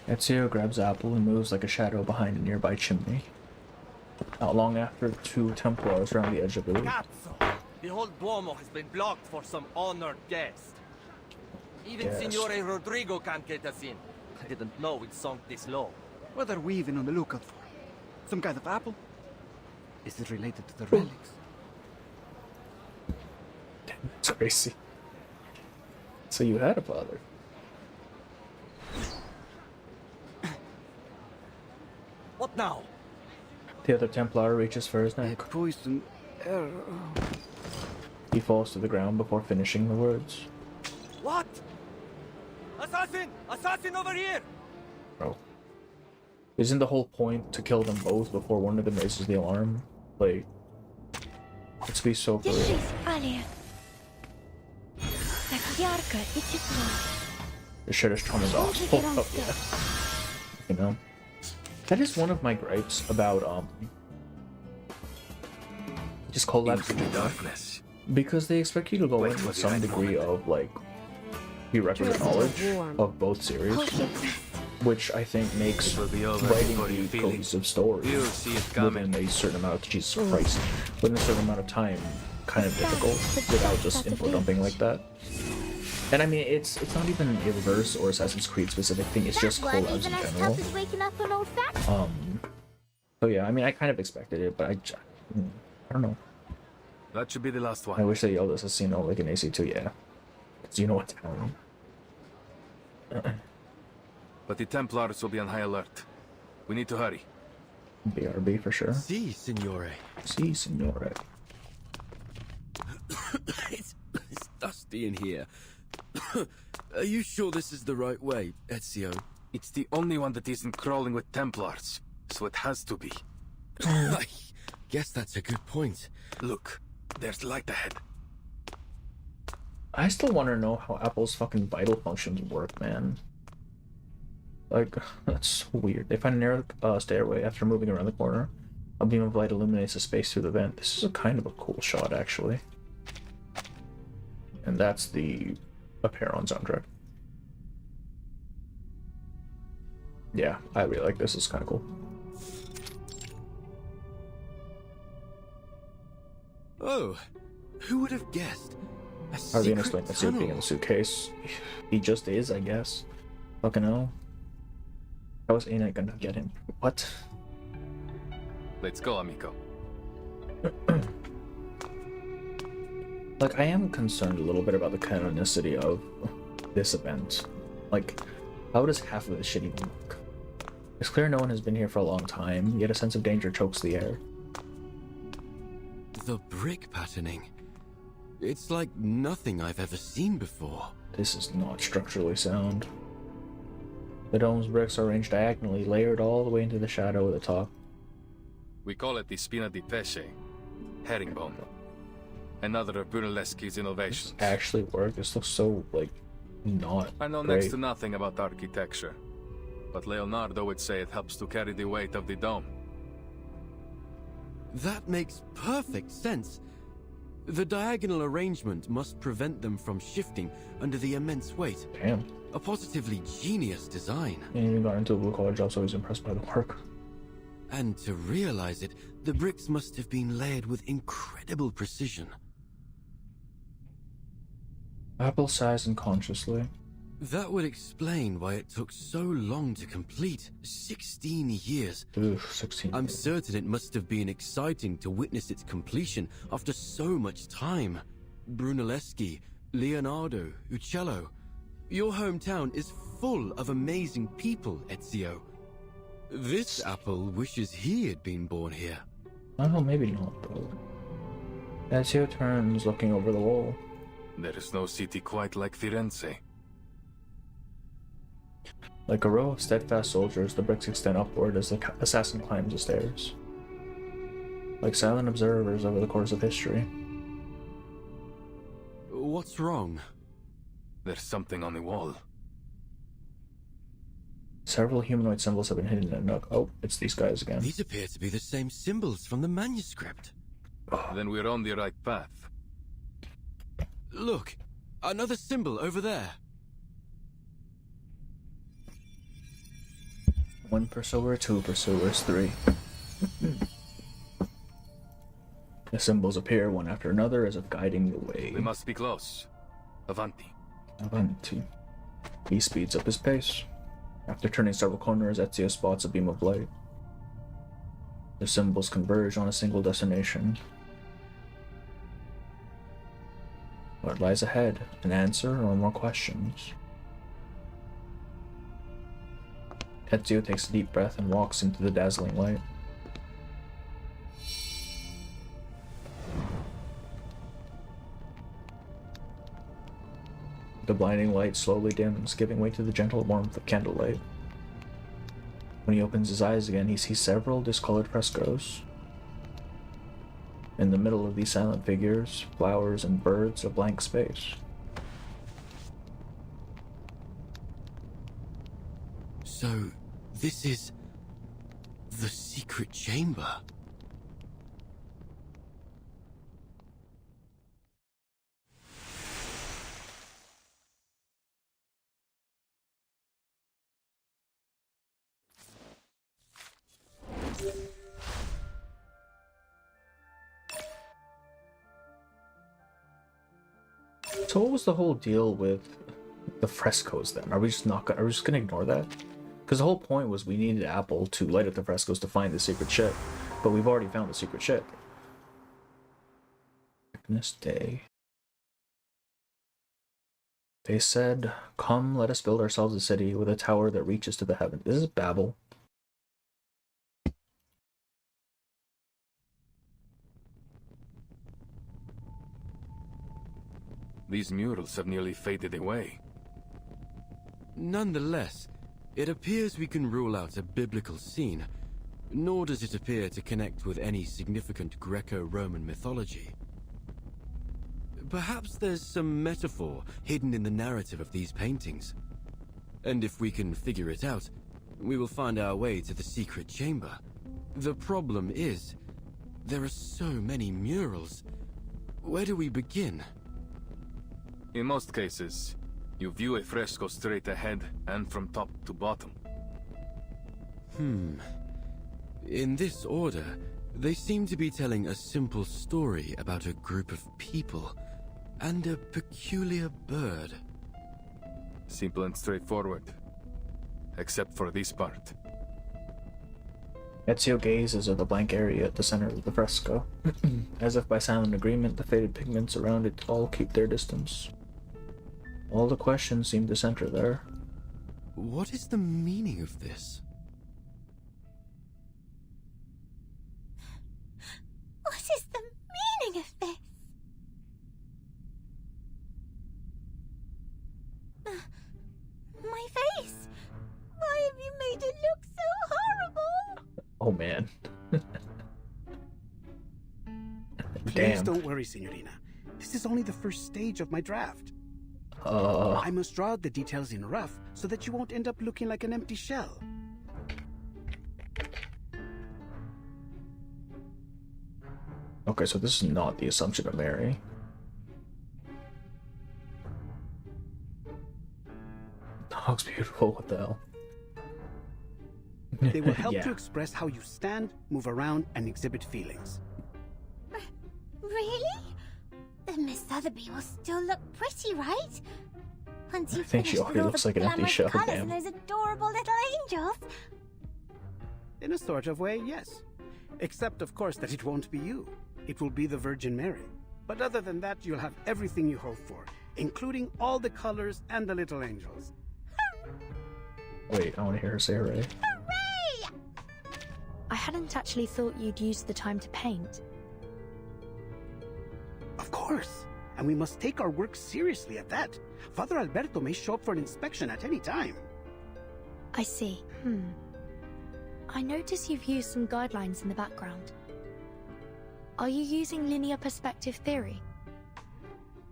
Ezio grabs Apple and moves like a shadow behind a nearby chimney. Not long after, 2 Templars round the edge of the roof. Cazzo! The whole Duomo has been blocked for some honored guest. Even Signore Rodrigo can't get us in. I didn't know we'd sunk this low. What are we even on the lookout for? Some kind of apple? Is it related to the relics? It's crazy. So you had a father. What now? The other Templar reaches for his neck. A poison arrow. He falls to the ground before finishing the words. What? Assassin! Assassin over here! Bro. Isn't the whole point to kill them both before one of them raises the alarm? Like, let's be so for real. The shit is traumas off. Oh, yeah. You know? That is one of my gripes about, just collabs in the darkness. Because they expect you to go in with some degree of, like, prerequisite knowledge of both series. which I think makes writing the cohesive story within a certain amount of Jesus Christ, within a certain amount of time, kind of difficult without just info dumping like that. And I mean, it's not even a reverse or Assassin's Creed specific thing. It's just collabs in general. So yeah, I mean, I kind of expected it, but I don't know. That should be the last one. I wish they yelled Assassino like an AC2, yeah. Because you know what's happening. But the Templars will be on high alert. We need to hurry. BRB for sure. Si, signore. Si, signore. It's dusty in here. Are you sure this is the right way, Ezio? It's the only one that isn't crawling with Templars, so it has to be. I guess that's a good point. Look, there's light ahead. I still want to know how Apple's fucking vital functions work, man. Like, that's so weird. They find a narrow stairway after moving around the corner. A beam of light illuminates the space through the vent. This is a kind of a cool shot, actually. And that's the Apparel soundtrack. Yeah, I really like this. It's kind of cool. Oh, who would have guessed? How are they gonna explain the suit being in the suitcase? He just is, I guess. Fucking hell. How is Aina gonna get him? What? Let's go, amico. Like, I am concerned a little bit about the canonicity of this event. Like, how does half of this shit even work? It's clear no one has been here for a long time, yet a sense of danger chokes the air. The brick patterning. It's like nothing I've ever seen before. This is not structurally sound. The dome's bricks are arranged diagonally, layered all the way into the shadow of the top. We call it the spina di pesce, herringbone. Another of Brunelleschi's innovations. This actually work? This looks so, like, not I know great. next to nothing about architecture, but Leonardo would say it helps to carry the weight of the dome. That makes perfect sense. The diagonal arrangement must prevent them from shifting under the immense weight. Damn. A positively genius design. He even got into a blue-collar job, so he's impressed by the work. And to realize it, the bricks must have been layered with incredible precision. Apple sighs unconsciously. That would explain why it took so long to complete. 16 years. Ugh, 16 I'm certain it must have been exciting to witness its completion after so much time. Brunelleschi, Leonardo, Uccello. Your hometown is full of amazing people, Ezio. This apple wishes he had been born here. Oh, maybe not, bro. Ezio turns, looking over the wall. There is no city quite like Firenze. Like a row of steadfast soldiers, the bricks extend upward as the assassin climbs the stairs. Like silent observers over the course of history. What's wrong? There's something on the wall. Several humanoid symbols have been hidden in a nook. Oh, it's these guys again. These appear to be the same symbols from the manuscript. Then we're on the right path. Look, another symbol over there. 1 pursuer, 2 pursuers, 3. The symbols appear one after another as if guiding the way. We must be close. Avanti. Avanti. He speeds up his pace. After turning several corners, Ezio spots a beam of light. The symbols converge on a single destination. What lies ahead? An answer or more questions? Ezio takes a deep breath and walks into the dazzling light. The blinding light slowly dims, giving way to the gentle warmth of candlelight. When he opens his eyes again, he sees several discolored frescoes. In the middle of these silent figures, flowers and birds, a blank space. So, this is the secret chamber. So what was the whole deal with the frescoes then? Are we just gonna ignore that? Because the whole point was we needed Apple to light up the frescoes to find the secret ship, but we've already found the secret ship. This day. They said, "Come, let us build ourselves a city with a tower that reaches to the heaven." This is Babel. These murals have nearly faded away. Nonetheless, it appears we can rule out a biblical scene, nor does it appear to connect with any significant Greco-Roman mythology. Perhaps there's some metaphor hidden in the narrative of these paintings. And if we can figure it out, we will find our way to the secret chamber. The problem is, there are so many murals. Where do we begin? In most cases, you view a fresco straight ahead and from top to bottom. In this order, they seem to be telling a simple story about a group of people and a peculiar bird. Simple and straightforward. Except for this part. Ezio gazes at the blank area at the center of the fresco. As if by silent agreement, the faded pigments around it all keep their distance. All the questions seem to center there. What is the meaning of this? What is the meaning of this? My face! Why have you made it look so horrible? Oh man. Please Damn. don't worry, Signorina. This is only the first stage of my draft. Uh, I must draw out the details in rough so that you won't end up looking like an empty shell. Okay, so this is not the Assumption of Mary. Dog's beautiful, what the hell? They will help Yeah. to express how you stand, move around, and exhibit feelings. Really? Then Miss Sotheby will still look pretty, right? Once you've think she finished already with all looks the like an empty glamorous shell, colours damn. and those adorable little angels. In a sort of way, yes. Except, of course, that it won't be you. It will be the Virgin Mary. But other than that, you'll have everything you hope for, including all the colors and the little angels. Wait, I want to hear her say hooray. I hadn't actually thought you'd use the time to paint. Of course. And we must take our work seriously at that. Father Alberto may show up for an inspection at any time. I see. I notice you've used some guidelines in the background. Are you using linear perspective theory?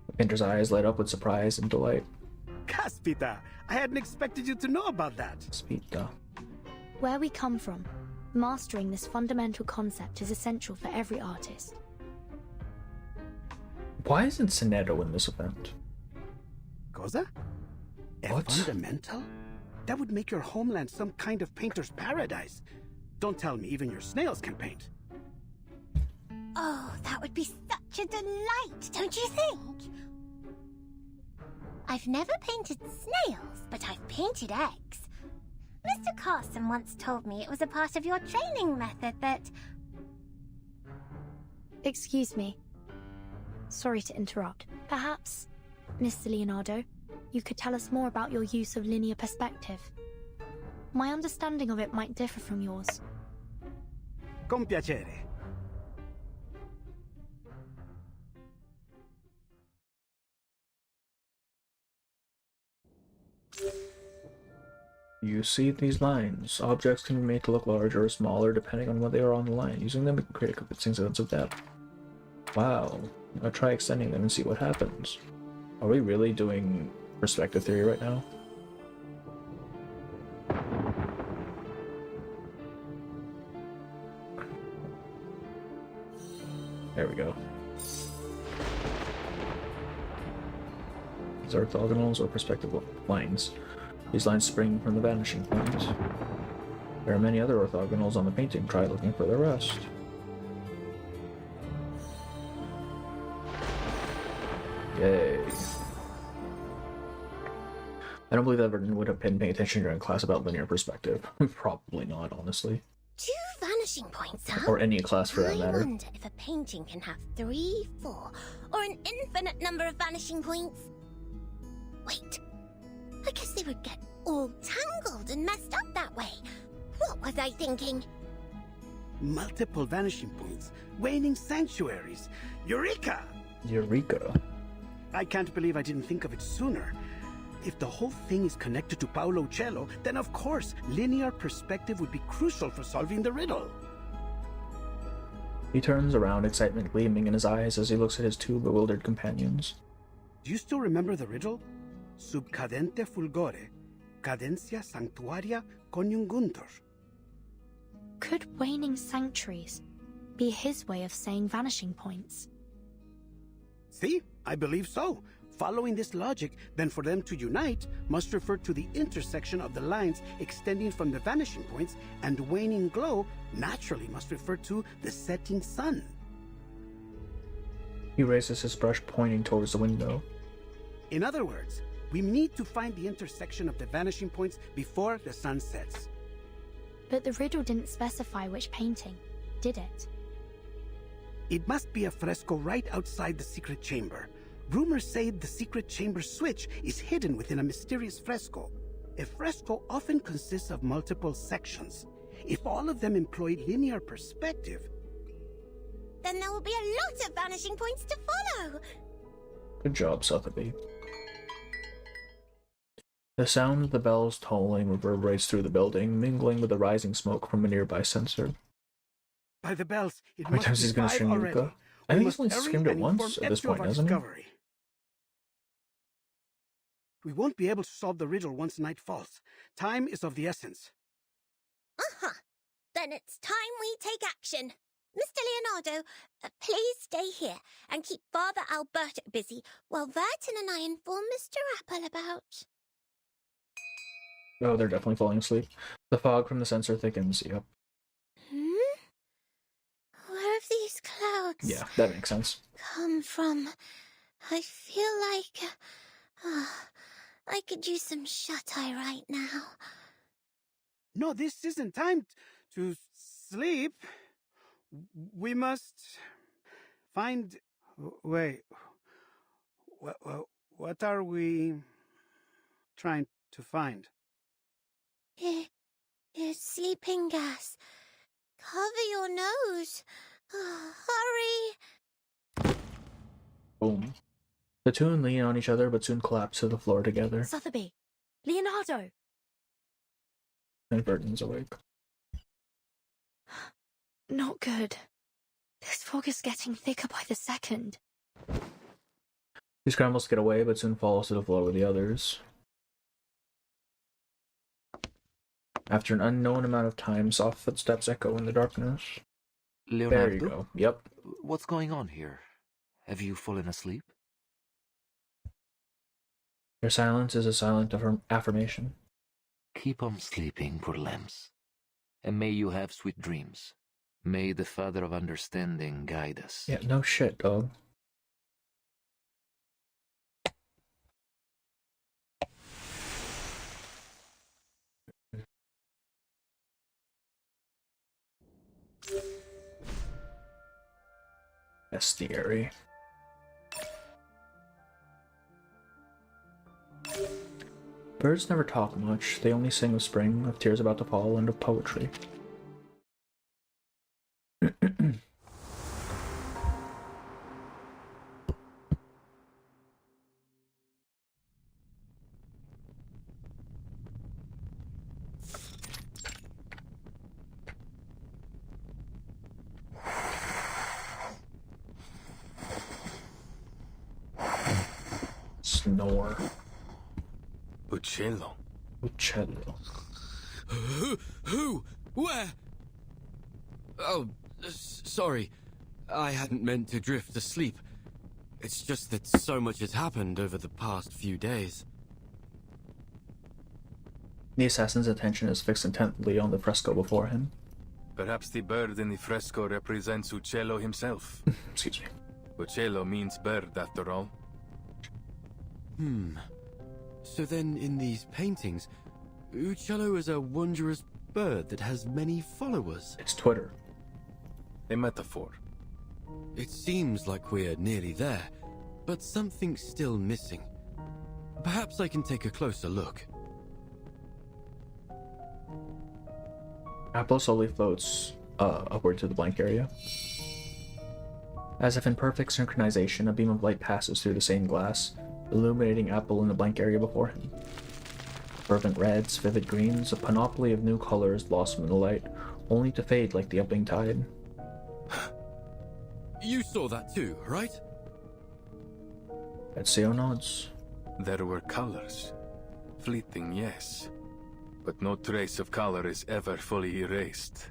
The painter's eyes light up with surprise and delight. Caspita! I hadn't expected you to know about that. Spita. Where we come from, mastering this fundamental concept is essential for every artist. Why isn't Sonetto in this event? Cosa? What? Fundamental? That would make your homeland some kind of painter's paradise. Don't tell me even your snails can paint. Oh, that would be such a delight, don't you think? I've never painted snails, but I've painted eggs. Mr. Carson once told me it was a part of your training method that... Excuse me. Sorry to interrupt. Perhaps, Mr. Leonardo, you could tell us more about your use of linear perspective. My understanding of it might differ from yours. Con piacere. You see these lines. Objects can be made to look larger or smaller depending on where they are on the line. Using them, we can create a convincing sense of depth. Wow. Now try extending them and see what happens. Are we really doing perspective theory right now? There we go. These are orthogonals or perspective lines. These lines spring from the vanishing point. There are many other orthogonals on the painting. Try looking for the rest. Yay. I don't believe that Vernon would have been paying attention during class about linear perspective. Probably not, honestly. 2 vanishing points, huh? Or any class for that matter. I wonder if a painting can have 3, 4, or an infinite number of vanishing points. Wait, I guess they would get all tangled and messed up that way. What was I thinking? Multiple vanishing points, waning sanctuaries. Eureka! Eureka. I can't believe I didn't think of it sooner. If the whole thing is connected to Paolo Uccello, then of course, linear perspective would be crucial for solving the riddle. He turns around, excitement gleaming in his eyes as he looks at his 2 bewildered companions. Do you still remember the riddle? Sub cadente fulgore, cadencia sanctuaria coniunguntur. Could waning sanctuaries be his way of saying vanishing points? See, I believe so. Following this logic, then for them to unite must refer to the intersection of the lines extending from the vanishing points, and waning glow naturally must refer to the setting sun. He raises his brush, pointing towards the window. In other words, we need to find the intersection of the vanishing points before the sun sets. But the riddle didn't specify which painting, did it? It must be a fresco right outside the secret chamber. Rumors say the secret chamber switch is hidden within a mysterious fresco. A fresco often consists of multiple sections. If all of them employ linear perspective, Then there will be a lot of vanishing points to follow. Good job, Sotheby. The sound of the bells tolling reverberates through the building, mingling with the rising smoke from a nearby censer. by the bells, it How many must times be he's gonna 5 scream already. Eureka? I We think must he's only hurry screamed it and once inform at this Ezio point, of our hasn't he? discovery. We won't be able to solve the riddle once night falls. Time is of the essence. Uh-huh. Then it's time we take action. Mr. Leonardo, please stay here and keep Father Alberto busy while Verton and I inform Mr. Apple about... Oh, they're definitely falling asleep. The fog from the censer thickens. Yep. Where have these clouds Yeah, that makes sense. come from? I feel like... I could use some shut-eye right now. No, this isn't time to sleep. We must find... Wait. What are we trying to find? It's sleeping gas. Cover your nose. Hurry. Boom. The two lean on each other, but soon collapse to the floor together. Sotheby! Leonardo! And Verton's awake. Not good. This fog is getting thicker by the second. He scrambles to get away, but soon falls to the floor with the others. After an unknown amount of time, soft footsteps echo in the darkness. Leonardo? There you go. Yep. What's going on here? Have you fallen asleep? Your silence is a silent affirmation. Keep on sleeping, poor lambs. And may you have sweet dreams. May the Father of Understanding guide us. Yeah, no shit, dog. Bestiary. Birds never talk much. They only sing of spring, of tears about to fall, and of poetry. Snore. Uccello. Uccello. Who? Where? Oh, sorry. I hadn't meant to drift asleep. It's just that so much has happened over the past few days. The assassin's attention is fixed intently on the fresco before him. Perhaps the bird in the fresco represents Uccello himself. Excuse me. Uccello means bird, after all. So then in these paintings, Uccello is a wondrous bird that has many followers. It's Twitter. A metaphor. It seems like we're nearly there, but something's still missing. Perhaps I can take a closer look. Apple slowly floats upward to the blank area. As if in perfect synchronization, a beam of light passes through the stained glass, illuminating Apple in the blank area before him. Fervent reds, vivid greens, a panoply of new colors blossom in the light, only to fade like the ebbing tide. You saw that too, right? Ezio nods. There were colors. Fleeting, yes. But no trace of color is ever fully erased.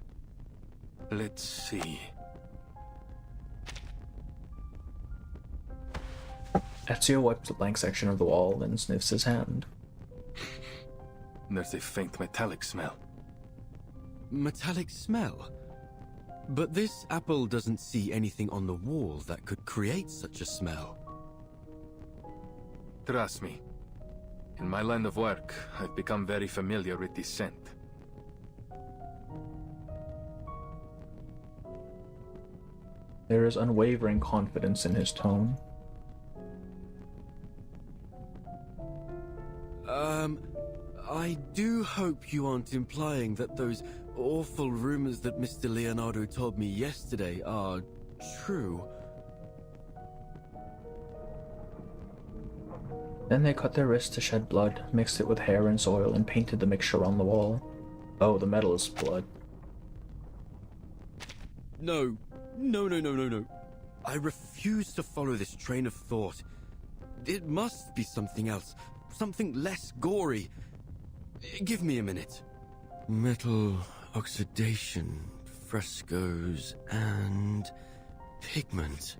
Let's see. Ezio wipes the blank section of the wall and sniffs his hand. There's a faint metallic smell. Metallic smell? But this apple doesn't see anything on the wall that could create such a smell. Trust me. In my line of work, I've become very familiar with this scent. There is unwavering confidence in his tone. I do hope you aren't implying that those awful rumors that Mr. Leonardo told me yesterday are true. Then they cut their wrists to shed blood, mixed it with hair and soil, and painted the mixture on the wall. Oh, the metal is blood. No. I refuse to follow this train of thought. It must be something else. Something less gory. Give me a minute. Metal oxidation, frescoes, and pigment.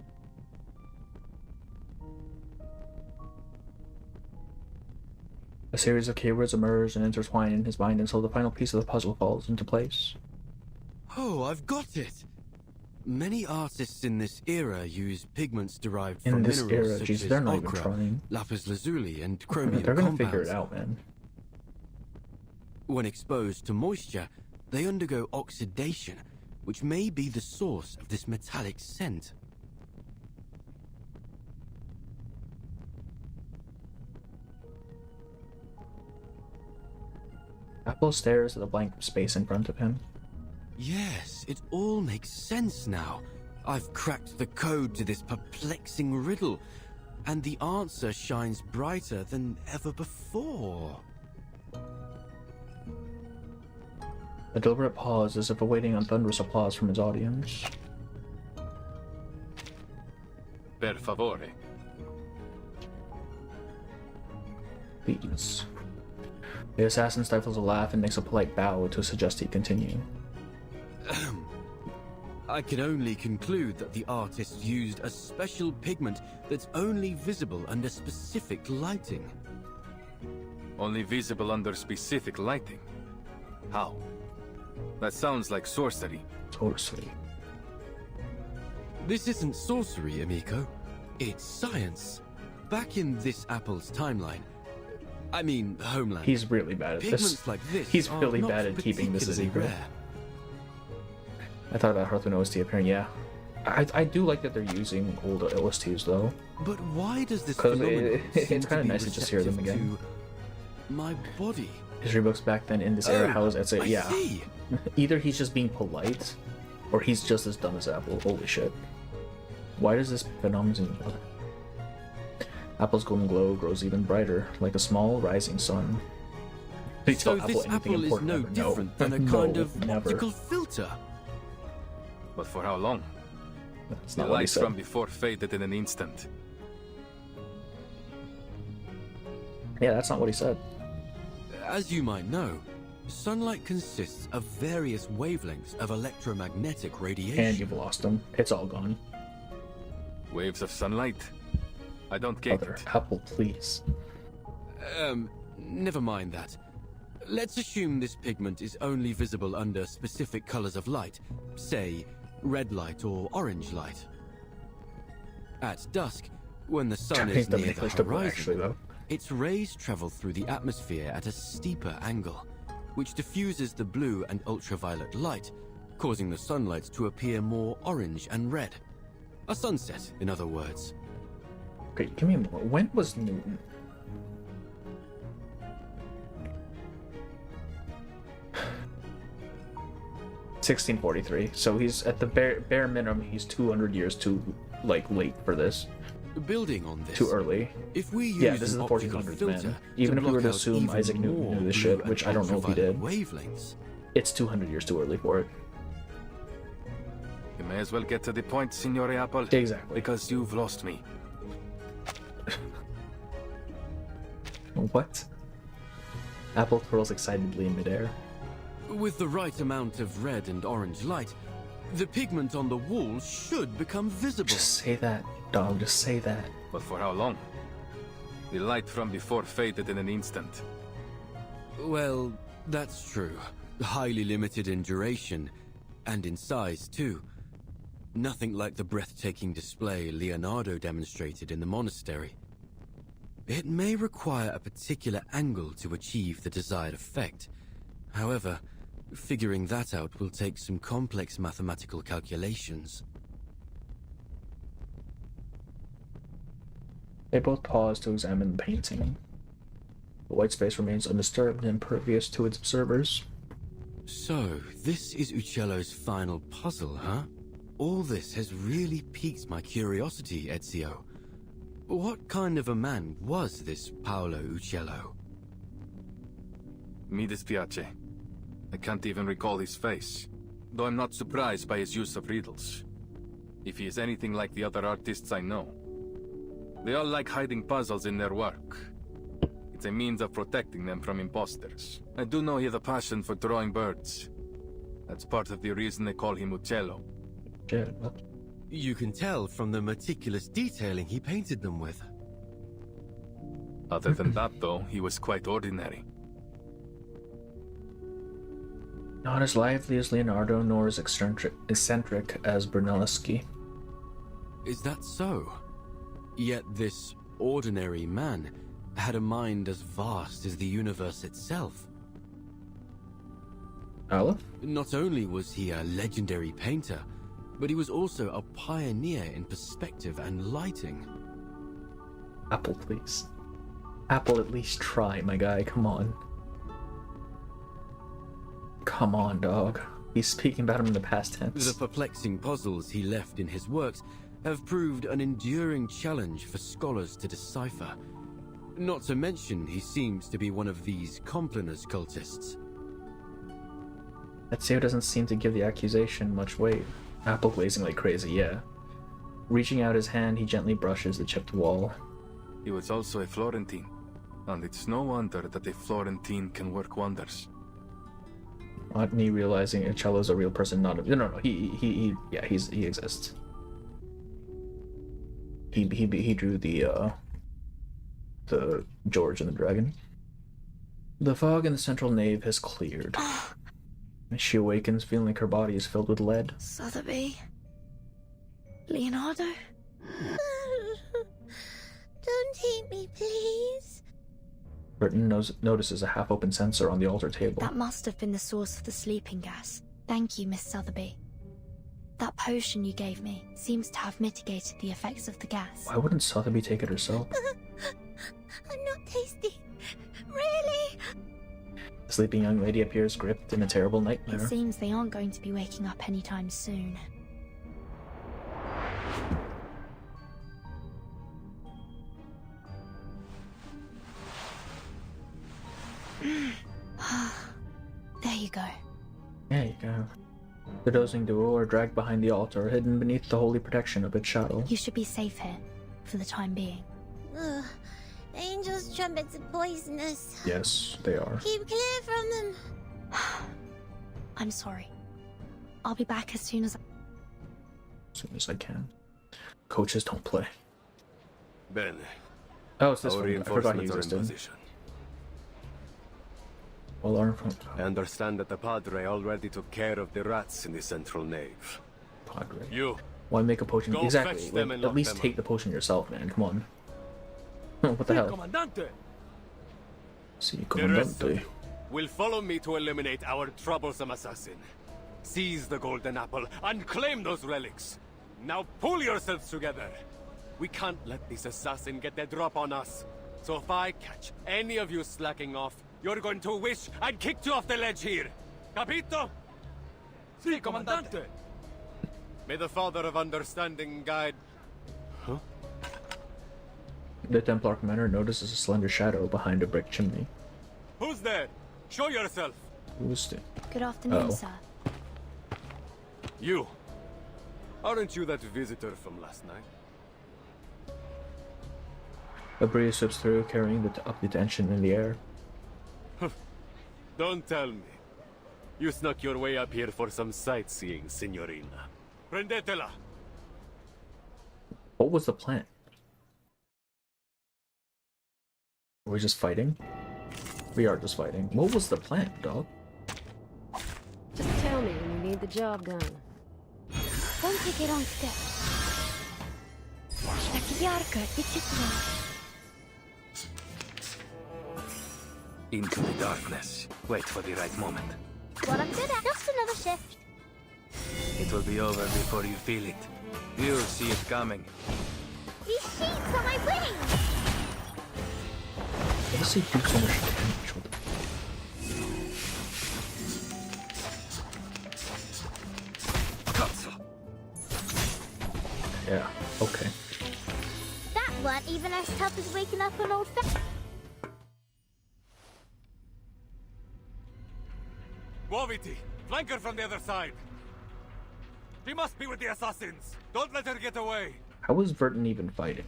A series of keywords emerge and intertwine in his mind until the final piece of the puzzle falls into place. Oh, I've got it! Many artists in this era use pigments derived In from this minerals era, such geez, as they're not even ochre, trying. lapis lazuli, and chromium They're gonna compounds. figure it out, man. When exposed to moisture, they undergo oxidation, which may be the source of this metallic scent. Apple stares at the blank space in front of him. Yes, it all makes sense now. I've cracked the code to this perplexing riddle, and the answer shines brighter than ever before. A deliberate pause as if awaiting a thunderous applause from his audience. Per favore. Please. The assassin stifles a laugh and makes a polite bow to suggest he continue. I can only conclude that the artist used a special pigment that's only visible under specific lighting. Only visible under specific lighting? How? That sounds like sorcery. Sorcery. This isn't sorcery, amico. It's science. Back in this apple's timeline, I mean, homeland. He's really bad at Pigments this. like this He's are really not bad at keeping this a particularly secret. rare. I thought about Hearthstone OST appearing, yeah. I do like that they're using old OSTs though. But why does this Because phenomenon seem it's kind of be nice to just hear them receptive again. to my body? History books back then in this era, how is Ezio? I Yeah. see. Either he's just being polite, or he's just as dumb as Apple. Holy shit. Why does this phenomenon... Apple's golden glow grows even brighter, like a small rising sun. Did you So tell this anything apple is important no ever? different than a No, kind of never. optical filter. But for how long? That's The not what he lights said. from before faded in an instant. Yeah, that's not what he said. As you might know, sunlight consists of various wavelengths of electromagnetic radiation. And you've lost him. It's all gone. Waves of sunlight? I don't get Brother, it. Apple, please. Never mind that. Let's assume this pigment is only visible under specific colors of light, say, red light or orange light. At dusk, when the sun is near the horizon, actually, though. Its rays travel through the atmosphere at a steeper angle, which diffuses the blue and ultraviolet light, causing the sunlight to appear more orange and red. A sunset, in other words. Okay, give me a moment. When was Newton? (1643). So he's at the bare minimum. He's 200 years too late for this. Building on this, too early. If we use this is the 1400s, man. Even if we were to assume Isaac Newton knew this shit, which I don't know if he did, wavelengths, it's 200 years too early for it. You may as well get to the point, Signore Apple. Exactly. Because you've lost me. What? Apple twirls excitedly in midair. With the right amount of red and orange light, the pigment on the walls should become visible. Just say that, dog. Just say that. But for how long? The light from before faded in an instant. Well, that's true. Highly limited in duration, and in size, too. Nothing like the breathtaking display Leonardo demonstrated in the monastery. It may require a particular angle to achieve the desired effect. However, figuring that out will take some complex mathematical calculations. They both pause to examine the painting. The white space remains undisturbed and impervious to its observers. So, this is Uccello's final puzzle, huh? All this has really piqued my curiosity, Ezio. What kind of a man was this Paolo Uccello? Mi dispiace. I can't even recall his face, though I'm not surprised by his use of riddles. If he is anything like the other artists I know. They all like hiding puzzles in their work. It's a means of protecting them from imposters. I do know he has a passion for drawing birds. That's part of the reason they call him Uccello. You can tell from the meticulous detailing he painted them with. Other than that, though, he was quite ordinary. Not as lively as Leonardo, nor as eccentric as Brunelleschi. Is that so? Yet this ordinary man had a mind as vast as the universe itself. Aleph? Not only was he a legendary painter, but he was also a pioneer in perspective and lighting. Apple, please. Apple, at least try, my guy. Come on. Come on, dog. He's speaking about him in the past tense. The perplexing puzzles he left in his works have proved an enduring challenge for scholars to decipher. Not to mention, he seems to be one of these Compliners cultists. Ezio doesn't seem to give the accusation much weight. Apple glazing like crazy, yeah. Reaching out his hand, he gently brushes the chipped wall. He was also a Florentine, and it's no wonder that a Florentine can work wonders. Not me realizing Uccello's a real person, not a... No, he exists. He drew the George and the Dragon. The fog in the central nave has cleared. She awakens, feeling like her body is filled with lead. Sotheby? Leonardo? Don't hate me, please. Burton notices a half-open sensor on the altar table. That must have been the source of the sleeping gas. Thank you, Miss Sotheby. That potion you gave me seems to have mitigated the effects of the gas. Why wouldn't Sotheby take it herself? I'm not tasty. Really? The sleeping young lady appears gripped in a terrible It nightmare. seems they aren't going to be waking up anytime soon. There you go. There you go. The dozing duo are dragged behind the altar, hidden beneath the holy protection of its shadow. You should be safe here, for the time being. Ugh. Angels' trumpets are poisonous. Yes, they are. Keep clear from them. I'm sorry. I'll be back as soon as I can. Coaches don't play. Bene. Oh, it's this Our one. I forgot he reinforcements are in existed. position. Well, learn from... I understand that the Padre already took care of the rats in the central nave. Padre. You. Why make a potion? Go Exactly. fetch them Like, and at lock least them take up. the potion yourself, man. Come on. What the hell? Comandante. See, The rest of Comandante. you will follow me to eliminate our troublesome assassin. Seize the golden apple and claim those relics. Now pull yourselves together. We can't let this assassin get the drop on us. So if I catch any of you slacking off, you're going to wish I'd kicked you off the ledge here. Capito? Sí, comandante. May the Father of Understanding guide... Huh? The Templar commander notices a slender shadow behind a brick chimney. Who's there? Show yourself. Who's it? Good afternoon, Uh-oh. sir. You. Aren't you that visitor from last night? A breeze sweeps through, carrying up the tension in the air. Don't tell me. You snuck your way up here for some sightseeing, signorina. Prendetela! What was the plan? Are we just fighting? We are just fighting. What was the plan, dog? Just tell me when you need the job done. Don't take a wrong step. Into the darkness. Wait for the right moment. What up to that? Just another shift. It will be over before you feel it. You'll see it coming. These sheets are my wings! Why does he do so much damage with it? Yeah, okay. That weren't even as tough as waking up an old Guaviti! Flank her from the other side! She must be with the assassins! Don't let her get away! How was Verton even fighting?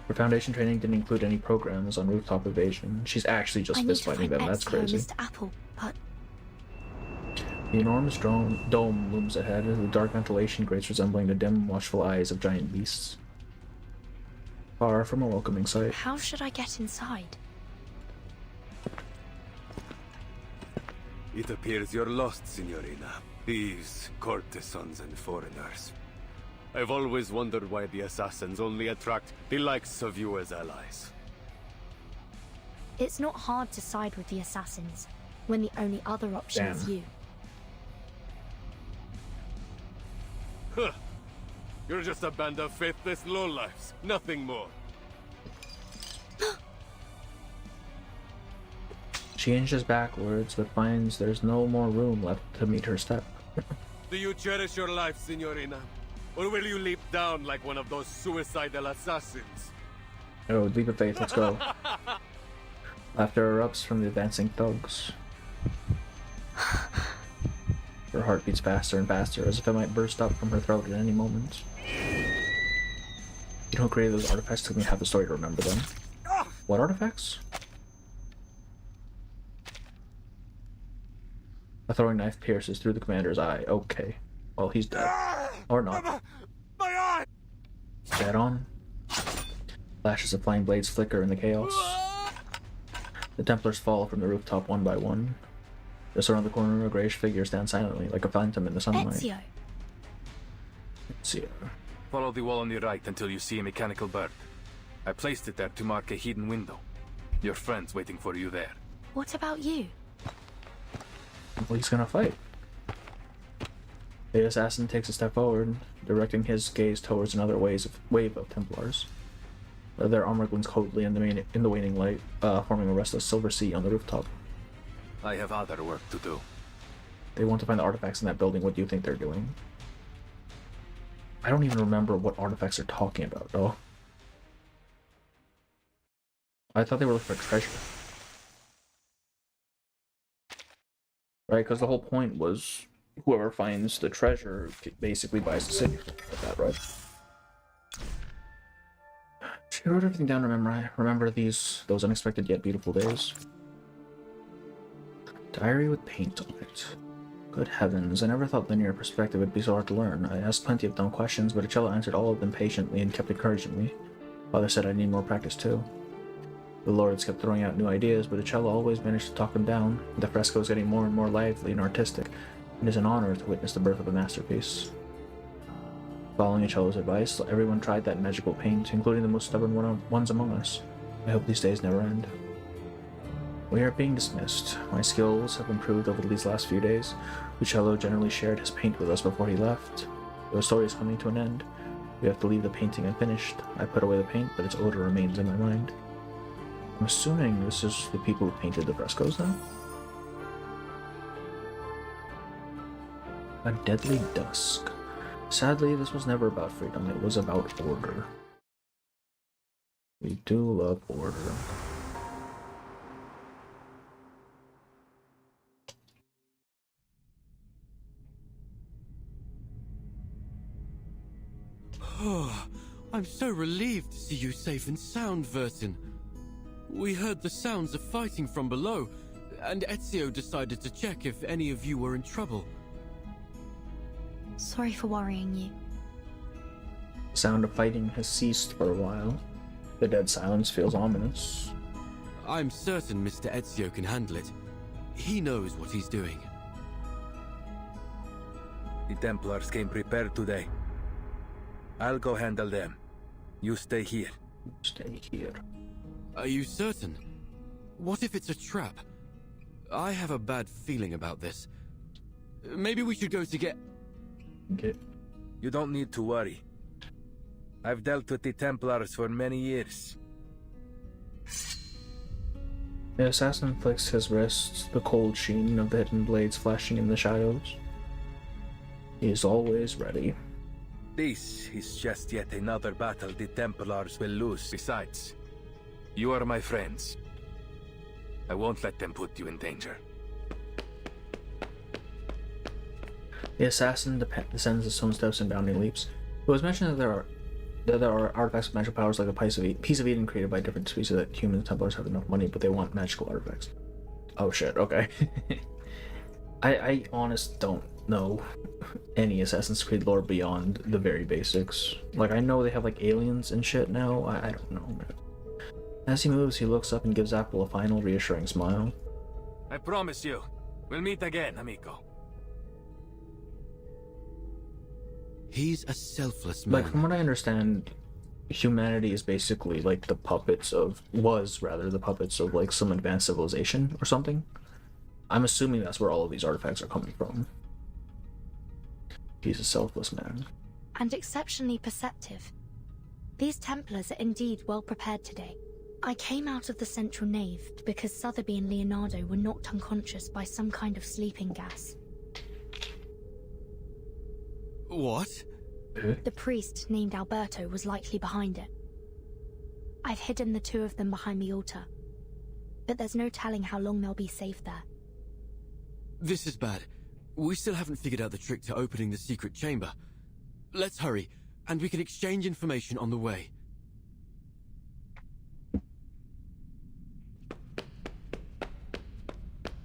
Her foundation training didn't include any programs on rooftop evasion. She's actually just fist fighting them. That's crazy. Mr. Apple, but The enormous dome looms ahead, the dark ventilation grates resembling the dim, watchful eyes of giant beasts. Far from a welcoming sight. how should I get inside? It appears you're lost, signorina. Thieves, courtesans, and foreigners. I've always wondered why the assassins only attract the likes of you as allies. It's not hard to side with the assassins when the only other option is Damn. you. Huh. You're just a band of faithless lowlifes, nothing more. She inches backwards, but finds there's no more room left to meet her step. Do you cherish your life, signorina? Or will you leap down like one of those suicidal assassins? Oh, leap of faith, let's go. Laughter erupts from the advancing thugs. Her heart beats faster and faster, as if it might burst up from her throat at any moment. You don't create those artifacts took me half the story to remember them. What artifacts? A throwing knife pierces through the commander's eye. Okay. Well, he's dead. Or not. My eye! Dead on. Flashes of flame blades flicker in the chaos. The Templars fall from the rooftop one by one. Just around the corner, a grayish figure stands silently, like a phantom in the sunlight. Ezio. Ezio. Follow the wall on your right until you see a mechanical bird. I placed it there to mark a hidden window. Your friend's waiting for you there. What about you? Well, he's gonna fight. The assassin takes a step forward, directing his gaze towards another wave of Templars. Their armor glints coldly in the waning light, forming a restless silver sea on the rooftop. I have other work to do. They want to find the artifacts in that building. What do you think they're doing? I don't even remember what artifacts they're talking about, though. I thought they were looking for treasure. Right, because the whole point was whoever finds the treasure basically buys the city. Like that, right? She wrote everything down to remember those unexpected yet beautiful days. Diary with paint on it. Good heavens, I never thought linear perspective would be so hard to learn. I asked plenty of dumb questions, but Botticello answered all of them patiently and kept encouraging me. Father said I need more practice too. The lords kept throwing out new ideas, but Botticello always managed to talk them down. The fresco is getting more and more lively and artistic. It is an honor to witness the birth of a masterpiece. Following Uccello's advice, everyone tried that magical paint, including the most stubborn ones among us. I hope these days never end. We are being dismissed. My skills have improved over these last few days. Uccello generally shared his paint with us before he left. The story is coming to an end. We have to leave the painting unfinished. I put away the paint, but its odor remains in my mind. I'm assuming this is the people who painted the frescoes now? A deadly dusk. Sadly, this was never about freedom. It was about order. We do love order. Oh, I'm so relieved to see you safe and sound, Vertin. We heard the sounds of fighting from below, and Ezio decided to check if any of you were in trouble. Sorry for worrying you. The sound of fighting has ceased for a while. The dead silence feels ominous. I'm certain Mr. Ezio can handle it. He knows what he's doing. The Templars came prepared today. I'll go handle them. You stay here. Stay here. Are you certain? What if it's a trap? I have a bad feeling about this. Maybe we should go to get... Okay. You don't need to worry. I've dealt with the Templars for many years. The assassin flicks his wrists, the cold sheen of the hidden blades flashing in the shadows. He is always ready. This is just yet another battle the Templars will lose. Besides, you are my friends. I won't let them put you in danger. The assassin descends the stone steps and bounding leaps. It was mentioned that there are artifacts with magical powers like a piece of Eden created by different species that human Templars have enough money, but they want magical artifacts. Oh shit, okay. I honestly don't know any Assassin's Creed lore beyond the very basics. Like, I know they have like aliens and shit now. I don't know, man. As he moves, he looks up and gives Apple a final reassuring smile. I promise you, we'll meet again, amigo. He's a selfless man. Like, from what I understand, humanity is basically like the puppets of, the puppets of like some advanced civilization or something. I'm assuming that's where all of these artifacts are coming from. He's a selfless man. And exceptionally perceptive. These Templars are indeed well prepared today. I came out of the central nave because Sotheby and Leonardo were knocked unconscious by some kind of sleeping gas. What? The priest named Alberto was likely behind it. I've hidden the two of them behind the altar, but there's no telling how long they'll be safe there. This is bad. We still haven't figured out the trick to opening the secret chamber. Let's hurry, and we can exchange information on the way.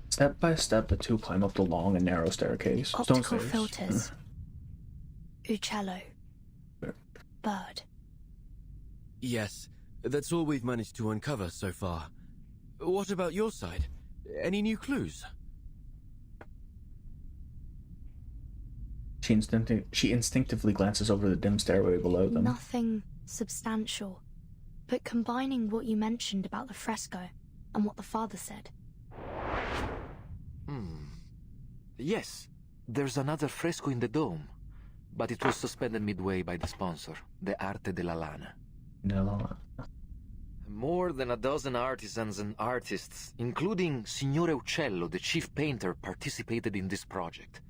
Step by step, the two climb up the long and narrow staircase. Optical filters. Uccello. Bird. Yes, that's all we've managed to uncover so far. What about your side? Any new clues? She instinctively glances over the dim stairway below them. Nothing substantial, but combining what you mentioned about the fresco and what the father said. Yes, there's another fresco in the dome, but it was suspended midway by the sponsor, the Arte della Lana. No. More than a dozen artisans and artists, including Signore Uccello, the chief painter, participated in this project.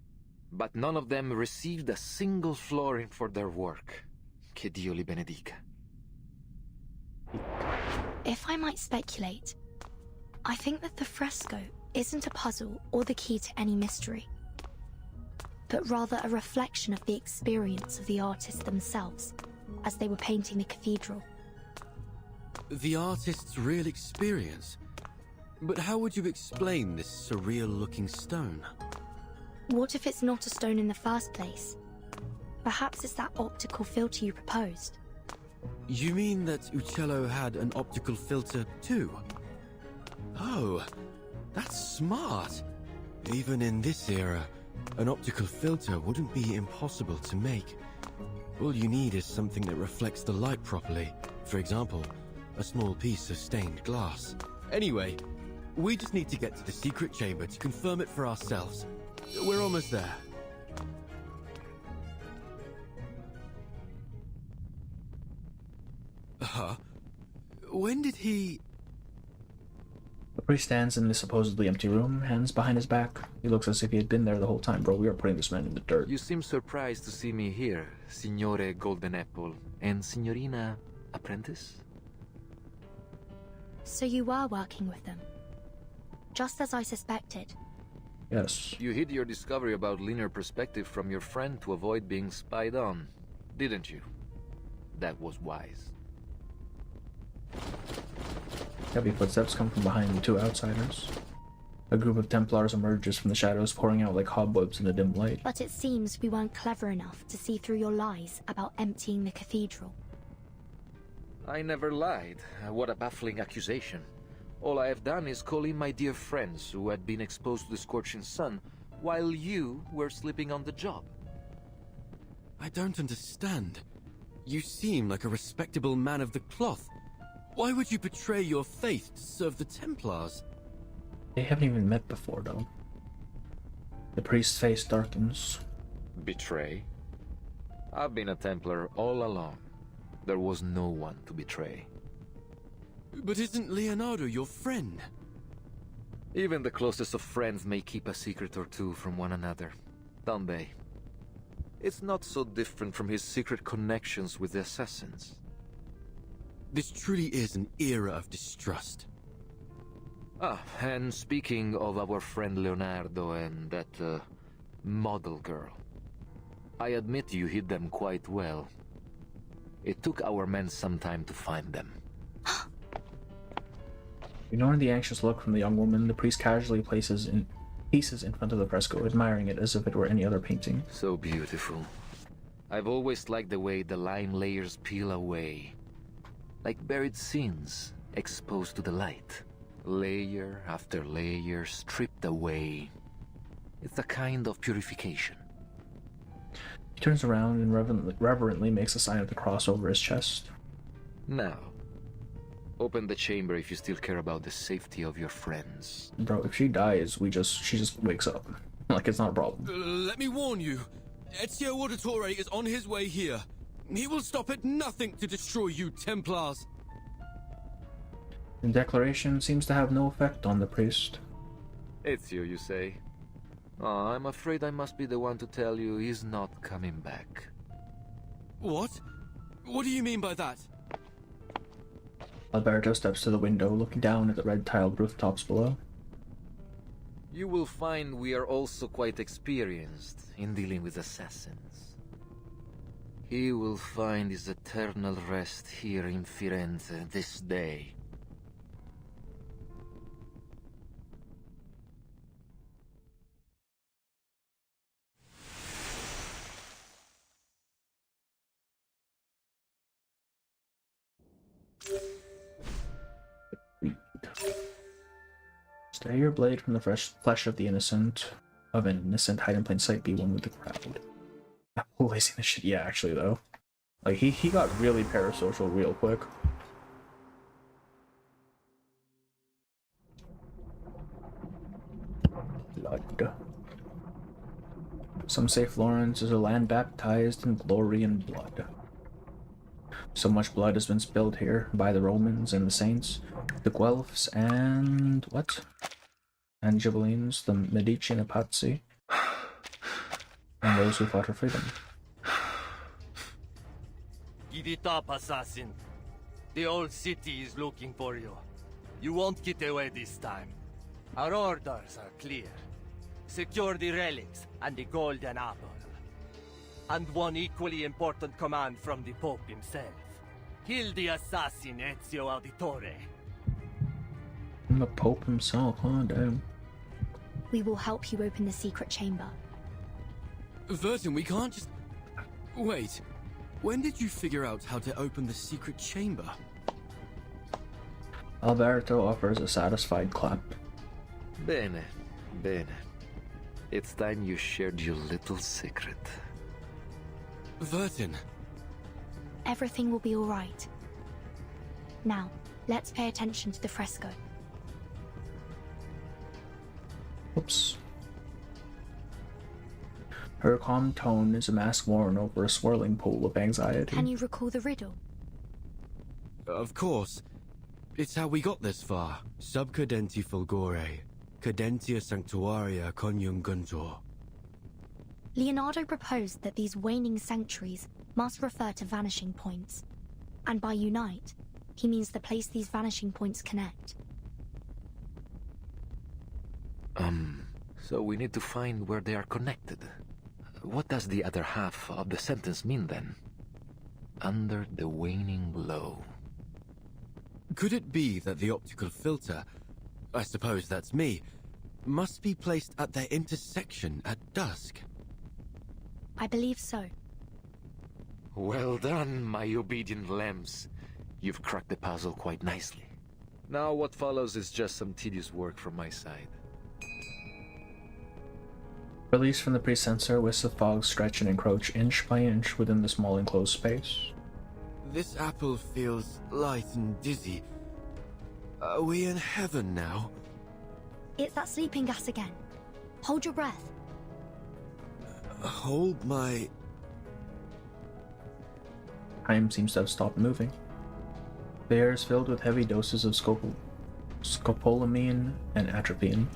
But none of them received a single florin for their work. Che Dio li benedica. If I might speculate, I think that the fresco isn't a puzzle or the key to any mystery, but rather a reflection of the experience of the artists themselves as they were painting the cathedral. The artist's real experience? But how would you explain this surreal-looking stone? What if it's not a stone in the first place? Perhaps it's that optical filter you proposed. You mean that Uccello had an optical filter too? Oh, that's smart. Even in this era, an optical filter wouldn't be impossible to make. All you need is something that reflects the light properly. For example, a small piece of stained glass. Anyway, we just need to get to the secret chamber to confirm it for ourselves. We're almost there. Huh? When did he... The priest stands in the supposedly empty room, hands behind his back. He looks as if he had been there the whole time, bro. We are putting this man in the dirt. You seem surprised to see me here, Signore Golden Apple, and Signorina Apprentice? So you were working with them? Just as I suspected. Yes. You hid your discovery about linear perspective from your friend to avoid being spied on, didn't you? That was wise. Heavy footsteps come from behind the two outsiders. A group of Templars emerges from the shadows, pouring out like cobwebs in the dim light. But it seems we weren't clever enough to see through your lies about emptying the cathedral. I never lied. What a baffling accusation. All I have done is call in my dear friends who had been exposed to the scorching sun, while you were sleeping on the job. I don't understand. You seem like a respectable man of the cloth. Why would you betray your faith to serve the Templars? They haven't even met before, though. The priest's face darkens. Betray? I've been a Templar all along. There was no one to betray. But isn't Leonardo your friend? Even the closest of friends may keep a secret or two from one another, don't they? It's not so different from his secret connections with the assassins. This truly is an era of distrust. Ah, and speaking of our friend Leonardo and that, model girl. I admit you hid them quite well. It took our men some time to find them. Ignoring the anxious look from the young woman, the priest casually places pieces in front of the fresco, admiring it as if it were any other painting. So beautiful. I've always liked the way the line layers peel away. Like buried sins exposed to the light. Layer after layer stripped away. It's a kind of purification. He turns around and reverently makes a sign of the cross over his chest. Now, open the chamber if you still care about the safety of your friends. Bro, if she dies, she just wakes up. Like it's not a problem. Let me warn you. Ezio Auditore is on his way here. He will stop at nothing to destroy you, Templars. The declaration seems to have no effect on the priest. Ezio, you say? Oh, I'm afraid I must be the one to tell you he's not coming back. What? What do you mean by that? Alberto steps to the window, looking down at the red-tiled rooftops below. You will find we are also quite experienced in dealing with assassins. He will find his eternal rest here in Firenze this day. Stay your blade from the flesh of an innocent, hide in plain sight, be one with the crowd. Lazy this shit, yeah, actually though. Like he got really parasocial real quick. Blood. Some say Florence is a land baptized in glory and blood. So much blood has been spilled here by the Romans and the saints, the Guelphs and what? And Ghibellines, the Medici and the Pazzi, and those who fought for freedom. Give it up, assassin. The old city is looking for you. You won't get away this time. Our orders are clear. Secure the relics and the golden apple. And one equally important command from the Pope himself. Kill the assassin Ezio Auditore. The Pope himself, huh? Damn. We will help you open the secret chamber. Vertin, we can't just... Wait. When did you figure out how to open the secret chamber? Alberto offers a satisfied clap. Bene, bene. It's time you shared your little secret. Vertin, everything will be alright. Now, let's pay attention to the fresco. Oops. Her calm tone is a mask worn over a swirling pool of anxiety. Can you recall the riddle? Of course. It's how we got this far. Sub cadenti fulgore, cadentia sanctuaria coniunguntur. Leonardo proposed that these waning sanctuaries must refer to vanishing points. And by unite, he means the place these vanishing points connect. So we need to find where they are connected. What does the other half of the sentence mean then? Under the waning glow. Could it be that the optical filter, I suppose that's me, must be placed at their intersection at dusk? I believe so. Well done, my obedient lambs. You've cracked the puzzle quite nicely. Now what follows is just some tedious work from my side. Released from the pre-sensor, wisps of fog stretch and encroach inch by inch within the small enclosed space. This apple feels light and dizzy. Are we in heaven now? It's that sleeping gas again. Hold your breath. Hold my... Time seems to have stopped moving. The air is filled with heavy doses of scopolamine and atropine.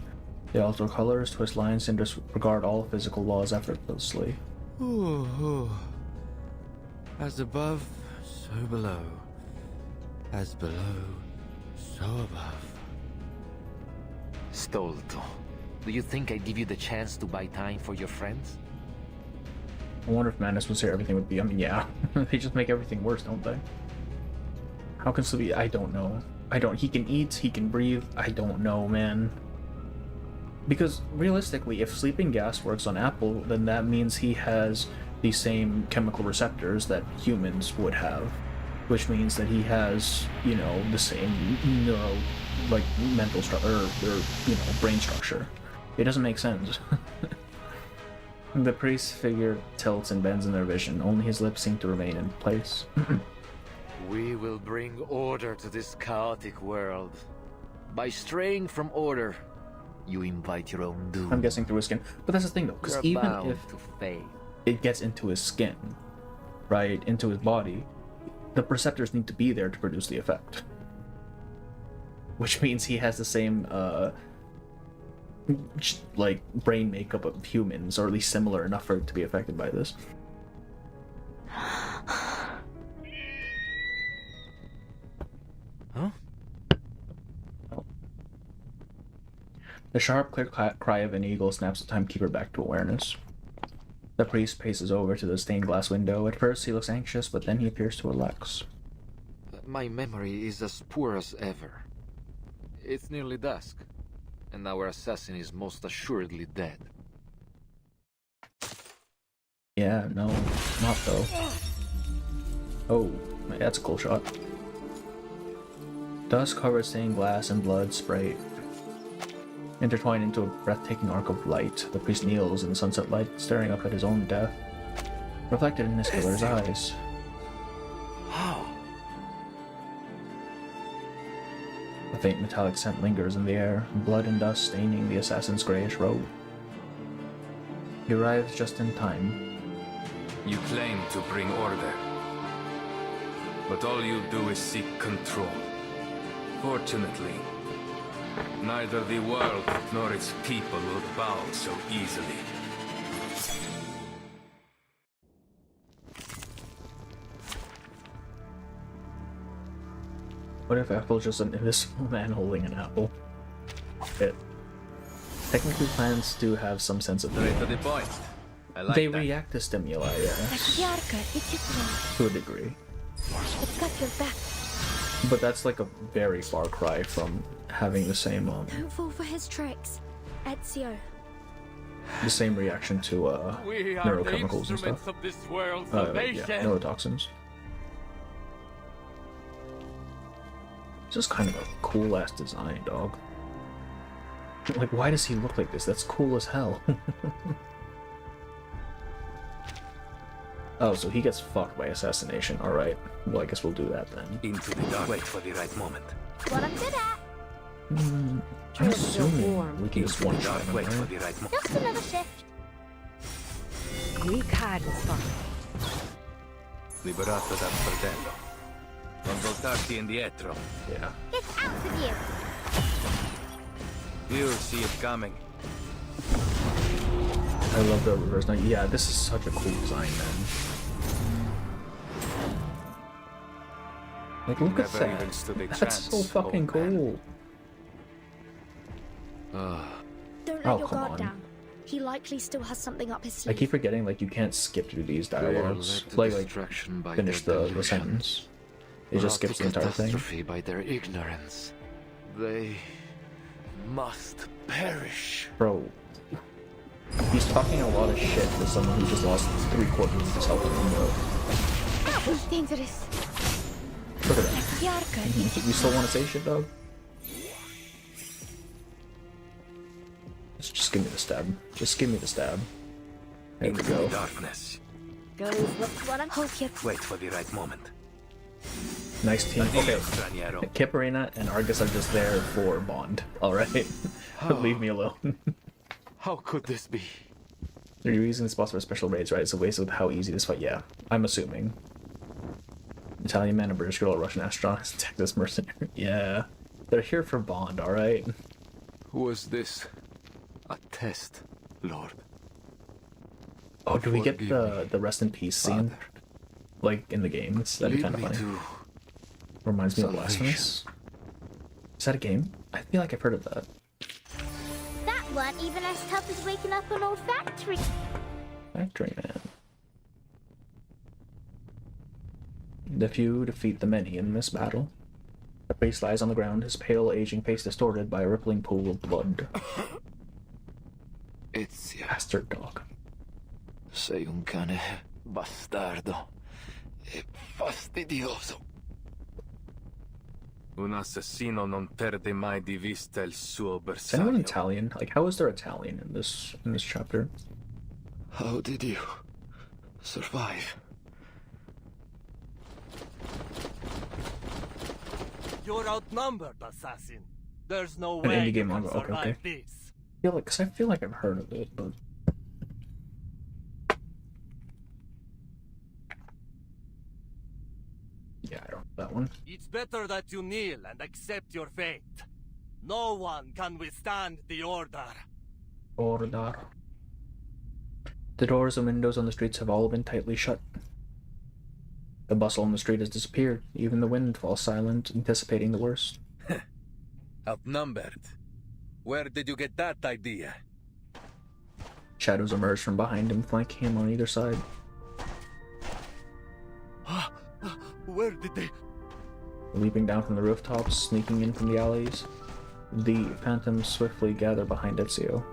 They alter colors, twist lines, and disregard all physical laws effortlessly. Ooh. As above, so below. As below, so above. Stolto, do you think I'd give you the chance to buy time for your friends? I wonder if Madness was here, everything would be... I mean, yeah. They just make everything worse, don't they? How can Sleepy... I don't know. He can eat, he can breathe. I don't know, man. Because, realistically, if sleeping gas works on Apple, then that means he has the same chemical receptors that humans would have. Which means that he has, you know, the same mental structure, or, you know, brain structure. It doesn't make sense. The priest's figure tilts and bends in their vision. Only his lips seem to remain in place. We will bring order to this chaotic world. By straying from order, you invite your own doom. I'm guessing through his skin. But that's the thing, though, because even if to it gets into his skin, right, into his body, the receptors need to be there to produce the effect. Which means he has the same, like, brain makeup of humans, or at least similar enough for it to be affected by this. Huh? The sharp, clear cry of an eagle snaps the timekeeper back to awareness. The priest paces over to the stained glass window. At first he looks anxious, but then he appears to relax. My memory is as poor as ever. It's nearly dusk, and our assassin is most assuredly dead. Yeah, no, not though. Oh, that's a cool shot. Dust-covered stained glass and blood spray intertwined into a breathtaking arc of light. The priest kneels in the sunset light, staring up at his own death, reflected in his killer's eyes. How? A faint metallic scent lingers in the air, blood and dust staining the assassin's grayish robe. He arrives just in time. You claim to bring order, but all you do is seek control. Fortunately, neither the world nor its people will bow so easily. What if Apple's just an invisible man holding an apple? It technically plans to have some sense of Straight to the point. I like they that. react to stimuli, yes. To a degree. It's got your back. But that's like a very far cry from having the same Don't fall for his tricks, Ezio. the same reaction to We are neurochemicals the and stuff. instruments of this world's Yeah, salvation. neurotoxins. It's just kind of a cool ass design, dog. Like, why does he look like this? That's cool as hell. Oh, so he gets fucked by assassination. Alright. Well, I guess we'll do that then. Into the dark. Wait for the right moment. What I'm good at. I'm assuming we can just one-shot him, Wait for right? the right moment. Just another shift. We can't stop. Liberato dal fratello. Non voltarti indietro. Yeah. Get out of you. You see it coming. I love the reverse knight. Yeah, this is such a cool design, man. Like, look at Never even that. stood a That's chance, so fucking old man. cool. Don't let Oh, your come guard on. down. He likely still has something up his I sleeve. keep forgetting, like, you can't skip through these They are dialogues. led to Like, destruction by finish their the delusion, sentence. It just brought skips to the entire thing. catastrophe by their ignorance. They must perish. Bro, he's talking a lot of shit to someone who just lost 3/4 of his health in the window. That was dangerous. Look at that. You're good. You still want to say shit, dog? Just give me the stab. Just give me the stab. There we Into go. the darkness. Guys, look what I'm hoping. Wait for the right moment. Nice team. Okay. Straniero. Kiparina and Argus are just there for Bond. Alright? Leave me alone. How could this be? They're using this boss for special raids, right? It's a waste of how easy this fight. Yeah, I'm assuming. Italian man, a British girl, a Russian astronaut, a Texas mercenary. Yeah. They're here for Bond, alright? Was this a test, Lord? Oh, do we get Forgive the rest in peace scene? Father. Like in the games? That'd be Lead kind of me funny. to Reminds me of salvation. Blasphemous. Is that a game? I feel like I've heard of that. That weren't even as tough as waking up an old factory. Factory Man. The few defeat the many in this battle. The priest lies on the ground, his pale, aging face distorted by a rippling pool of blood. Ezio. Bastard dog. Sei un cane bastardo e fastidioso. Un assassino non perde mai di vista il suo Is anyone bersaglio. Italian? Like, how is there Italian in this chapter? How did you survive? You're outnumbered, assassin. There's no An way indie you game can manga. Okay, survive okay. this. I feel like I've heard of it, but yeah, I don't know that one. It's better that you kneel and accept your fate. No one can withstand the order. Order. The doors and windows on the streets have all been tightly shut. The bustle on the street has disappeared. Even the wind falls silent, anticipating the worst. Outnumbered. Where did you get that idea? Shadows emerge from behind him, flanking him on either side. Where did they... Leaping down from the rooftops, sneaking in from the alleys, the phantoms swiftly gather behind Ezio.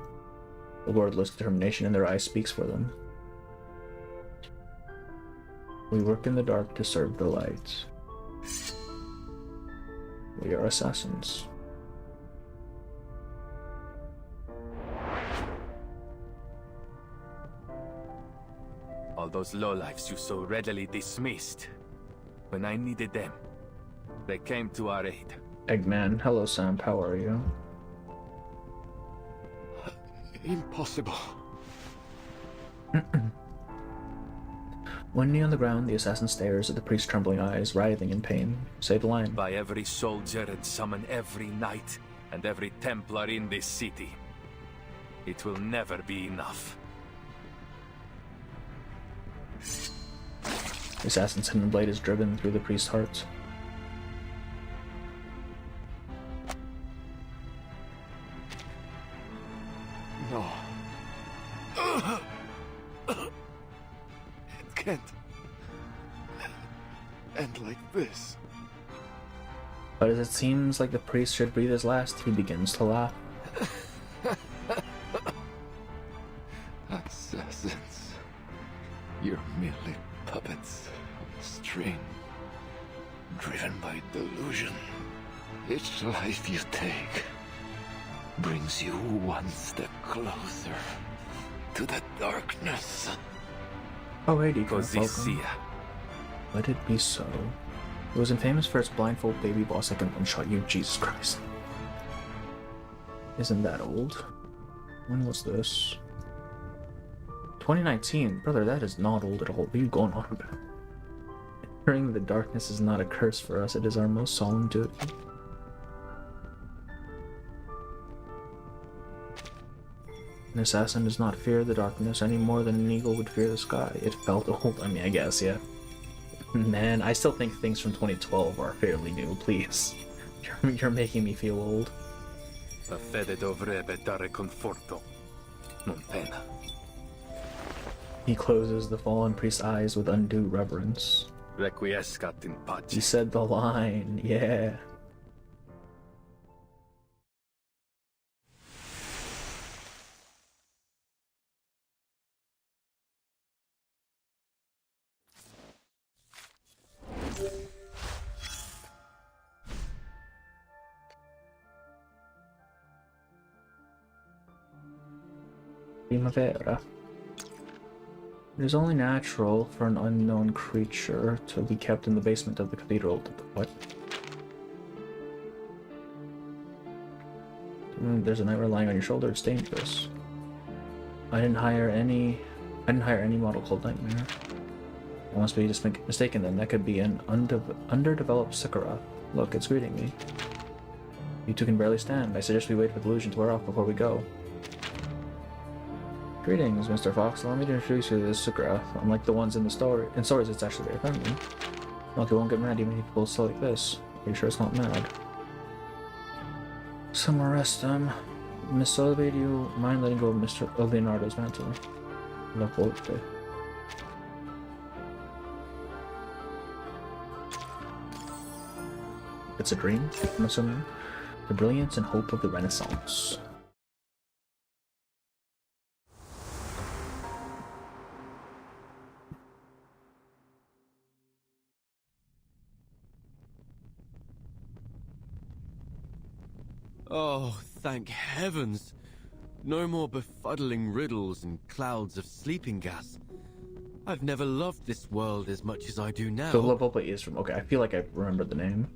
The wordless determination in their eyes speaks for them. We work in the dark to serve the light. We are assassins. All those lowlifes you so readily dismissed. When I needed them, they came to our aid. Eggman, hello Sam, how are you? Impossible. One knee on the ground, the assassin stares at the priest's trembling eyes, writhing in pain. Say the line. By every soldier and summon every knight and every Templar in this city. It will never be enough. The assassin's hidden blade is driven through the priest's heart. No. It can't end like this. But as it seems like the priest should breathe his last, he begins to laugh. Assassins. You're merely puppets on a string, driven by delusion. Each life you take brings you one step closer to the darkness. Oh, hey, Deacon. Così Welcome. sia. Let it be so. It was infamous for its blindfold baby boss that can one-shot you. Jesus Christ. Isn't that old? When was this? 2019. Brother, that is not old at all. What are you going on about? Entering the darkness is not a curse for us. It is our most solemn duty. An assassin does not fear the darkness any more than an eagle would fear the sky. It felt old. I mean, I guess, yeah. Man, I still think things from 2012 are fairly new, please. You're making me feel old. La fede dovrebbe dare conforto, non pena. He closes the fallen priest's eyes with undue reverence. Requiescat in pace. He said the line, yeah. Primavera. It is only natural for an unknown creature to be kept in the basement of the cathedral. What? There's a nightmare lying on your shoulder. It's dangerous. I didn't hire any model called Nightmare. I must be just mistaken then. That could be an underdeveloped Sakura. Look, it's greeting me. You two can barely stand. I suggest we wait for the illusion to wear off before we go. Greetings, Mr. Fox. Allow me to introduce you to this Sakura. Unlike the ones in stories, it's actually very friendly. Look, it won't get mad even if people still like this. Are you sure it's not mad? Some arrest them. Miss Sotheby, do you mind letting go of Leonardo's mantle? La Volte. It's a dream, I'm assuming. The brilliance and hope of the Renaissance. Oh, thank heavens! No more befuddling riddles and clouds of sleeping gas. I've never loved this world as much as I do now. So La Volpe is from... Okay, I feel like I remembered the name.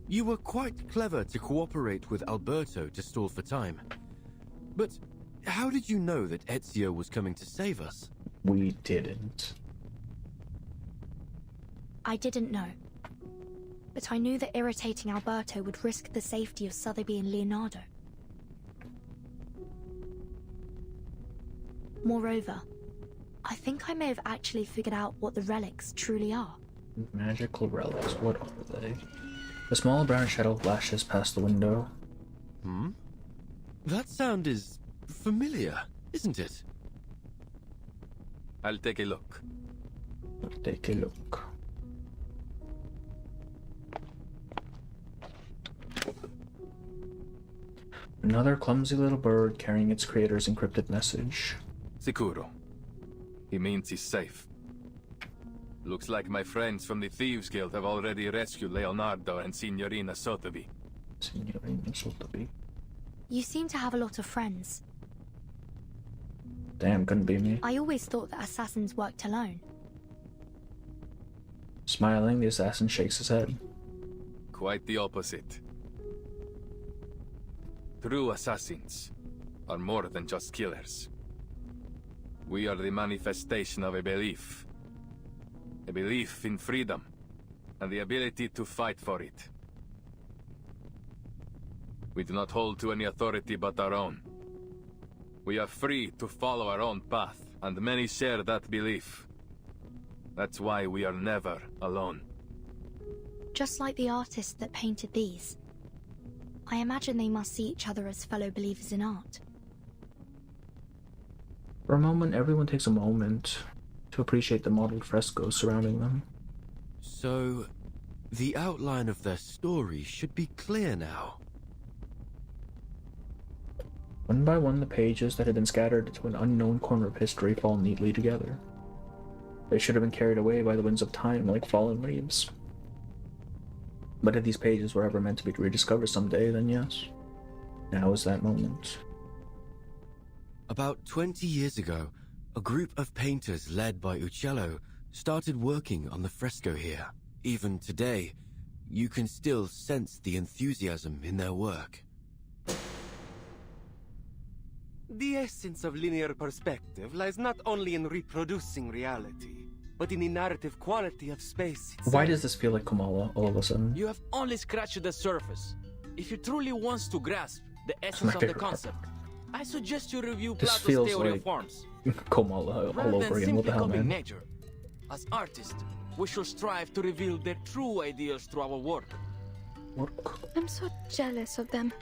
You were quite clever to cooperate with Alberto to stall for time. But how did you know that Ezio was coming to save us? We didn't. I didn't know. But I knew that irritating Alberto would risk the safety of Sotheby and Leonardo. Moreover, I think I may have actually figured out what the relics truly are. Magical relics, what are they? A small brown shadow flashes past the window. Hmm? That sound is familiar, isn't it? I'll take a look. I'll take a look. Another clumsy little bird carrying its creator's encrypted message. Sicuro. He means he's safe. Looks like my friends from the Thieves Guild have already rescued Leonardo and Signorina Sotheby. Signorina Sotheby. You seem to have a lot of friends. Damn, couldn't be me. I always thought that assassins worked alone. Smiling, the assassin shakes his head. Quite the opposite. True assassins are more than just killers. We are the manifestation of a belief. A belief in freedom, and the ability to fight for it. We do not hold to any authority but our own. We are free to follow our own path, and many share that belief. That's why we are never alone. Just like the artist that painted these. I imagine they must see each other as fellow believers in art. For a moment, everyone takes a moment to appreciate the modeled frescoes surrounding them. So, the outline of their story should be clear now. One by one, the pages that had been scattered to an unknown corner of history fall neatly together. They should have been carried away by the winds of time like fallen leaves. But if these pages were ever meant to be rediscovered someday, then yes. Now is that moment. About 20 years ago, A group of painters led by Uccello started working on the fresco here. Even today, you can still sense the enthusiasm in their work. The essence of linear perspective lies not only in reproducing reality, but in the narrative quality of space itself. Why does this feel like Kamala all of a sudden? You have only scratched the surface. If you truly want to grasp the essence of the concept, I suggest you review This Plato's feels theory like of forms. Kamala all Rather over than again. What simply the hell, copying man? nature, as artists, we should strive to reveal their true ideas through our work. I'm so jealous of them.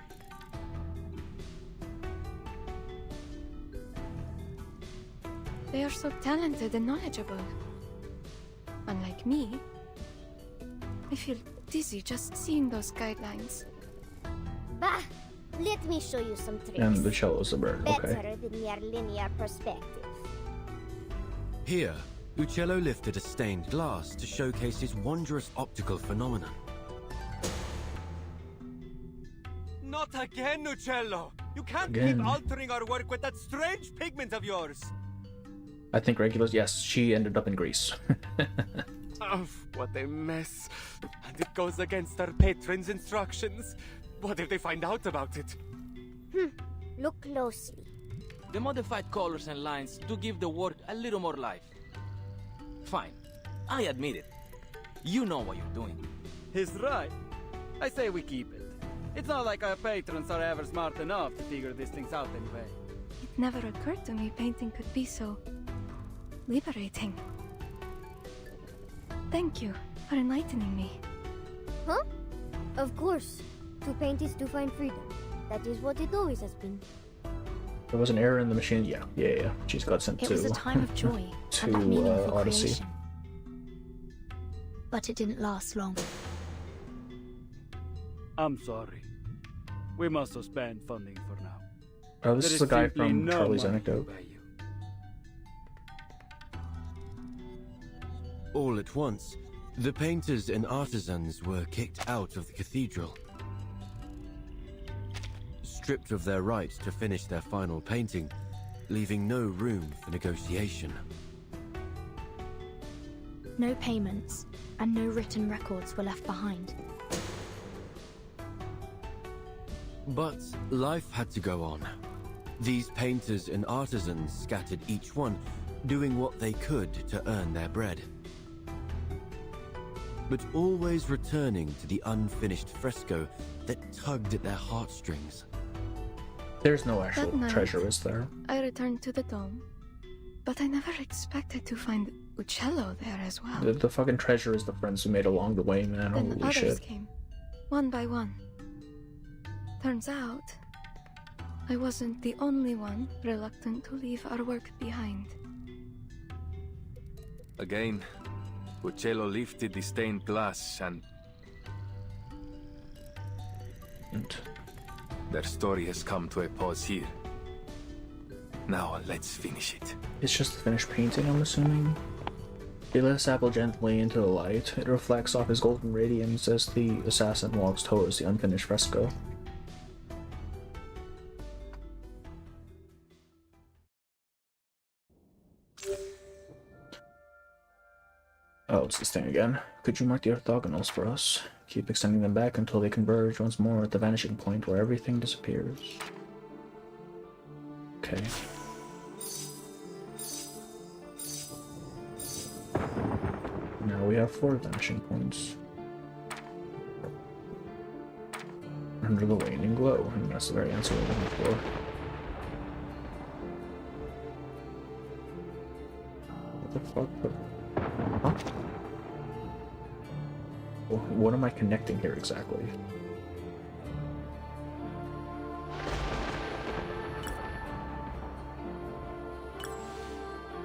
They are so talented and knowledgeable. Unlike me, I feel dizzy just seeing those guidelines. Bah! Let me show you some tricks. And the cello's a bird. Okay. Better than your linear perspective. Here, Uccello lifted a stained glass to showcase his wondrous optical phenomenon. Not again, Uccello! You can't Again. keep altering our work with that strange pigment of yours! I think Regulus, yes, she ended up in Greece. Oh, what a mess. And it goes against our patron's instructions. What if they find out about it? Look closely. The modified colors and lines do give the work a little more life. Fine, I admit it. You know what you're doing. He's right. I say we keep it. It's not like our patrons are ever smart enough to figure these things out anyway. It never occurred to me painting could be so liberating. Thank you for enlightening me. Huh? Of course. To paint is to find freedom. That is what it always has been. There was an error in the machine. Yeah. She's got sent It to. was a time of joy to and meaningful Odyssey. creation. But it didn't last long. I'm sorry. We must suspend funding for now. Oh, this There is the guy simply from no Charlie's money Anecdote. to pay you. All at once, the painters and artisans were kicked out of the cathedral. Stripped of their right to finish their final painting, leaving no room for negotiation. No payments and no written records were left behind. But life had to go on. These painters and artisans scattered each one, doing what they could to earn their bread. But always returning to the unfinished fresco that tugged at their heartstrings. There's no actual That night, treasure, is there? I returned to the dome, but I never expected to find Uccello there as well. The fucking treasure is the friends we made along the way, man. Then Holy others shit. came, one by one. Turns out, I wasn't the only one reluctant to leave our work behind. Again, Uccello lifted the stained glass and... Their story has come to a pause here. Now let's finish it. It's just a finished painting, I'm assuming. He lifts Apple gently into the light. It reflects off his golden radiance as the assassin walks towards the unfinished fresco. Oh, it's this thing again. Could you mark the orthogonals for us? Keep extending them back until they converge once more at the vanishing point where everything disappears. Okay. Now we have 4 vanishing points. Under the waning glow, and that's the very answer we're looking for. What the fuck? Huh? What am I connecting here exactly?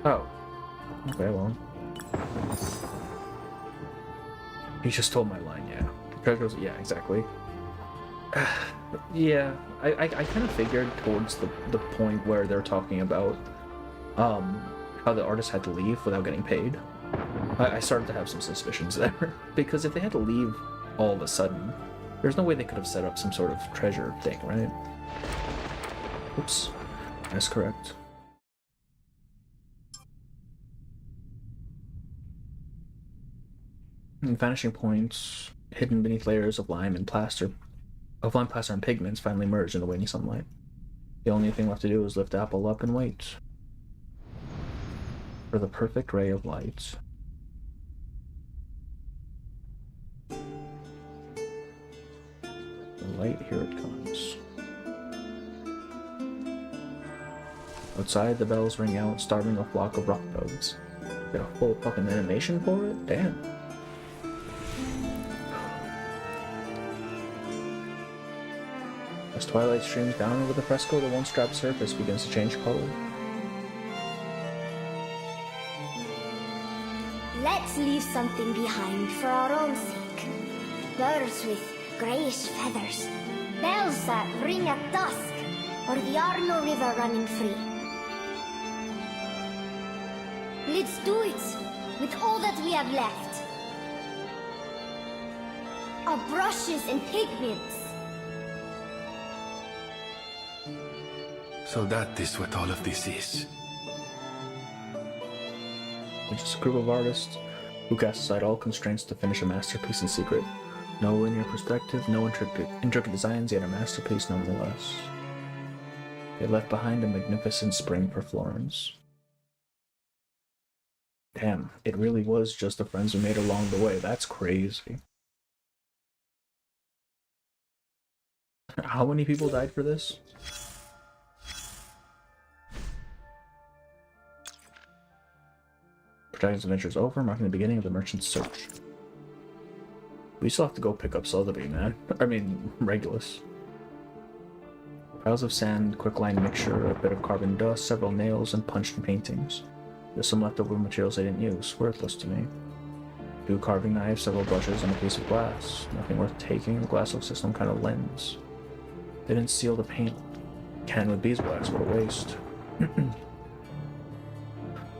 Oh. Okay, well. You just stole my line, yeah. Treasures, yeah, exactly. Yeah, I kind of figured towards the point where they're talking about how the artist had to leave without getting paid. I started to have some suspicions there, because if they had to leave all of a sudden, there's no way they could have set up some sort of treasure thing, right? Oops. That's correct. And vanishing points hidden beneath layers of lime plaster and pigments finally merge in the waning sunlight. The only thing left to do is lift the apple up and wait for the perfect ray of light. The light, here it comes. Outside, the bells ring out, startling a flock of rock doves. Got a full fucking animation for it? Damn. As twilight streams down over the fresco, the once drab surface begins to change color. Let's leave something behind for our own sake. Birds with grayish feathers. Bells that ring at dusk. Or the Arno River running free. Let's do it with all that we have left. Our brushes and pigments. So that is what all of this is. It's just a group of artists who cast aside all constraints to finish a masterpiece in secret. No linear perspective, no intricate designs, yet a masterpiece nonetheless. They left behind a magnificent spring for Florence. Damn, it really was just the friends we made along the way. That's crazy. How many people died for this? Protagonist's adventure is over, marking the beginning of the merchant's search. We still have to go pick up Sotheby, man. I mean, Regulus. Piles of sand, quicklime mixture, a bit of carbon dust, several nails, and punched paintings. There's some leftover materials I didn't use, worthless to me. 2 carving knives, several brushes, and a piece of glass. Nothing worth taking. The glass looks like some kind of lens. They didn't seal the paint can with beeswax, what a waste.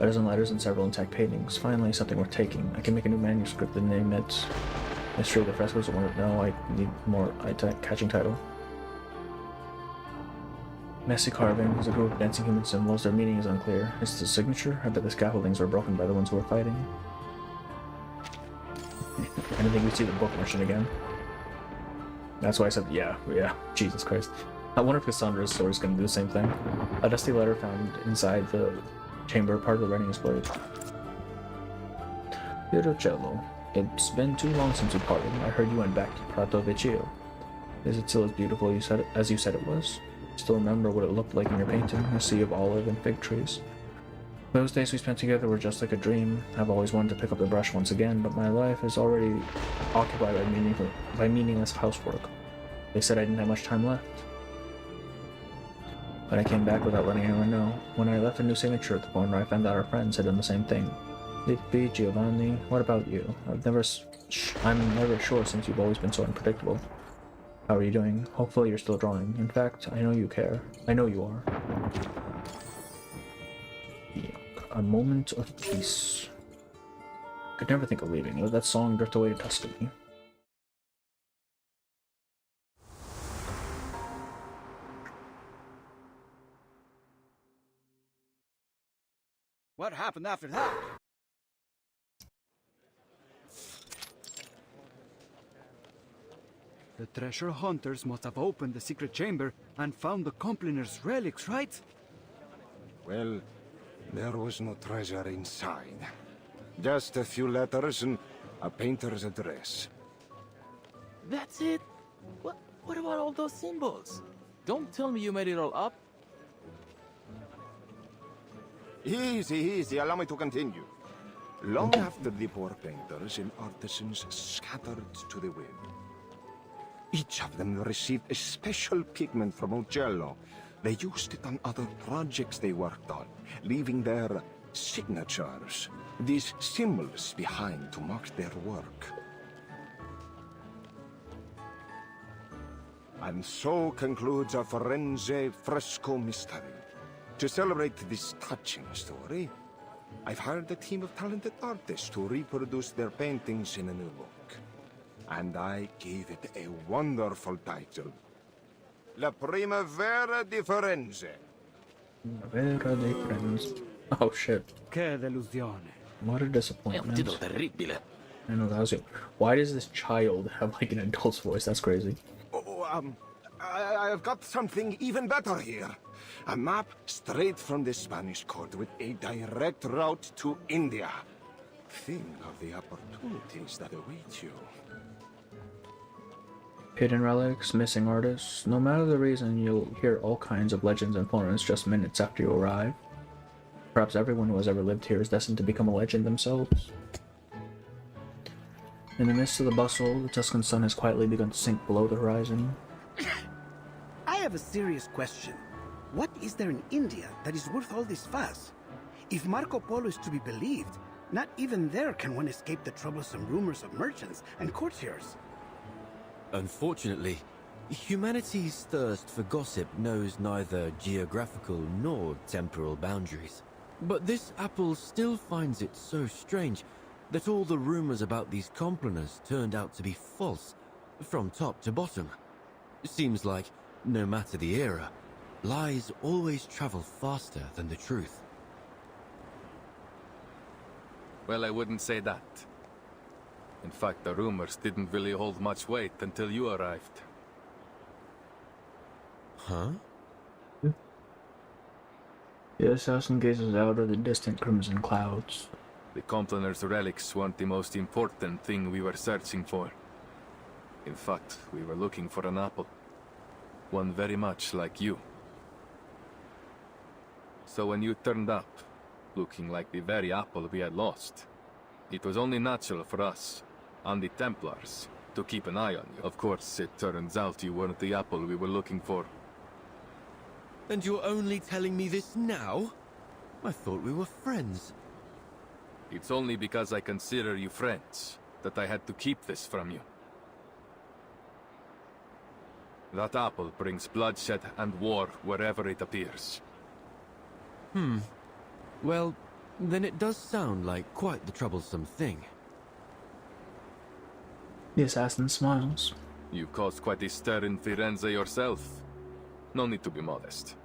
A dozen letters and several intact paintings. Finally, something worth taking. I can make a new manuscript and name it Mystery of the Frescoes. No, I need more eye-catching title. Messy carvings, a group of dancing human symbols. Their meaning is unclear. Is this a signature? I bet the scaffoldings were broken by the ones who were fighting. I don't think we see the book merchant again. That's why I said, yeah, Jesus Christ. I wonder if Cassandra's story is going to do the same thing. A dusty letter found inside the chamber, part of the writing is blurred. Dear Cello, it's been too long since we parted. I heard you went back to Prato Vecchio. Is it still as beautiful as you said it was? Still remember what it looked like in your painting, a sea of olive and fig trees. Those days we spent together were just like a dream. I've always wanted to pick up the brush once again, but my life is already occupied by meaningless housework. They said I didn't have much time left. But I came back without letting anyone know. When I left a new signature at the corner, I found out our friends had done the same thing. Lippi, Giovanni, what about you? I'm never sure since you've always been so unpredictable. How are you doing? Hopefully you're still drawing. In fact, I know you care. I know you are. A moment of peace. Could never think of leaving. Let that song drift away to Tuscany. What happened after that? The treasure hunters must have opened the secret chamber and found the Compliner's relics, right? Well, there was no treasure inside. Just a few letters and a painter's address. That's it? What about all those symbols? Don't tell me you made it all up. Easy, allow me to continue. Long after the poor painters and artisans scattered to the wind, each of them received a special pigment from Uccello. They used it on other projects they worked on, leaving their signatures, these symbols behind to mark their work. And so concludes a Firenze fresco mystery. To celebrate this touching story, I've hired a team of talented artists to reproduce their paintings in a new book. And I gave it a wonderful title. La Primavera di Firenze. Primavera di Firenze. Oh shit. Che delusione. What a disappointment. È un titolo terribile. I know that was it. Why does this child have like an adult's voice? That's crazy. Oh, I've got something even better here. A map straight from the Spanish court with a direct route to India. Think of the opportunities that await you. Hidden relics, missing artists. No matter the reason, you'll hear all kinds of legends in Florence just minutes after you arrive. Perhaps everyone who has ever lived here is destined to become a legend themselves. In the midst of the bustle, the Tuscan sun has quietly begun to sink below the horizon. I have a serious question. What is there in India that is worth all this fuss? If Marco Polo is to be believed, not even there can one escape the troublesome rumors of merchants and courtiers. Unfortunately, humanity's thirst for gossip knows neither geographical nor temporal boundaries. But this apple still finds it so strange that all the rumors about these complaners turned out to be false, from top to bottom. It seems like, no matter the era, lies always travel faster than the truth. Well, I wouldn't say that. In fact, the rumors didn't really hold much weight until you arrived. Huh? The assassin gazes out at the distant crimson clouds. The Complaners' relics weren't the most important thing we were searching for. In fact, we were looking for an apple. One very much like you. So when you turned up, looking like the very apple we had lost, it was only natural for us, and the Templars, to keep an eye on you. Of course, it turns out you weren't the apple we were looking for. And you're only telling me this now? I thought we were friends. It's only because I consider you friends that I had to keep this from you. That apple brings bloodshed and war wherever it appears. Well, then it does sound like quite the troublesome thing. The assassin smiles. You caused quite a stir in Firenze yourself. No need to be modest.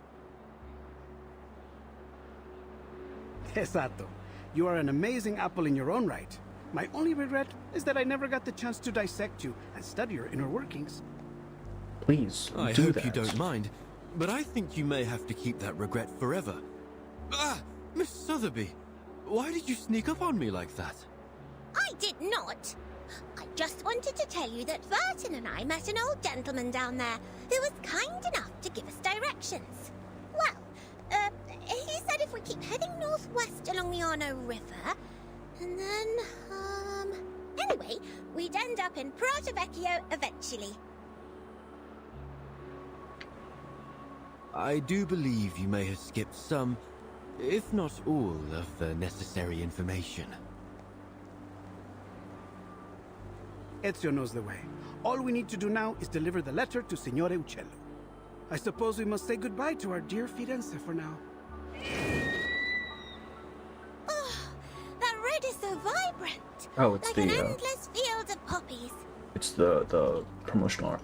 Esatto. You are an amazing apple in your own right. My only regret is that I never got the chance to dissect you and study your inner workings. Please, I do hope that. you don't mind, but I think you may have to keep that regret forever. Ah! Miss Sotheby! Why did you sneak up on me like that? I did not. I just wanted to tell you that Vertin and I met an old gentleman down there who was kind enough to give us directions. Well, he said if we keep heading northwest along the Arno River, and then, anyway, we'd end up in Prato Vecchio eventually. I do believe you may have skipped some, if not all, of the necessary information. Ezio knows the way. All we need to do now is deliver the letter to Signore Uccello. I suppose we must say goodbye to our dear Firenze for now. Oh, that red is so vibrant. Oh, it's like an endless field of poppies. It's the promotional art.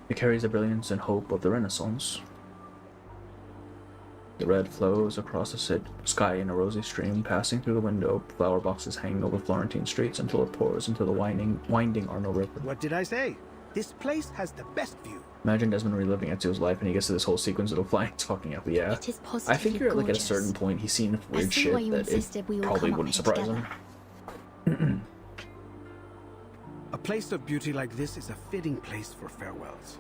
It carries the brilliance and hope of the Renaissance. The red flows across the sky in a rosy stream, passing through the window, flower boxes hanging over Florentine streets until it pours into the winding Arno River. What did I say? This place has the best view. Imagine Desmond reliving Ezio's life and he gets to this whole sequence of the flying talking apple, yeah. It is I figure like at a gorgeous. certain point he's seen weird shit that it probably wouldn't surprise him. A place of beauty like this is a fitting place for farewells.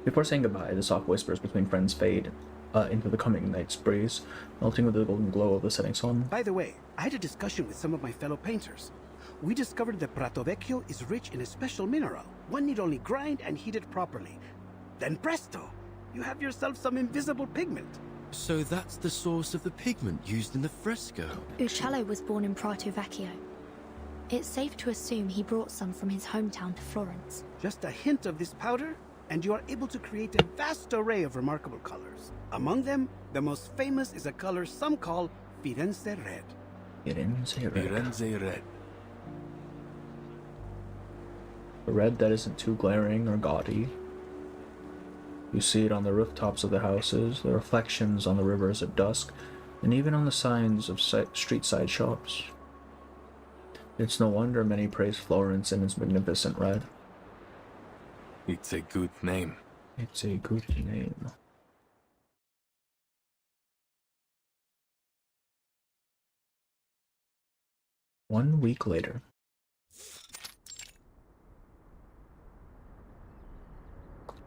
Before saying goodbye, the soft whispers between friends fade into the coming night's breeze, melting with the golden glow of the setting sun. By the way, I had a discussion with some of my fellow painters. We discovered that Prato Vecchio is rich in a special mineral. One need only grind and heat it properly. Then presto, you have yourself some invisible pigment. So that's the source of the pigment used in the fresco. Uccello was born in Prato Vecchio. It's safe to assume he brought some from his hometown to Florence. Just a hint of this powder, and you are able to create a vast array of remarkable colors. Among them, the most famous is a color some call Firenze Red. Firenze Red. Firenze Red. A red that isn't too glaring or gaudy. You see it on the rooftops of the houses, the reflections on the rivers at dusk, and even on the signs of street-side shops. It's no wonder many praise Florence and its magnificent red. It's a good name. It's a good name. One week later.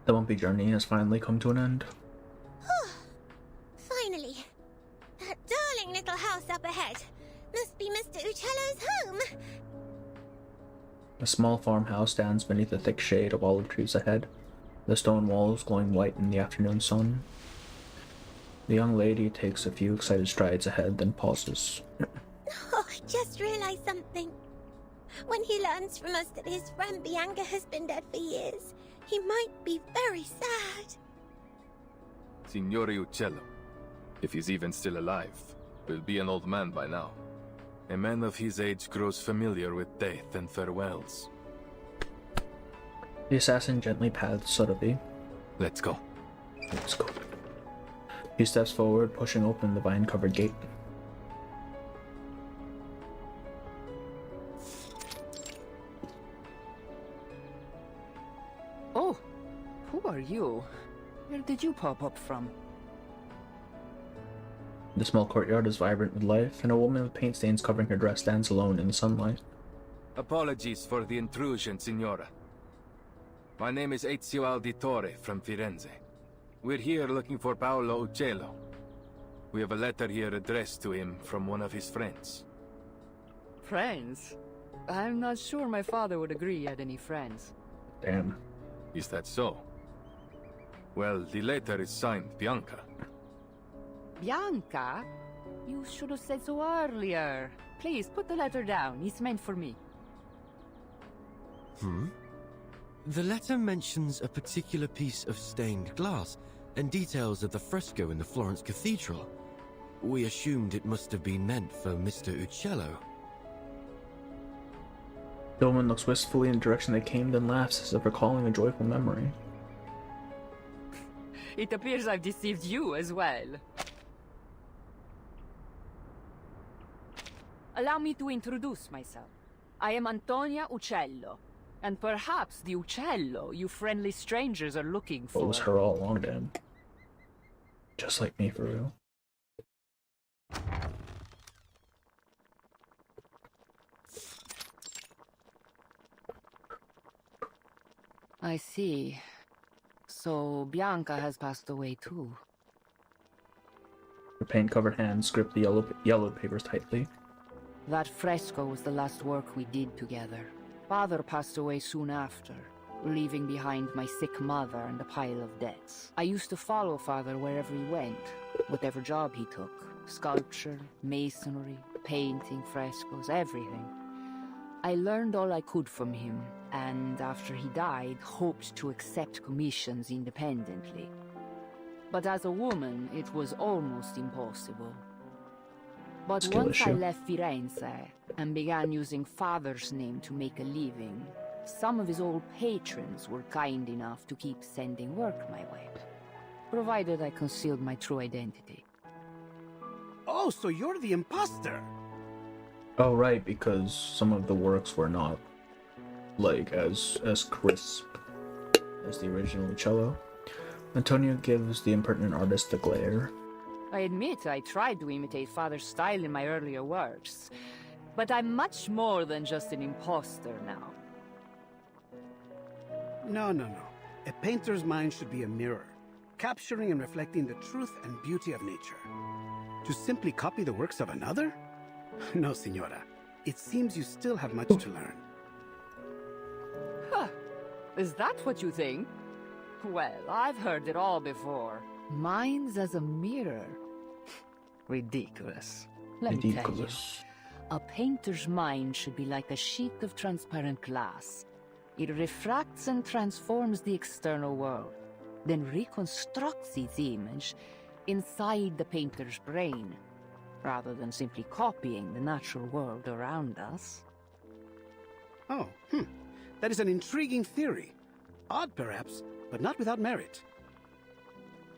The bumpy journey has finally come to an end. Finally. That darling little house up ahead. Must be Mr. Uccello's home. A small farmhouse stands beneath the thick shade of olive trees ahead, the stone walls glowing white in the afternoon sun. The young lady takes a few excited strides ahead, then pauses. Oh, I just realized something. When he learns from us that his friend Bianca has been dead for years, he might be very sad. Signore Uccello, if he's even still alive, will be an old man by now. A man of his age grows familiar with death and farewells. The assassin gently pats Sotheby. Let's go. Let's go. He steps forward, pushing open the vine-covered gate. Oh, who are you? Where did you pop up from? The small courtyard is vibrant with life, and a woman with paint stains covering her dress stands alone in the sunlight. Apologies for the intrusion, Signora. My name is Ezio Auditore from Firenze. We're here looking for Paolo Uccello. We have a letter here addressed to him from one of his friends. Friends? I'm not sure my father would agree he had any friends. Damn. Is that so? Well, the letter is signed Bianca. Bianca? You should have said so earlier. Please, put the letter down. It's meant for me. The letter mentions a particular piece of stained glass and details of the fresco in the Florence cathedral. We assumed it must have been meant for Mr. Uccello. The woman looks wistfully in the direction they came, then laughs as if recalling a joyful memory. It appears I've deceived you as well. Allow me to introduce myself. I am Antonia Uccello, and perhaps the Uccello you friendly strangers are looking for. It was her all along, damn. Just like me, for real. I see. So Bianca has passed away too. Her paint-covered hands grip the yellowed papers tightly. That fresco was the last work we did together. Father passed away soon after, leaving behind my sick mother and a pile of debts. I used to follow Father wherever he went, whatever job he took. Sculpture, masonry, painting, frescoes, everything. I learned all I could from him, and after he died, hoped to accept commissions independently. But as a woman, it was almost impossible. But Skill once I issue. left Firenze and began using Father's name to make a living, some of his old patrons were kind enough to keep sending work my way, provided I concealed my true identity. Oh, so you're the imposter! Oh, right, because some of the works were not, like, as crisp as the original Uccello. Antonio gives the impertinent artist a glare. I admit I tried to imitate Father's style in my earlier works, but I'm much more than just an imposter now. No. A painter's mind should be a mirror, capturing and reflecting the truth and beauty of nature. To simply copy the works of another? No, Signora. It seems you still have much to learn. Huh. Is that what you think? Well, I've heard it all before. Mine's as a mirror. Ridiculous. Let me tell you. A painter's mind should be like a sheet of transparent glass. It refracts and transforms the external world, then reconstructs its image inside the painter's brain, rather than simply copying the natural world around us. Oh, that is an intriguing theory. Odd, perhaps, but not without merit.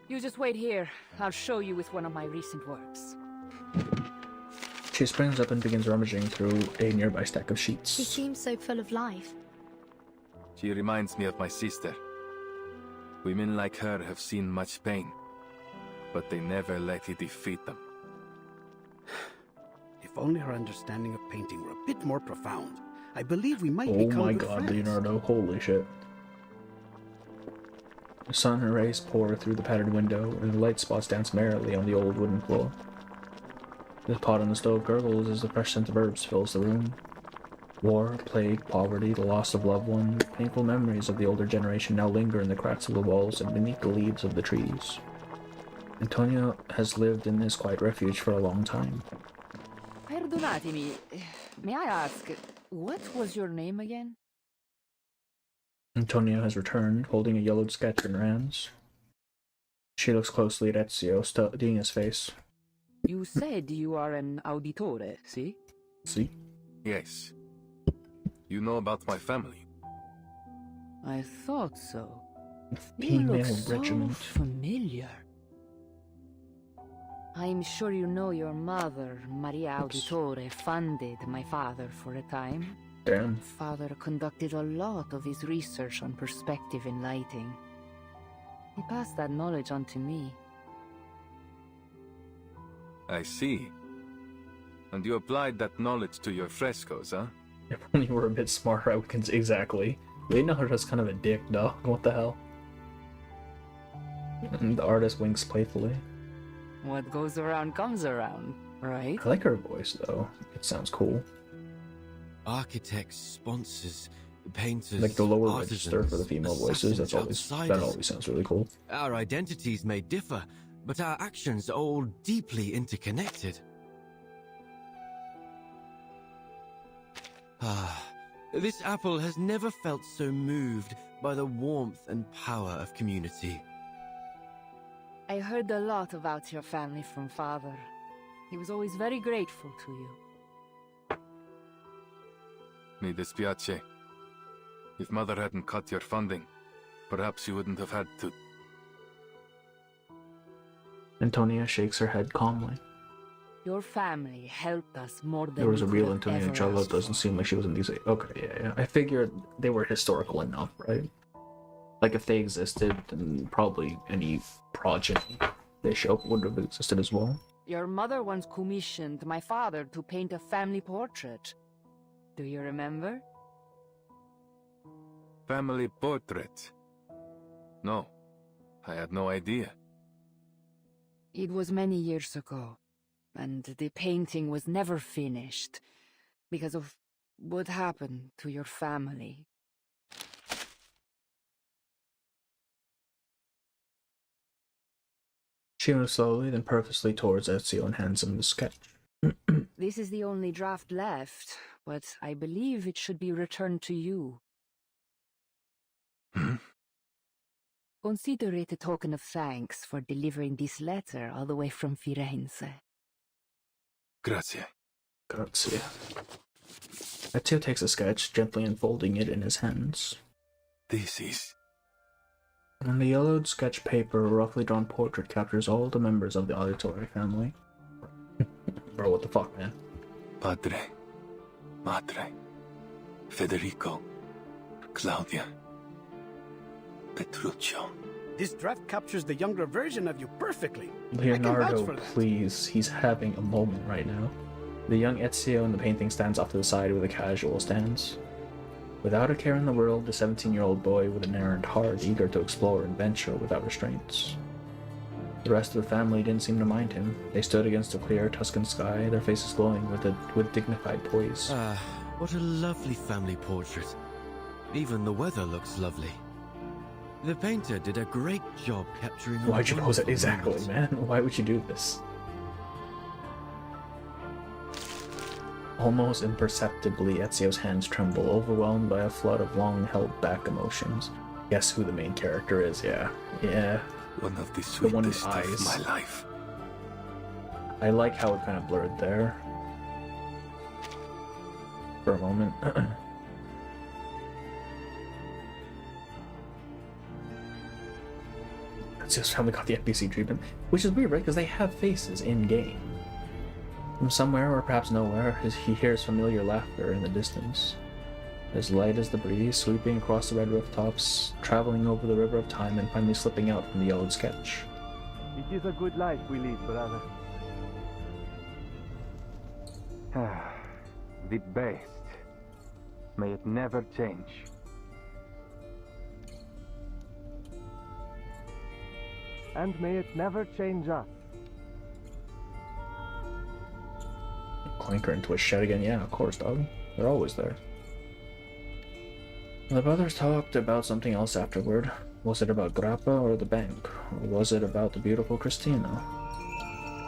You just wait here. I'll show you with one of my recent works. She springs up and begins rummaging through a nearby stack of sheets. She seems so full of life. She reminds me of my sister. Women like her have seen much pain, but they never let it defeat them. If only her understanding of painting were a bit more profound, I believe we might Oh become my good god, friends. Leonardo, holy shit. The sun rays pour through the patterned window, and the light spots dance merrily on the old wooden floor. The pot on the stove gurgles as the fresh scent of herbs fills the room. War, plague, poverty, the loss of loved ones, painful memories of the older generation now linger in the cracks of the walls and beneath the leaves of the trees. Antonio has lived in this quiet refuge for a long time. Perdonatemi, may I ask, what was your name again? Antonio has returned, holding a yellowed sketch in her hands. She looks closely at Ezio, studying his face. You said you are an auditore, see? See? Yes. You know about my family? I thought so. Female You look regiment. so familiar. I'm sure you know your mother, Maria Auditore, funded my father for a time. Damn. Father conducted a lot of his research on perspective in lighting. He passed that knowledge on to me. I see. And you applied that knowledge to your frescoes, huh? If only you were a bit smarter, I would exactly. Leonardo's kind of a dick, dog. What the hell? And the artist winks playfully. What goes around comes around, right? I like her voice, though. It sounds cool. Architects, sponsors, painters, Like the lower artisans, register for the female voices. That outsiders. always sounds really cool. Our identities may differ, but our actions are all deeply interconnected. This apple has never felt so moved by the warmth and power of community. I heard a lot about your family from Father. He was always very grateful to you. Mi dispiace. If Mother hadn't cut your funding, perhaps you wouldn't have had to. Antonia shakes her head calmly. Your family helped us more than There was a we real could have Antonia ever Cello. asked Doesn't for. seem like she was in these. Okay, yeah. I figured they were historical enough, right? Like if they existed, then probably any progeny they show up would have existed as well. Your mother once commissioned my father to paint a family portrait. Do you remember? Family portrait? No, I had no idea. It was many years ago, and the painting was never finished because of what happened to your family. She moves slowly, then purposely towards Ezio and hands him the sketch. This is the only draft left, but I believe it should be returned to you. Consider it a token of thanks for delivering this letter all the way from Firenze. Grazie. Grazie. Ezio takes a sketch, gently unfolding it in his hands. This is... On the yellowed sketch paper, a roughly drawn portrait captures all the members of the Auditore family. Bro, what the fuck, man? Padre, Madre, Federico, Claudia, Petruccio. This draft captures the younger version of you perfectly. Leonardo, for that. please. He's having a moment right now. The young Ezio in the painting stands off to the side with a casual stance. Without a care in the world, the 17-year-old boy with an errant heart, eager to explore and venture without restraints. The rest of the family didn't seem to mind him. They stood against the clear Tuscan sky, their faces glowing with dignified poise. What a lovely family portrait. Even the weather looks lovely. The painter did a great job capturing. Why'd you pose it wonderful exactly, moments. man? Why would you do this? Almost imperceptibly, Ezio's hands tremble, overwhelmed by a flood of long-held-back emotions. Guess who the main character is, yeah. Yeah. One of the The one with sweetest of eyes. my life. I like how it kind of blurred there. For a moment. Ezio's family got the NPC treatment, which is weird, right? Because they have faces in-game. From somewhere, or perhaps nowhere, he hears familiar laughter in the distance. As light as the breeze, sweeping across the red rooftops, traveling over the river of time, and finally slipping out from the yellowed sketch. It is a good life we lead, brother. The best. May it never change. And may it never change us. Clanker and Twist shout again. Yeah, of course, dog. They're always there. The brothers talked about something else afterward. Was it about Grappa or the bank? Or was it about the beautiful Christina?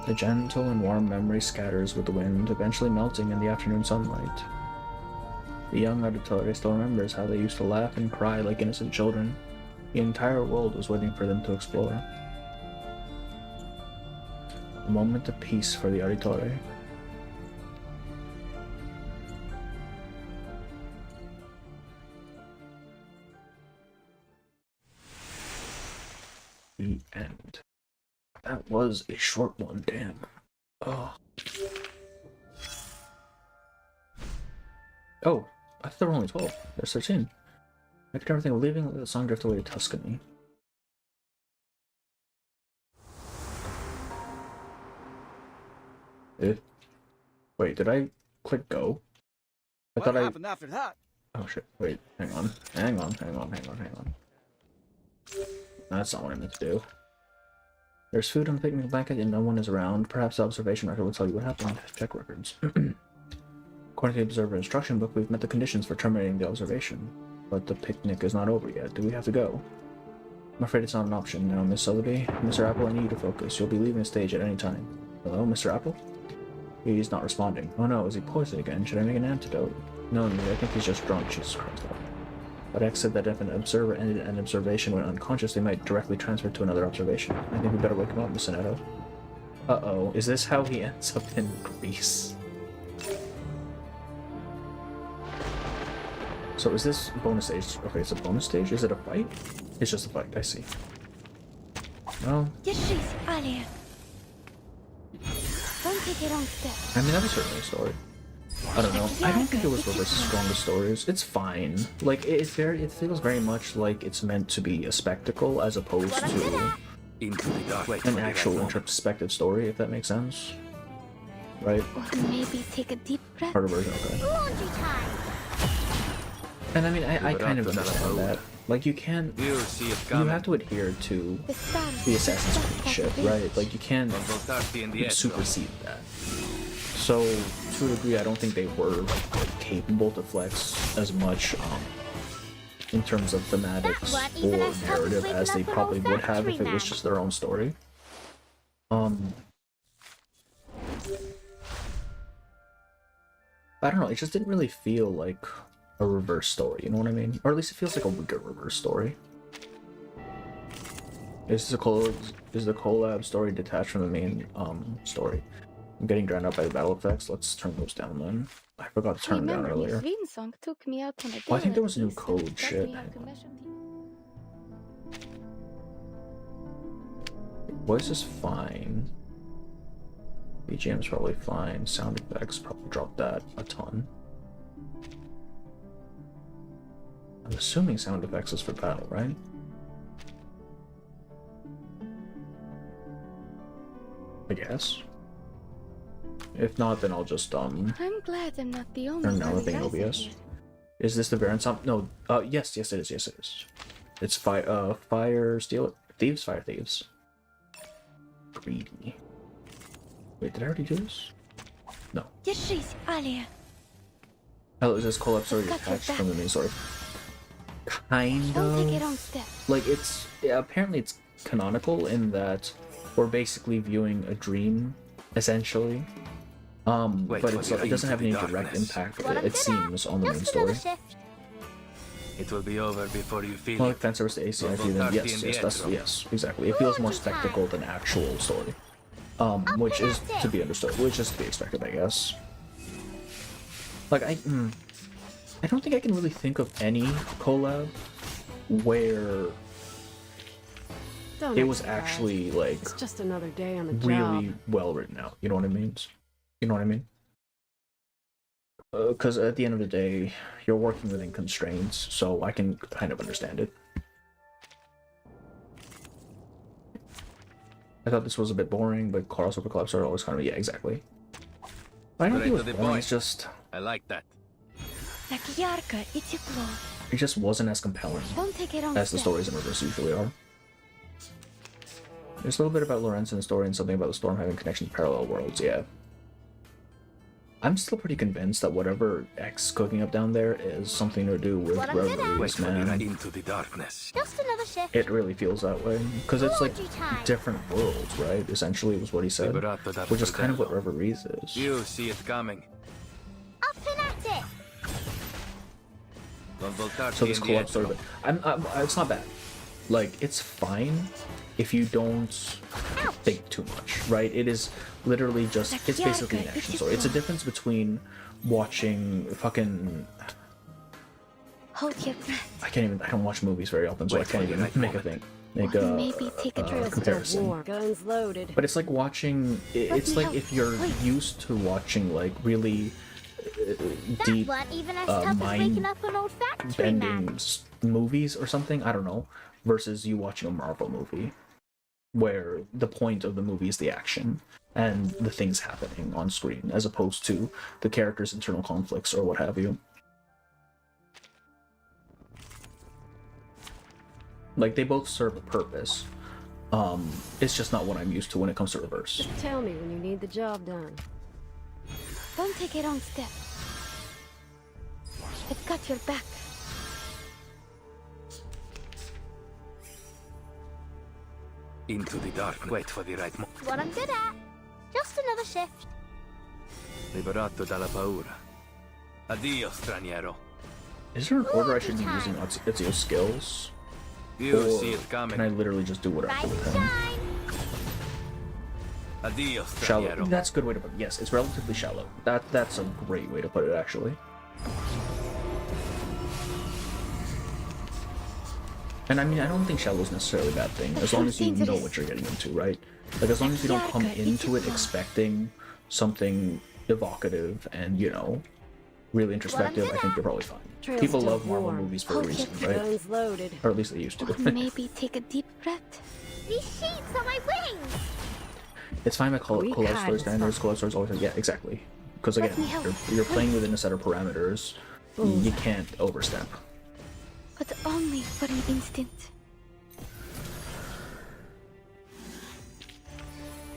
The gentle and warm memory scatters with the wind, eventually melting in the afternoon sunlight. The young auditore still remembers how they used to laugh and cry like innocent children. The entire world was waiting for them to explore. A moment of peace for the auditore. The end. That was a short one, damn. Oh. Oh, I thought there were only 12. There's 13. I could never think of leaving, let the song drift away to Tuscany. Wait, did I click go? What happened after that? Oh shit, wait, hang on. That's not what I meant to do. There's food on the picnic blanket and no one is around. Perhaps the observation record will tell you what happened. Check records. According to the observer instruction book, we've met the conditions for terminating the observation. But the picnic is not over yet. Do we have to go? I'm afraid it's not an option now, Miss Sotheby. Mr. Apple, I need you to focus. You'll be leaving the stage at any time. Hello, Mr. Apple? He's not responding. Oh no, is he poisoned again? Should I make an antidote? No, I think he's just drunk. Jesus Christ. But X said that if an observer ended an observation when unconscious, they might directly transfer to another observation. I think we better wake him up, Miss Netto. Uh-oh, is this how he ends up in Greece? So is this bonus stage? Okay, it's a bonus stage? Is it a fight? It's just a fight, I see. Well, I mean, that was certainly a story. I don't know. I don't think it was Reverse's strongest stories. It's fine. Like, it feels very much like it's meant to be a spectacle as opposed to an actual introspective story, if that makes sense. Right? Maybe take a deep breath. Harder version, okay. And I mean, I kind of understand that. Like, you can't... You have to adhere to the Assassin's Creed shit, right? Like, you can't supersede that. So, to a degree, I don't think they were capable to flex as much in terms of thematics or narrative as they probably would have if it was just their own story. I don't know, it just didn't really feel like a reverse story, you know what I mean? Or at least it feels like a weaker reverse story. Is the collab story detached from the main story? I'm getting drowned out by the battle effects. Let's turn those down then. I forgot to turn them down earlier. Took me out on a Oh, I think there was a new code shit. Voice is fine. BGM's probably fine. Sound effects, probably dropped that a ton. I'm assuming sound effects is for battle, right? I guess. If not, then I'll just I'm glad I'm not the only turn down the one thing OBS. Is this the Baron Stomp? No. Yes, it is. It's fire steal thieves, fire thieves. Greedy. Wait, did I already do this? No. Hello, is this collab story detached from the main story? Kind of. Like, it's apparently it's canonical in that we're basically viewing a dream, essentially. But it doesn't have any direct impact, it seems, on the main story. It will be over before you feel like fan service to ACIP, then yes, exactly. It feels more spectacle than actual story. Which is to be understood, which is to be expected, I guess. Like, I don't think I can really think of any collab where it was actually, like, it's just another day on the really job. well written out, you know what I mean? You know what I mean? Because at the end of the day, you're working within constraints, so I can kind of understand it. I thought this was a bit boring, but crossover collabs are always kind of, yeah, exactly. I don't think it was boring, it's just... I like that. It just wasn't as compelling as the stories in reverse usually are. There's a little bit about Lorenz in the story and something about the storm having connection to parallel worlds, yeah. I'm still pretty convinced that whatever X cooking up down there is something to do with reveries, man. Into the darkness. Just another shift. It really feels that way. Because it's like different worlds, right? Essentially was what he said. Which is kind of what reveries is. You see it coming. Up and at it! So this collab story, it's not bad. Like, it's fine if you don't think too much, right? It is literally just, it's basically an action story. It's a difference between watching fucking... Hold your breath. I don't watch movies very often, so I can't even make a comparison. Guns loaded. But it's like watching, it's like if you're used to watching like really deep mind-bending movies or something, I don't know, versus you watching a Marvel movie, where the point of the movie is the action and the things happening on screen, as opposed to the characters' internal conflicts or what have you. Like, they both serve a purpose. It's just not what I'm used to when it comes to reverse. Just tell me when you need the job done. Don't take a wrong step. I've got your back. Into the dark. Wait for the right moment. What I'm good at. Just another shift. Liberato dalla paura. Addio, straniero. Is there an order I should be using Ezio's skills? You see it coming. Can I literally just do whatever with him? Addio, Shallow. straniero. That's a good way to put it. Yes, it's relatively shallow. That's a great way to put it, actually. And I mean, I don't think shallow is necessarily a bad thing, as long as you know what you're getting into, right? Like, as long as you don't come into it expecting something evocative and, you know, really introspective, I think you're probably fine. People love Marvel movies for a reason, right? Or at least they used to. Maybe take a deep breath. These sheets are my wings! It's fine by collab story standards. Collab stories always, yeah, exactly. Because again, you're playing within a set of parameters. You can't overstep. But only for an instant.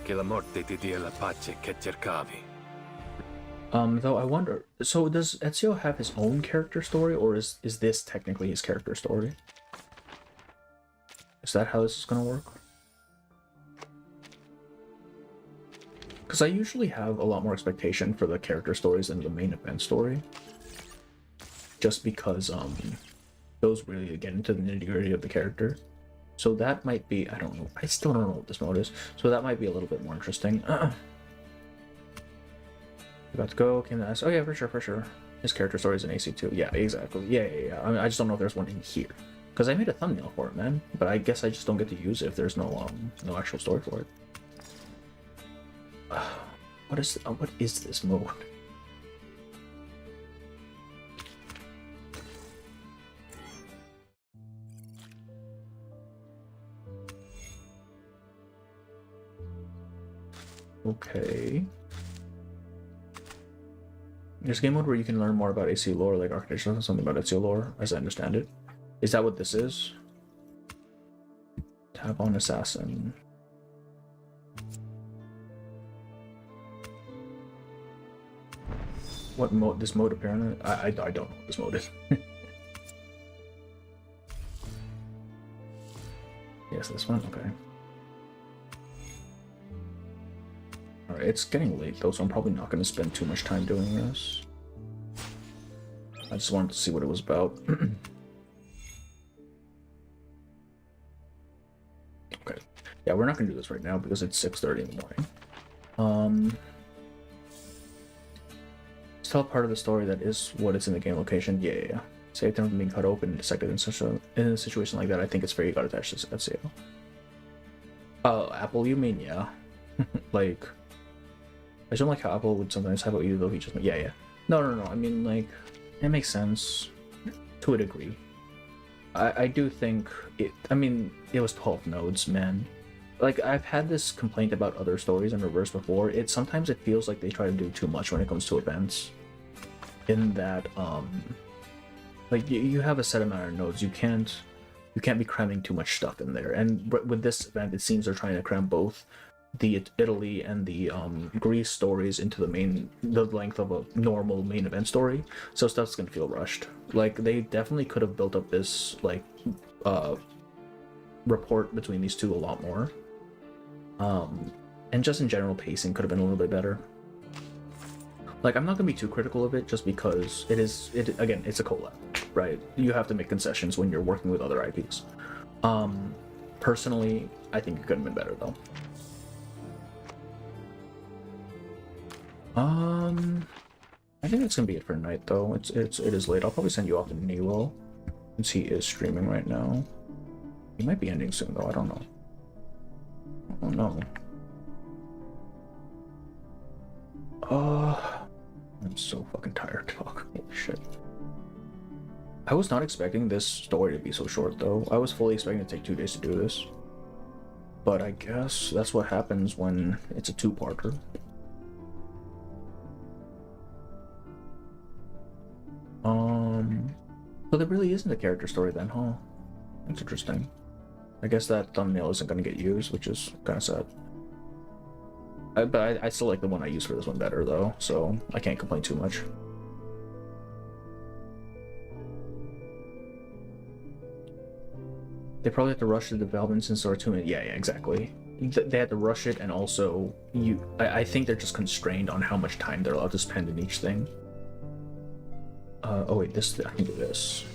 Che la morte ti dia la pace che cercavi. Though I wonder, so does Ezio have his own character story, or is this technically his character story? Is that how this is gonna work? Because I usually have a lot more expectation for the character stories than the main event story. Just because, those really get into the nitty-gritty of the character. So that might be, I don't know, I still don't know what this mode is, so that might be a little bit more interesting. About to go, came to ask, oh yeah, for sure. His character story is in AC2. Yeah, exactly. Yeah. I mean, I just don't know if there's one in here. Because I made a thumbnail for it, man. But I guess I just don't get to use it if there's no actual story for it. What is this mode? Okay. There's a game mode where you can learn more about AC lore, like architecture, something about Ezio lore, as I understand it. Is that what this is? Tap on assassin. What mode? This mode apparently? I don't know what this mode is. Yes, this one. Okay. Alright, it's getting late though, so I'm probably not going to spend too much time doing this. I just wanted to see what it was about. Okay. Yeah, we're not going to do this right now because it's 6:30 in the morning. Tell part of the story that is what is in the game location. Yeah. Save them from being cut open and dissected in a situation like that. I think it's fair you got attached to Ezio. Oh, Apple, you mean yeah? Like, I don't like how Apple would sometimes have about you, though he just... Yeah. No. I mean, like, it makes sense to a degree. I do think it... I mean, it was 12 nodes, man. Like, I've had this complaint about other stories in reverse before. Sometimes it feels like they try to do too much when it comes to events. In that, like, you have a set amount of nodes. You can't be cramming too much stuff in there. And with this event, it seems they're trying to cram both the Italy and the Greece stories into the length of a normal main event story, so stuff's gonna feel rushed. Like, they definitely could have built up this like rapport between these two a lot more, and just in general pacing could have been a little bit better. Like, I'm not gonna be too critical of it just because again, it's a collab, right? You have to make concessions when you're working with other IPs. Personally, I think it could have been better though. I think that's gonna be it for tonight, though. It is late. I'll probably send you off to Nero, since he is streaming right now. He might be ending soon, though. I don't know. Oh no. I'm so fucking tired. Fuck. Holy shit. I was not expecting this story to be so short, though. I was fully expecting to take 2 days to do this. But I guess that's what happens when it's a two-parter. So there really isn't a character story then, huh? That's interesting. I guess that thumbnail isn't going to get used, which is kind of sad. But I still like the one I used for this one better, though, so I can't complain too much. They probably have to rush the development since there are 2 minutes. Yeah, exactly. They had to rush it, and also, I think they're just constrained on how much time they're allowed to spend in each thing. Oh wait, I can do this.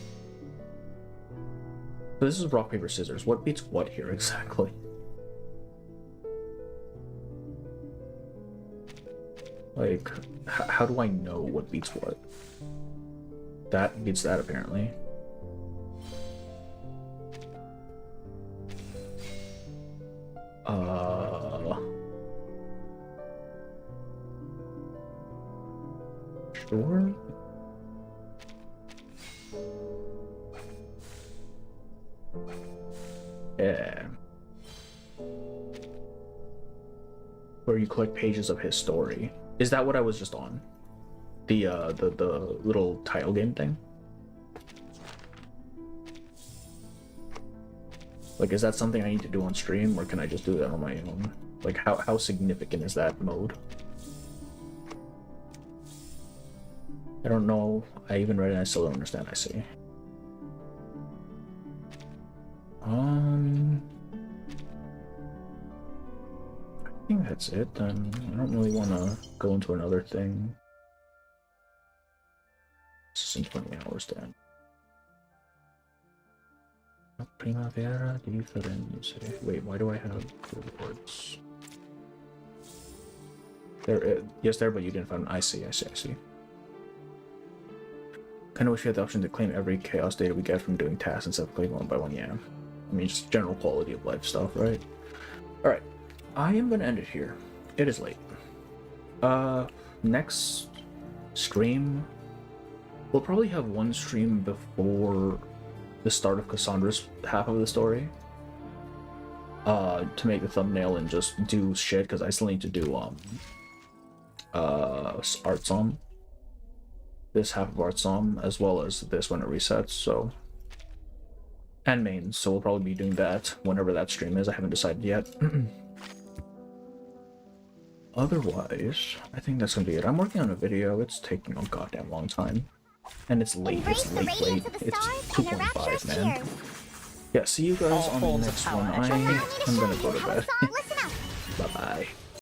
So this is rock, paper, scissors. What beats what here exactly? Like, how do I know what beats what? That beats that, apparently. Sure. Yeah. Where you collect pages of his story. Is that what I was just on? The little tile game thing? Like, is that something I need to do on stream, or can I just do that on my own? Like, how significant is that mode? I don't know. I even read it and I still don't understand, I see. I think that's it then. I don't really want to go into another thing. This is in 20 hours then. Primavera difference. Wait, why do I have rewards? There, yes, there, but you didn't find. I see. Kind of wish we had the option to claim every chaos data we get from doing tasks instead of claiming one by one. Yeah, I mean, just general quality of life stuff, right? All right, I am gonna end it here. It is late. Next stream, we'll probably have one stream before the start of Cassandra's half of the story. To make the thumbnail and just do shit, because I still need to do art song. This half of art song, as well as this when it resets, so. And mains, so we'll probably be doing that whenever that stream is. I haven't decided yet. Otherwise, I think that's gonna be it. I'm working on a video. It's taking a goddamn long time. And it's late. It's late. It's 2.5, man. Yeah, see you guys on the next one. I'm gonna go to bed.